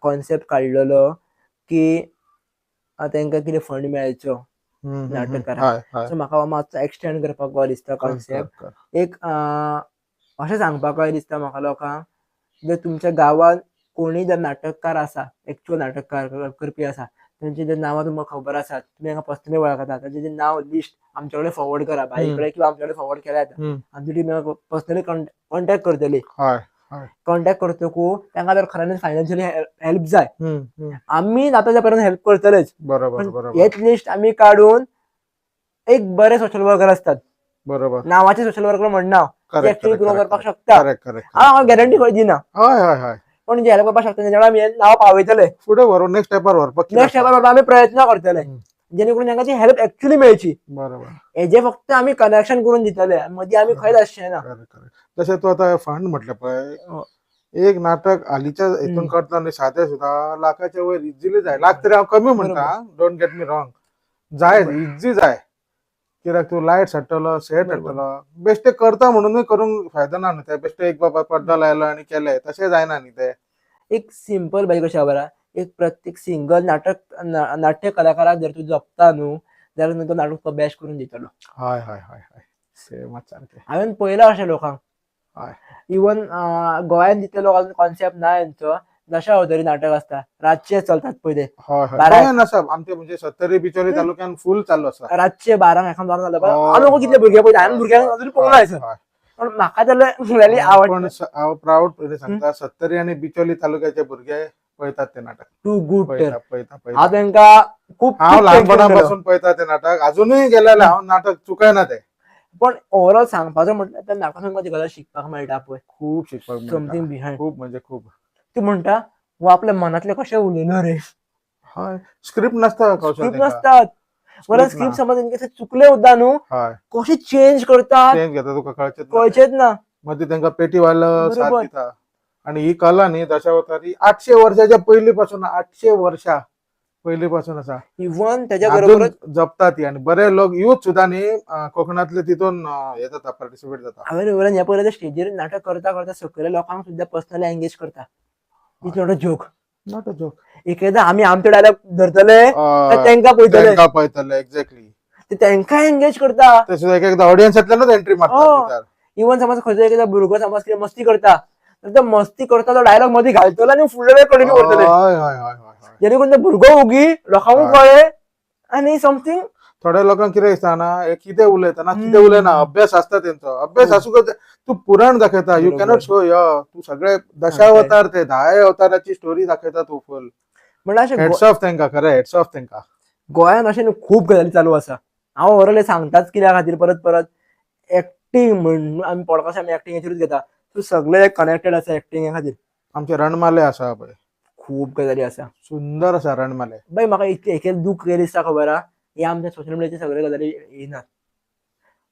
कॉन्सेप्ट काडलेलो की तांकां कितें फंड मेळचो नाटककारांक. सो म्हाका मातसो एक्सटेंड करपाक कळ्ळो दिसता कॉन्सेप्ट. एक अशें सांगपाक कळ्ळें दिसता म्हाका लोकांक, जर तुमच्या गांवांत कोणीय जर नाटककार आसा, एक्चुअल नाटककार करपी आसा, त्यांची जे नांवां तुमकां खबर आसात, तुमी तांकां पर्सनली वळखता, तांचे नांव लिस्ट आमचे कडेन फॉरवर्ड करा, बाई कडेन किंवा आमचे कडेन फॉरवर्ड केल्या जाता, आनी ती टीम पर्सनली कॉन्टॅक्ट करतली. कॉन्टॅक्ट करतकूच तांकां जर खऱ्यांनीच फायनान्शियली हेल्प जाय, आमी जाता त्या पर्यंत हेल्प करतलेच. बरोबर. हेच लिस्ट आमी काडून एक बरे सोशल वर्कर असतात, बरोबर नावाचे सोशल वर्कर म्हणना, ते ऍक्च्युअली ग्रो करपाक शकता. करेक्ट. हांव गॅरंटी खंय दिना, हय पण जे हेल्प करपाक शकता तेंच्या आमी नांव पावयतले, फुडें व्हरून नेक्स्ट स्टेपार व्हरपाक नेक्स्ट स्टेपार आमी प्रयत्न करतले, जेणे करून तांकां ती हेल्प ऍक्च्युअली मेळची. बरोबर. हेजे फक्त आमी कनेक्शन करून दितले, मदीं आमी खंयच आसचे ना. जशें तूं आतां फंड म्हटलें पळय, एक नाटक हालींच्या हितून करता न्ही सादें सुद्धा लाखाच्या वयर इझिली जाय. लाख तरी हांव कमी म्हणटा, डोंट गेट मी रॉंग, जाय इझी जाय. कित्याक तूं लायट हाडटलो, सेट हाडटलो, बेश्टे करता म्हणूनय करूंक फायदो ना न्हू. ते बेश्टे एक बाबा पड्डो लायलो आनी केले तशें जायना न्ही ते. एक सिंपल बाई कशें खबर, एक प्रत्येक सिंगल नाट्य कलाकाराक जर तूं जपता न्हू, जाल्यार तो नाटक तो बेस्ट करून दितलो. हय सेमच सारकें. हांवें पळयलां अशें लोकांक, इवन गोंयांत जितले लोक कॉन्सेप्ट ना हेंचो, दशा अवतरी नाटक आसता, रातचे चलतात पळय ते. गोंयांत आसा आमचे म्हणजे 70 बिचोली तालुक्यान फूल चालू आसा. रातचे 12 एखाद 12 जालो हांव नको कितले भुरगे पळयता, हांवें भुरग्यांक अजून पळोवना हयसर, पण म्हाका जाल्यार आवडटा. हांव प्राऊड सांगता, 70 आनी बिचोली तालुक्याचे भुरगे पळयतात ते नाटक. Too good. पळयता हांव तांकां खूब हांव ल्हानपणा पासून पळयता ते नाटक, अजूनय गेल्यार हांव नाटक चुकयना ते. पण ओव्हरऑल सांगपाचो म्हटलं तर म्हाका समज गजाल शिकपाक मेळटा पळय, खूप शिकपाक समथिंग मेळटा. बिहायंड. खूप म्हणजे खूप. तू म्हणटा वो आपल्या मनातले कशें उलयलो रे, हय स्क्रिप्ट नसता कौशल स्क्रिप्ट तेंका. नसतात. वरस स्क्रिप्ट ना. स्क्रिप्ट समज इनकेस चुकले सुद्दां न्हू हय कशी चेंज करतात चेंज घेता तुका कळचेत ना ते. कळचेच ना. मध्ये त्यांना पेटीवाला साथ बरोबर. दिता. आणि ही कला न्ही दशावतारी 800 वर्षाच्या पहिलीपासून 800 वर्षा पहिलीपासून असा इवन त्याच्या अजून बरोबरच जपतात ती. आणि बरे लोक युथ सुद्धा न्ही कोकणातले तिथून येतात पार्टिसिपेट जातात. हांवें ह्या पयलीं स्टेजीर नाटक करता करता सकयल्या लोकांक सुद्दां पर्सनली एंगेज करता. It's not a joke. Not a joke. एकदा आमी आमचे डायलॉग धरतले काय तेंकां पळयतले, तेंका पळयतले एक्झॅक्टली. ते तेंकां एंगेज करता. ते सुद्धा एक एकदा ऑडियन्सांतल्यानच एंट्री मारतात हो. भितर. इवन समज खंयचो एकदा भुरगो समज कितें मस्ती करता तर तो मस्ती करता तो डायलॉग मध्ये घालतलो आणि फुडले वेळ कंटिन्यू करतले, हय हय हय हय. जेणे करून तो भुरगो उगी लोकांक हय. कळ्ळे आणि समथिंग. थोड्या लोकांक कितें दिसता ना हे कितें उलयता कितें उलयना. अभ्यास आसता तेंचो. अभ्यास आसूंक तू पुराण दाखयता. यू बरोबर. कॅनॉट शो तू सगळे दशावतार ते 10 अवताराची स्टोरी दाखयता तू फुल. म्हणल्यार अशें हेड्स ऑफ तेंका. खरें हेड्स ऑफ तेंका. गोंयांत अशें न्हू खूब गजाली चालू आसा. हांव ओवरऑल सांगताच कित्या खातीर परत परत एक्टिंग म्हण आमी पॉडकास्ट आमी एक्टिंगेचेरूच घेता. सो सगळे कनेक्टेड आसा एक्टिंगे खातीर. आमचे रणमाले आसा पळय खूब गजाली आसा. सुंदर आसा रणमाले. बाय म्हाका एक दूख कितें दिसता खबर आहा, हे आमच्या सोशल मिडियाचे सगळे गजाली येयनात.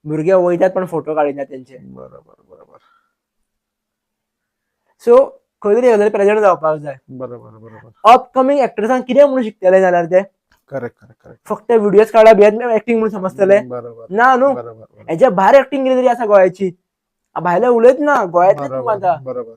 भुरगे वयतात पण फोटो काडिनात तेंचे. बरोबर बरोबर सो खंय तरी गजाली प्रेझेंट जावपाक जाय. बरोबर बरोबर. अपकमिंग एक्टर्सांक कितें म्हणून शिकतले जाल्यार ते करेक्ट करेक्ट करेक्ट. फक्त व्हिडिओज काडा भियेत एक्टिंग म्हणून समजतले बरोबर ना न्हू. बरोबर बरोबर. हेच्या भायर एक्टिंग कितें तरी आसा गोंयाची. भायले उलयत ना गोंयातले तूं बरोबर आता बरोबर.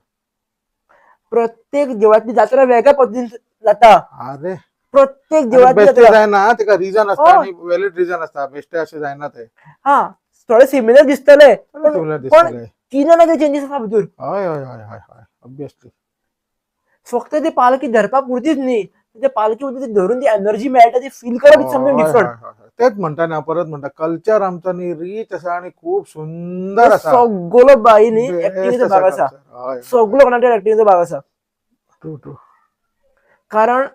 प्रत्येक देवळातली जात्रा वेगळ्या पद्धतीन जाता. अरे प्रत्येक देवळातली बेश्टे जात्रा जायना. तेका रिजन हो. आसता आणि व्हॅलिड रिजन आसता. बेश्टे अशें जायना ते. हा थोडे सिमिलर दिसतले तुला पण दिसतले. तिनं ना चेंजेस आसा भितूर. हय हय हय हय हय ऑब्वियसली. फक्त ती पालखी धरपा पुरतीच न्ही, त्या पालखी मध्ये धरून ती एनर्जी मेळटा ती फील करप इज समथिंग डिफरंट. तेच म्हणटा न्ही हांव परत म्हणटा कल्चर आमचो न्ही रीच आसा आणि खूप सुंदर आसा. सगळो बाई न्ही बेस्ट एक्टिंगेचो भाग आसा. culture. हय सगळो कनेक्टेड एक्टिंगेचो भाग आसा. True true. कारण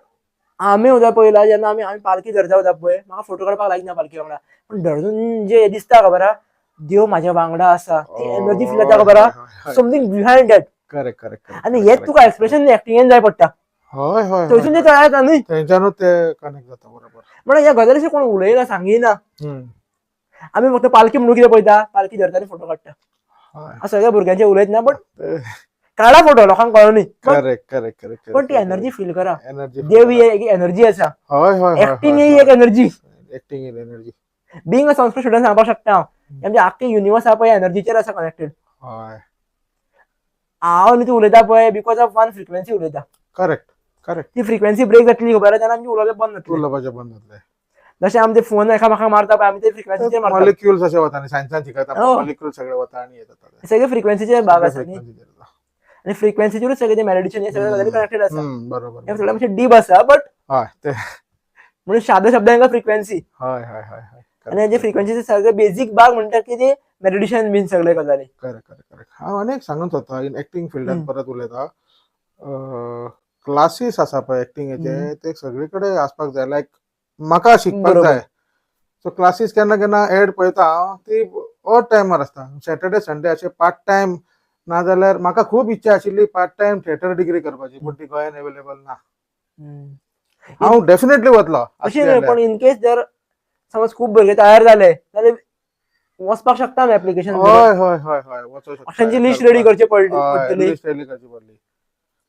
आमी उद्या पयला जेन्ना आमी पालखी धरता उद्या पळय म्हाका फोटो काडपाक लायक ना पालखी वांगडा, पण धरून जे दिसता खबर आहा देव म्हाज्या वांगडा आसा ती एनर्जी फील जाता खबर आहा. Something behind that. Correct correct correct. आणि हेच तुका एक्सप्रेशन एक्टिंगेन जाय पडटा. हय हय थंयसून ते कळटा न्ही. तेंच्यानूच ते कनेक्ट जाता बरोबर. म्हणून ह्या गजालीचे कोण उलयना सांगिना. आमी फक्त पालखी म्हणून कितें पळयता पालखी धरता आनी फोटो काडटा. हय सगळ्या भुरग्यांचे उलयत ना बट काढा फोटो लोकांक कळनी. Correct correct correct. पण ती एनर्जी फील करा. एनर्जी. देव ही एक एनर्जी आसा. हय हय एक्टिंग ही एक energy. Acting is energy. Being a Sanskrit student सांगपाक शकता हांव आमचे आख्खे युनिवर्स आहा पळय एनर्जीचेर आसा कनेक्टेड. हय हांव न्ही तूं उलयता पळय बिकॉज ऑफ वन फ्रिक्वेन्सी उलयता. Correct correct. ती फ्रिक्वेन्सी ब्रेक जातली खबर आहा तेन्ना आमचे उलोवप बंद जातलें. उलोवपाचें बंद जातलें. जशें आमचे फोन एकामेकांक मारता पळय आमी ते फ्रिक्वेन्सीचेर मारता. मॉलिक्युल्स अशें वता न्ही सायन्सान शिकयता हो. मॉलिक्युल्स सगळे वता आणि येतात. सगळे फ्रिक्वेन्सीचे भाग आसा न्ही. Frequency चे. आणि फ्रिक्वेन्सीचेरूच सगळे ते मेडिटेशन हे सगळे गजाली कनेक्टेड आसा. बरोबर. हे थोडे मातशे डीप आसा बट हय ते म्हणून साध्या शब्दांक फ्रिक्वेन्सी हय हय हय हय. आणि जे फ्रिक्वेन्सीचे सगळे बेसिक भाग म्हणतात की ते मेडिटेशन बीन सगळे गजाली. Correct correct correct. हांव आनी एक सांगूंक सोदता इन एक्टिंग फिल्डान परत उलयता. क्लासीस आसा पळय एक्टिंगेचे ते सगळे कडेन आसपाक जाय. लायक म्हाका शिकपाक बरोबर. जाय सो क्लासीस केन्ना केन्ना एड पळयता हांव ती ऑड टायमार आसता. सॅटर्डे संडे अशे पार्ट टायम नाजाल्यार म्हाका खूब इच्छा आशिल्ली पार्ट टायम थिएटर डिग्री करपाची पण ती गोंयान अवेलेबल ना. हांव डेफिनेटली वतलो. अशें न्ही पण इन केस जर समज खूब भुरगे तयार जाले जाल्यार वचपाक शकता आमी एप्लिकेशन. हय हय हय हय वचूं शकता. अशांची लिस्ट रेडी करची पडटली. लिस्ट रेडी करची पडली.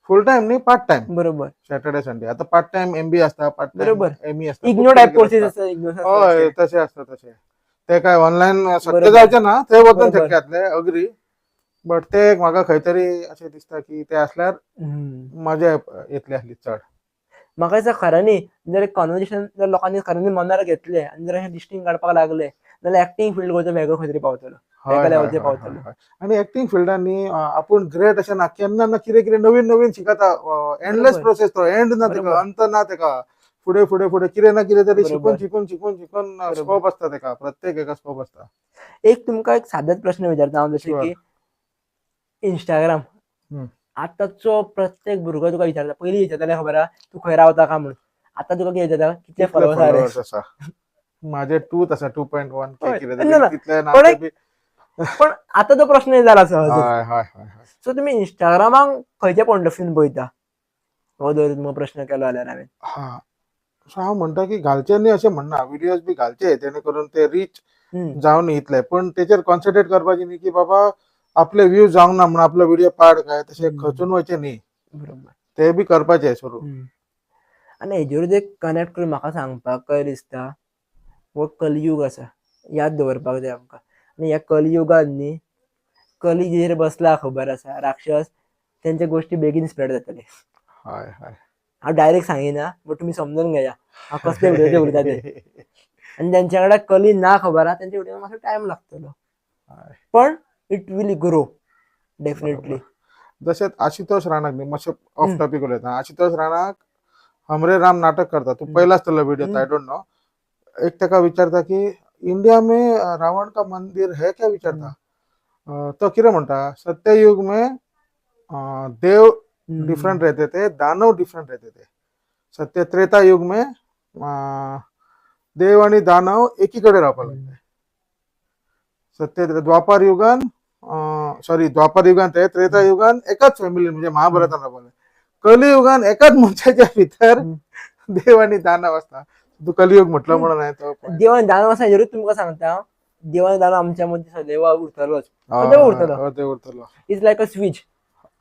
फुल टायम न्ही पार्ट टायम. बरोबर. सॅटर्डे संडे आता पार्ट टायम एमबी आसता पार्ट टायम बरोबर. एमई आसता. इग्नो टाइप कोर्सेस आसा इग्नो. हय तशें आसता तशें. ते काय ऑनलायन सत्य बरोबर. जावचें ना ते वचून बरोबर. शक्य जातलें अग्री. बट ते म्हाका खंय तरी अशें दिसता की ते आसल्यार मजा येतली आसली चड. म्हाका दिसता खऱ्यांनी जर कॉन्वर्सेशन जर लोकांनी खऱ्यांनी मनार घेतले आनी जर अशें डिस्टिंग काडपाक लागले जाल्यार एक्टिंग फील्ड गोंयचो वेगळो खंय तरी पावतलो. वेगळ्या लेवलचेर पावतलो. आणि एक्टिंग फिल्डान न्ही आपूण ग्रेट अशें ना केन्ना ना कितें कितें नवीन नवीन शिकता. एंडलेस प्रोसेस तो एंड ना तेका अंत ना तेका. फुडें फुडें फुडें कितें ना कितें तरी शिकून शिकून शिकून शिकून स्कोप आसता तेका. प्रत्येक हेका स्कोप आसता. एक तुमकां एक सादेच प्रश्न विचारता हांव जशें की इंस्टाग्राम आतांचो प्रत्येक भुरगो तुका विचारता. पयलीं विचारताले खबर आहा तूं खंय रावता काय म्हणून. आतां तुका कितें विचारता कितले फॉलोवर्स आहा रे. आसा माझे 2 आसा 2.1 हय. कितें ना, ना. तरी तितले ना पण ते एक बी पण आता तो प्रश्न नाही झाला सहज. हय हय हय हय सो तुम्ही इंस्टाग्रामाक खंयच्या पॉइंट ऑफ व्ह्यून पळयता, हो जर तुमकां प्रश्न केलो जाल्यार हांवें. हा सो हांव म्हणटा की घालचे न्ही अशें म्हणना, व्हिडिओज बी घालचे जेणे करून ते रीच हम्म, जावन इतले, पण तेचेर कॉन्सन्ट्रेट करपाची न्ही की बाबा आपले व्ह्यूज जावंक ना म्हणून आपलो व्हिडिओ पाड काय तशें खचून वयचे न्ही, बरोबर. ते बी करपाचे सुरू. आनी हेजेरूच एक कनेक्ट करून म्हाका सांगपाक कशें दिसता, हो कलियूग आसा, याद दवरपाक जाय आमकां. आनी ह्या कलियुगान न्ही, कली जेर बसला खबर आसा राक्षस, तेंचे गोश्टी बेगीन स्प्रेड जातले. हय हय हांव डायरेक्ट सांगिना, बट तुमी समजून घेया हांव कसले व्हिडिओचे उलयता ते. आनी ज्यांच्या कडेन कली ना खबर आहा तेंच्या व्हिडिओ मातसो टायम लागतलो, हय. पण इट विल ग्रो डेफिनेटली. जशें आशुतोष राणाक न्ही, मातशें ऑफ टॉपीक उलयता, आशुतोष राणाक हमरे राम नाटक करता, तू पयलाच तो व्हिडिओ आय डोंट नो. एक ताका विचारता की इंडिया में रावण का मंदिर है क्या विचारता. तो कितें म्हणटा, सत्ययुग में देव डिफरंट रहते थे, दानव डिफरंट रहते थे. सत्य त्रेता युग में देव आणि दानव एकीकडे रावपाक लागले. सत्य द्वापार युगान द्वापार युगान ते त्रेता युगान एकाच फॅमिली म्हणजे महाभारतान रावपाक. कलियुगान एकाच मनशाच्या भितर देव आणि दानव असता. तू कलियुग म्हटलं म्हणून आहे तो point. देवान दानव आसा हेजेरूच तुमकां सांगता, देवान दानव आमच्या मध्ये सदैव उरतलोच, हय, सदैव हय, उरतलो. हय, ते उरतलो. Is like a switch.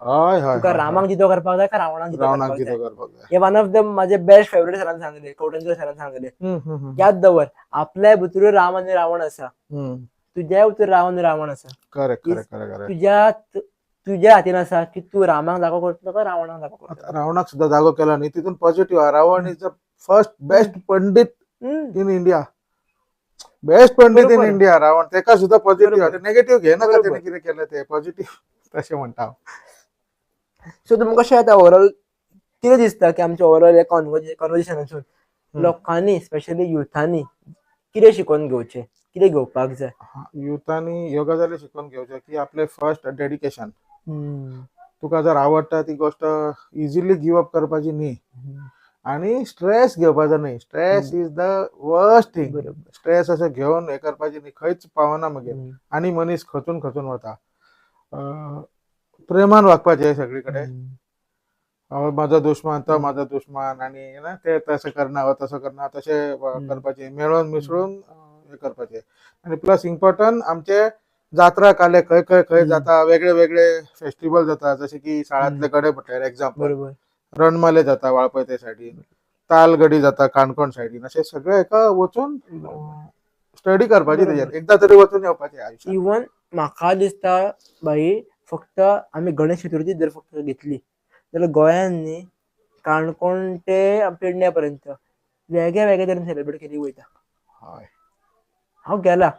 हय हय तुका हय, रामाक हय. जितो करपाक जाय का रावणाक जितो रावणाक करपाक जितो जाय. करपाक जाय. हे वन ऑफ द माझे बेस्ट फेवरेट सरान सांगले, कवटेंकर सरान सांगले, हम्म. याद दवर, आपल्या भितर राम आनी रावण आसा, हम्म. तुज्या भितर राम आनी रावण आसा. Correct Is correct correct correct. तुज्या हातीन आसा की तू रामाक जागो करतलो का रावणाक जागो करतलो. आता रावणाक सुद्धा जागो केला न्ही, तितून positive Ravan is the first best pandit in India. Best pandit in बरोबर. इंडिया रावण, तेका सुद्धा पॉझिटिव्ह बरोबर. आहे. नेगेटिव्ह घे नका बरोबर. त्याने कितें केलं ते, पॉझिटिव्ह तशें म्हणटा हांव. सो तुमकां कशें येता ओवरऑल कितें दिसता की आमच्या ओवरऑल हे कॉन्वर्सेशनासून लोकांनी स्पेशली युथांनी कितें शिकून घेवचें, कितें घेवपाक जाय. युथांनी ह्यो गजाली शिकून घेवच्यो की आपले फर्स्ट डेडिकेशन. तुका जर आवडटा ती गोष्ट इझिली गिव अप करपाची न्ही, आणि स्ट्रेस घेवपाचो न्ही. Stress is the worst thing. बरोबर. स्ट्रेस असं घेऊन हे करपाची न्ही, खंयच पावना मागीर. आणि मनीस खचून खचून वता. प्रेमान वागपाचें सगळीकडे. माझा दुश्मन तो माझा दुश्मन, आणि ते तसं करना हो तसं करना तशें करपाचें, मेळून मिसळून हे करपाचें. आणि प्लस इम्पॉर्टंट आमचे जात्रा काले खंय खंय खंय जाता, वेगळे वेगळे फेस्टिवल जाता, जसे की शाळांतले गडे म्हटल्यार एक्झाम्पल, बरोबर. रणमाले जाता वाळपय ते सायडीन, तालगडी जाता काणकोण सायडीन, अशें सगळे हेका वचून स्टडी करपाची तेजेर, एकदा तरी वचून येवपाचें आयुश्यात. इवन म्हाका दिसता भाई, फक्त आमी गणेश चतुर्थी जर फक्त घेतली जाल्यार गोंयान न्ही काणकोण ते पेडण्या पर्यंत वेगळ्या वेगळ्या तरेन सेलिब्रेट केली वयता. हय हांव गेला.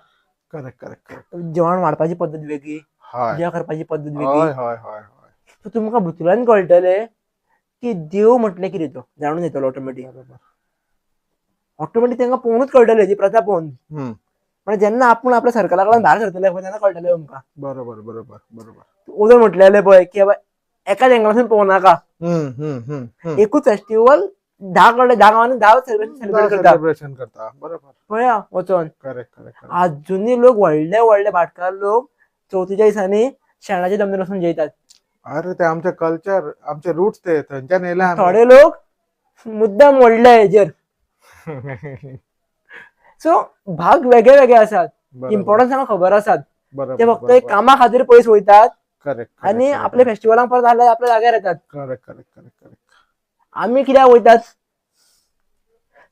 Correct correct correct. जेवण वाडपाची पद्दत वेगळी, हय पुजा करपाची पद्दत हय वेगळी. हय हय हय. सो तुमकां भितरल्यान कळटलें की देव म्हटलें कितें तो जाणून येतलो ऑटोमॅटीक. ऑटोमॅटीक तांकां पळोवनूच कळटलें ती प्रथा पळोवन. पण जेन्ना आपूण आपल्या सर्कला कडल्यान भायर सरतले पळय तेन्ना कळटलें तुमकां. बरोबर बरोबर बरोबर. उदक म्हटलेलें पळय की बाबा एकाच एंगलासून पळोवनाका. एकूच फेस्टिवल 10 गांवांनी 10 सेलिब्रेट करता. सेलिब्रेशन करता. बरोबर. पळया वचोन. Correct correct. आजुनी लोक व्हडले व्हडले भाटकार लोक चवथीच्या दिसांनी शेणाचे दमदर वचून जेयतात. अरे ते आमचे कल्चर, आमचे रूट्स ते थंयच्यान येयला आमी. थोडे लोक मुद्दाम व्हडले हेजेर. सो भाग वेगळे वेगळे आसात. इम्पॉर्टन्स तांकां खबर आसात. ते फक्त एक कामा खातीर पयस वयतात करेक्ट आनी आपल्या फेस्टिवलांक परत आले आपल्या जाग्यार येतात. Correct correct correct correct. आमी कित्याक वयतात.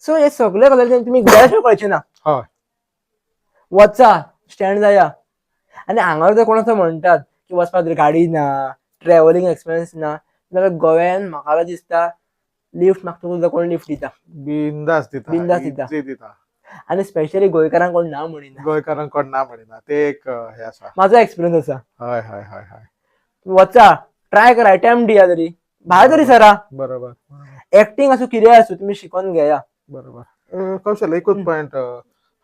सो हे सगळे गजाली तुमी गेल्याशिवाय कळचे ना. हय. वचा, स्टँड जाया. आनी हांगा जर कोण असो म्हणटात की वचपाक गाडी ना, ट्रॅव्हलिंग एक्सपेन्स ना, जाल्यार गोव्यान म्हाका दिसता लिफ्ट मागता सुद्दां कोण लिफ्ट दिता. बिंदास दिता. बिनधास्त दिता. easy दिता. आनी स्पेशली गोंयकारांक कोण ना म्हणिना. गोंयकारांक कोण ना म्हणिना, ते एक हे आसा. म्हाजो एक्सपिरियन्स आसा. हय हय हय हय. वचा, ट्राय करा, अटेम्प्ट दिया तरी, भायर तरी सरा. बरोबर. एक्टिंग आसूं कितें आसूं तुमी शिकून घेया. बरोबर. कौशल एकूच पॉइंट,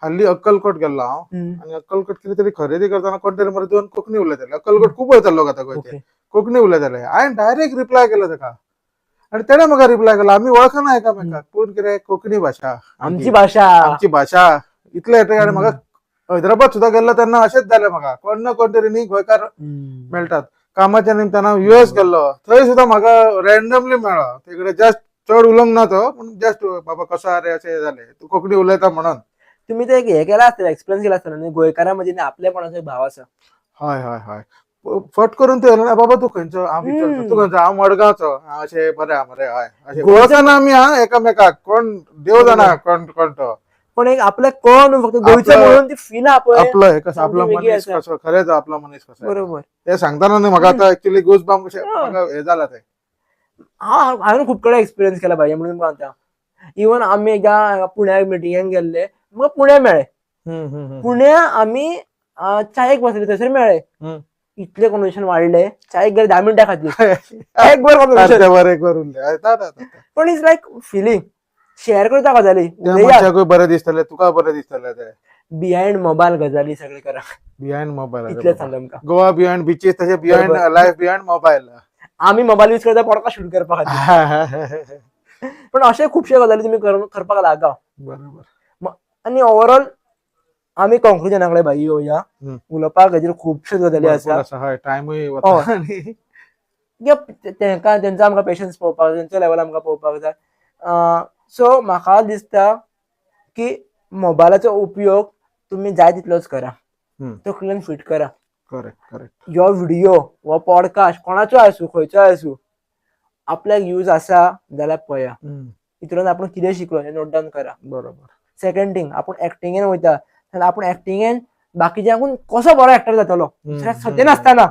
हल्ली अक्कलकोट गेल्लो हांव, आणि अक्कलकोट कितें तरी खरेदी करताना कोण तरी मरे दोन कोंकणी उलयताले. अक्कलकोट खूब वयता लोक आतां गोंयचे. कोंकणी उलयताले. हांवें डायरेक्ट रिप्लाय केलो ताका, आनी तेणें म्हाका रिप्लाय केलो, आमी वळखना एकामेकाक, पूण कितें कोंकणी भाशा आमची भाशा. आमची भाशा इतले येता. आनी म्हाका हैदराबाद सुद्धा गेलो तेन्ना अशेंच जालें म्हाका कोण ना कोण तरी न्ही गोंयकार मेळटात. कामाच्या निमतान US गेल्लो थंय सुद्धा म्हाका रॅन्डमली मेळ्ळो. तिकडे जस्ट चड उलोवंक ना तो पूण जस्ट बाबा कसो आहा रे अशें जालें तूं कोंकणी उलयता म्हणून. तुम्ही ते हे केला असतं एक्सपिरियन्स केला असता गोंयकारांमध्ये आपलेपणाचो एक भाव आसा. हय हय हय फट करून ते येयलो ना बाबा तूं खंयचो हांव विचारता तूं खंयचो हांव मडगांवचो अशें बरें आहा मरे हय अशें वळखना आमी हा एकामेकाक कोण देव जाणा कोण कोण तो पण एक आपल्या कोण फक्त गोंयचो म्हणून ती फील आपलो हे कसो सामकी आपलो वेगळी मनीस आसा. कसो खरेंच आपलो मनीस कसो बरोबर. ते सांगताना न्ही म्हाका आतां एक्चुअली गुजबम्प कशें म्हाका हे जाला ते. हांवें खूप कडे एक्सपिरियन्स केला भाई म्हणून सांगता. इवन आमी एकदा पुण्याक मिटिंगेक गेल्ले म्हाका पुणे मेळ्ळे. पुण्या आमी चायेक बसले थंयसर मेळ्ळे. इतले कन्वर्सेशन वाडले चायेक गेले 10 मिनटां खातीर एक वर conversation. बरें करून उरले पण इट्स लायक फिलिंग शेअर करता गजाली त्या मनशाकूय बरें दिसतलें तुका बरें दिसतलें ते बिहायंड मोबायल गजाली सगळे करा बिहायंड मोबायल इतलें सांगता आमकां. गोवा बिहायंड बीचीस तशें बिहायंड बरोबर. Life behind mobile. आमी मोबायल यूज करता पॉडकास्ट शूट करपा खातीर पण अशे खुबशे गजाली तुमी करपाक लागा. बरोबर. आनी ओव्हरऑल आमी कंक्लुजना कडेन भाई येवया. उलोवपाक हेजेर खुबश्यो गजाली आसा. हय टायमूय वता आनी त्यांचा आमकां पेशन्स पळोवपाक जाय तेंचो लेवल आमकां पळोवपाक जाय. सो म्हाका दिसता की मोबायलाचो उपयोग तुम्ही जाय तितलोच करा. तकलेन फिट करा. करेक्ट यो व्हिडिओ वा पॉडकास्ट कोणाचो आसूं खंयचो आसूं आपल्याक यूज आसा जाल्यार पळया. इतून आपण कितें शिकलो हें नोट डावन करा. बरोबर. सेकंड थिंग आपण एक्टिंगेन वयता जाल्यार आपण एक्टिंगेन बाकीच्यांकून कसो बरो एक्टर जातलो सत्य नासतना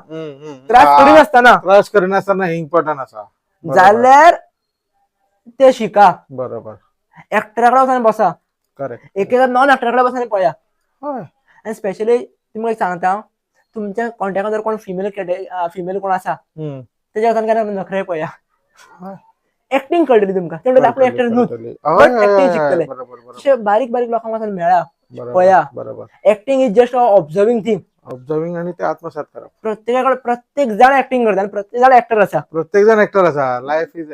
त्रास करिनासतना त्रास करिनासतना हे इम्पॉर्टंट आसा जाल्यार ते शिका. बरोबर. एक्टरा कडेन वचून बसा. करेक्ट. एकेदा नॉन एक्टरा कडेन बसा आनी पळया. हय आनी स्पेशली तुमकां एक सांगता तुमच्या कॉन्टॅक्टान जर कोण फिमेल कोण आसा तेज्या वचून केन्ना नखरे पळया. एक्टिंग कळटली तुमकां तेन्ना आपण एक्टर न्हूच बट एक्टिंग शिकतले. अशे बारीक बारीक लोकांक वचून मेळा पळया. Acting is just observing thing. Observing आणि ते आत्मसात करप. प्रत्येकाकडे प्रत्येक जण एक्टिंग करता आणि प्रत्येक जण एक्टर आसा. प्रत्येक जण एक्टर आसा. लायफ इज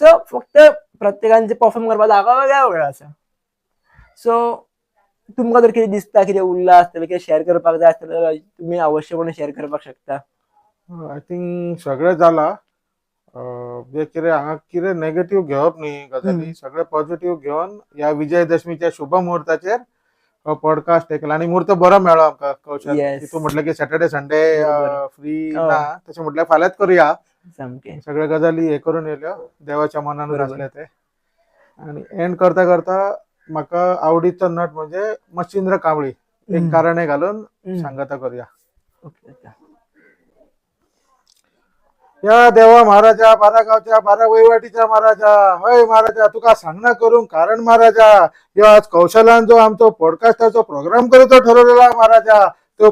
सो फक्त प्रत्येकांचे परफॉर्म करपाक जागा वेगळा आसा. सो तुमकां जर कितें दिसता कितें उरलां आसतलें कितें शेअर करपाक जाय आसतलें तुमी अवश्यपणे शेअर करपाक शकता. आय थिंक सगळें जाला. जे कितें हांगा कितें नेगेटिव्ह घेवप न्ही गजाली सगळे पॉझिटिव्ह घेवन ह्या विजयदशमीच्या शुभ मुहूर्ताचेर हो पॉडकास्ट केला आणि मुहूर्त बरो मेळ्ळो आमकां कौशल. तूं म्हटलें की सॅटर्डे संडे फ्री ना तशें म्हटल्यार फाल्यांच करुया. सामकें सगळे गजाली हे करून येयल्यो देवाच्या मनानूच आसले ते. आणि एंड करता करता म्हाका आवडीचो नट म्हणजे मच्छिंद्र कांबळी एक गाराणें घालून सांगता करूया. या देवा महाराजा 12 गावच्या 12 वैवाटीच्या महाराजा हय महाराजा तुका सांगना करून कारण महाराजा यो आज कौशलान जो आमचो पॉडकास्टाचो प्रोग्राम करतो ठरवलेला महाराजा तो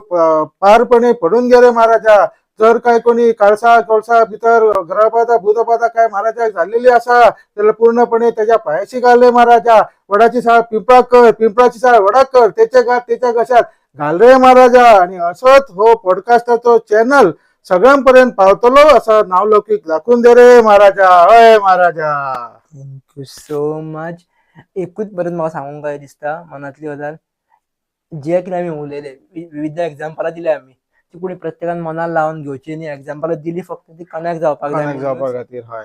पारपणे पडून गेले महाराजा. जर काय कोणी काळसा कोळसा भितर घराबादा भूतबाधा काय महाराजा झालेली असा त्याला पूर्णपणे त्याच्या पायाशी घालले महाराजा. वडाची साळ पिंपळाक कर पिंपळाची साळ वडाक कर त्याच्या घात त्याच्या घशात घाल रे महाराजा. आणि असंच हो पॉडकास्टाचो चॅनल सगळ्यांपर्यंत पावतलो असं नावलौकिक दाखवून दे रे महाराजा. हय महाराजा. Thank you so much. एकूच परत म्हाका सांगूंक काय दिसता मनातली गजाल जे कितें आमी उलयले विविध एग्जांपलां दिले आमी ती कोणी प्रत्येकान मनार लावन घेवची न्ही. एग्जांपलां दिली फक्त ती कनेक्ट जावपाक जाय.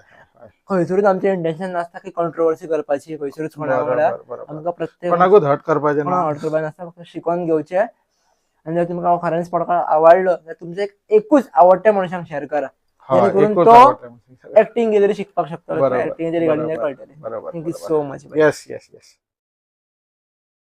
खंयसरूच आमचें इंटेन्शन नासता की कंट्रोवर्सी करपाची खंयसरूच कोणा वांगडा आमकां प्रत्येक हट करपाचें नासता फक्त शिकून घेवचें. आनी जर तुमकां खरेंच पॉडकास्ट आवडलो जाल्यार तुमचें एकूच आवडट्या मनशांक शेअर करा जेणे करून तो एक्टिंग कितें शिकपाक शकता. एक्टिंग रिगार्डिंग कळटलें. Thank you so much. येस.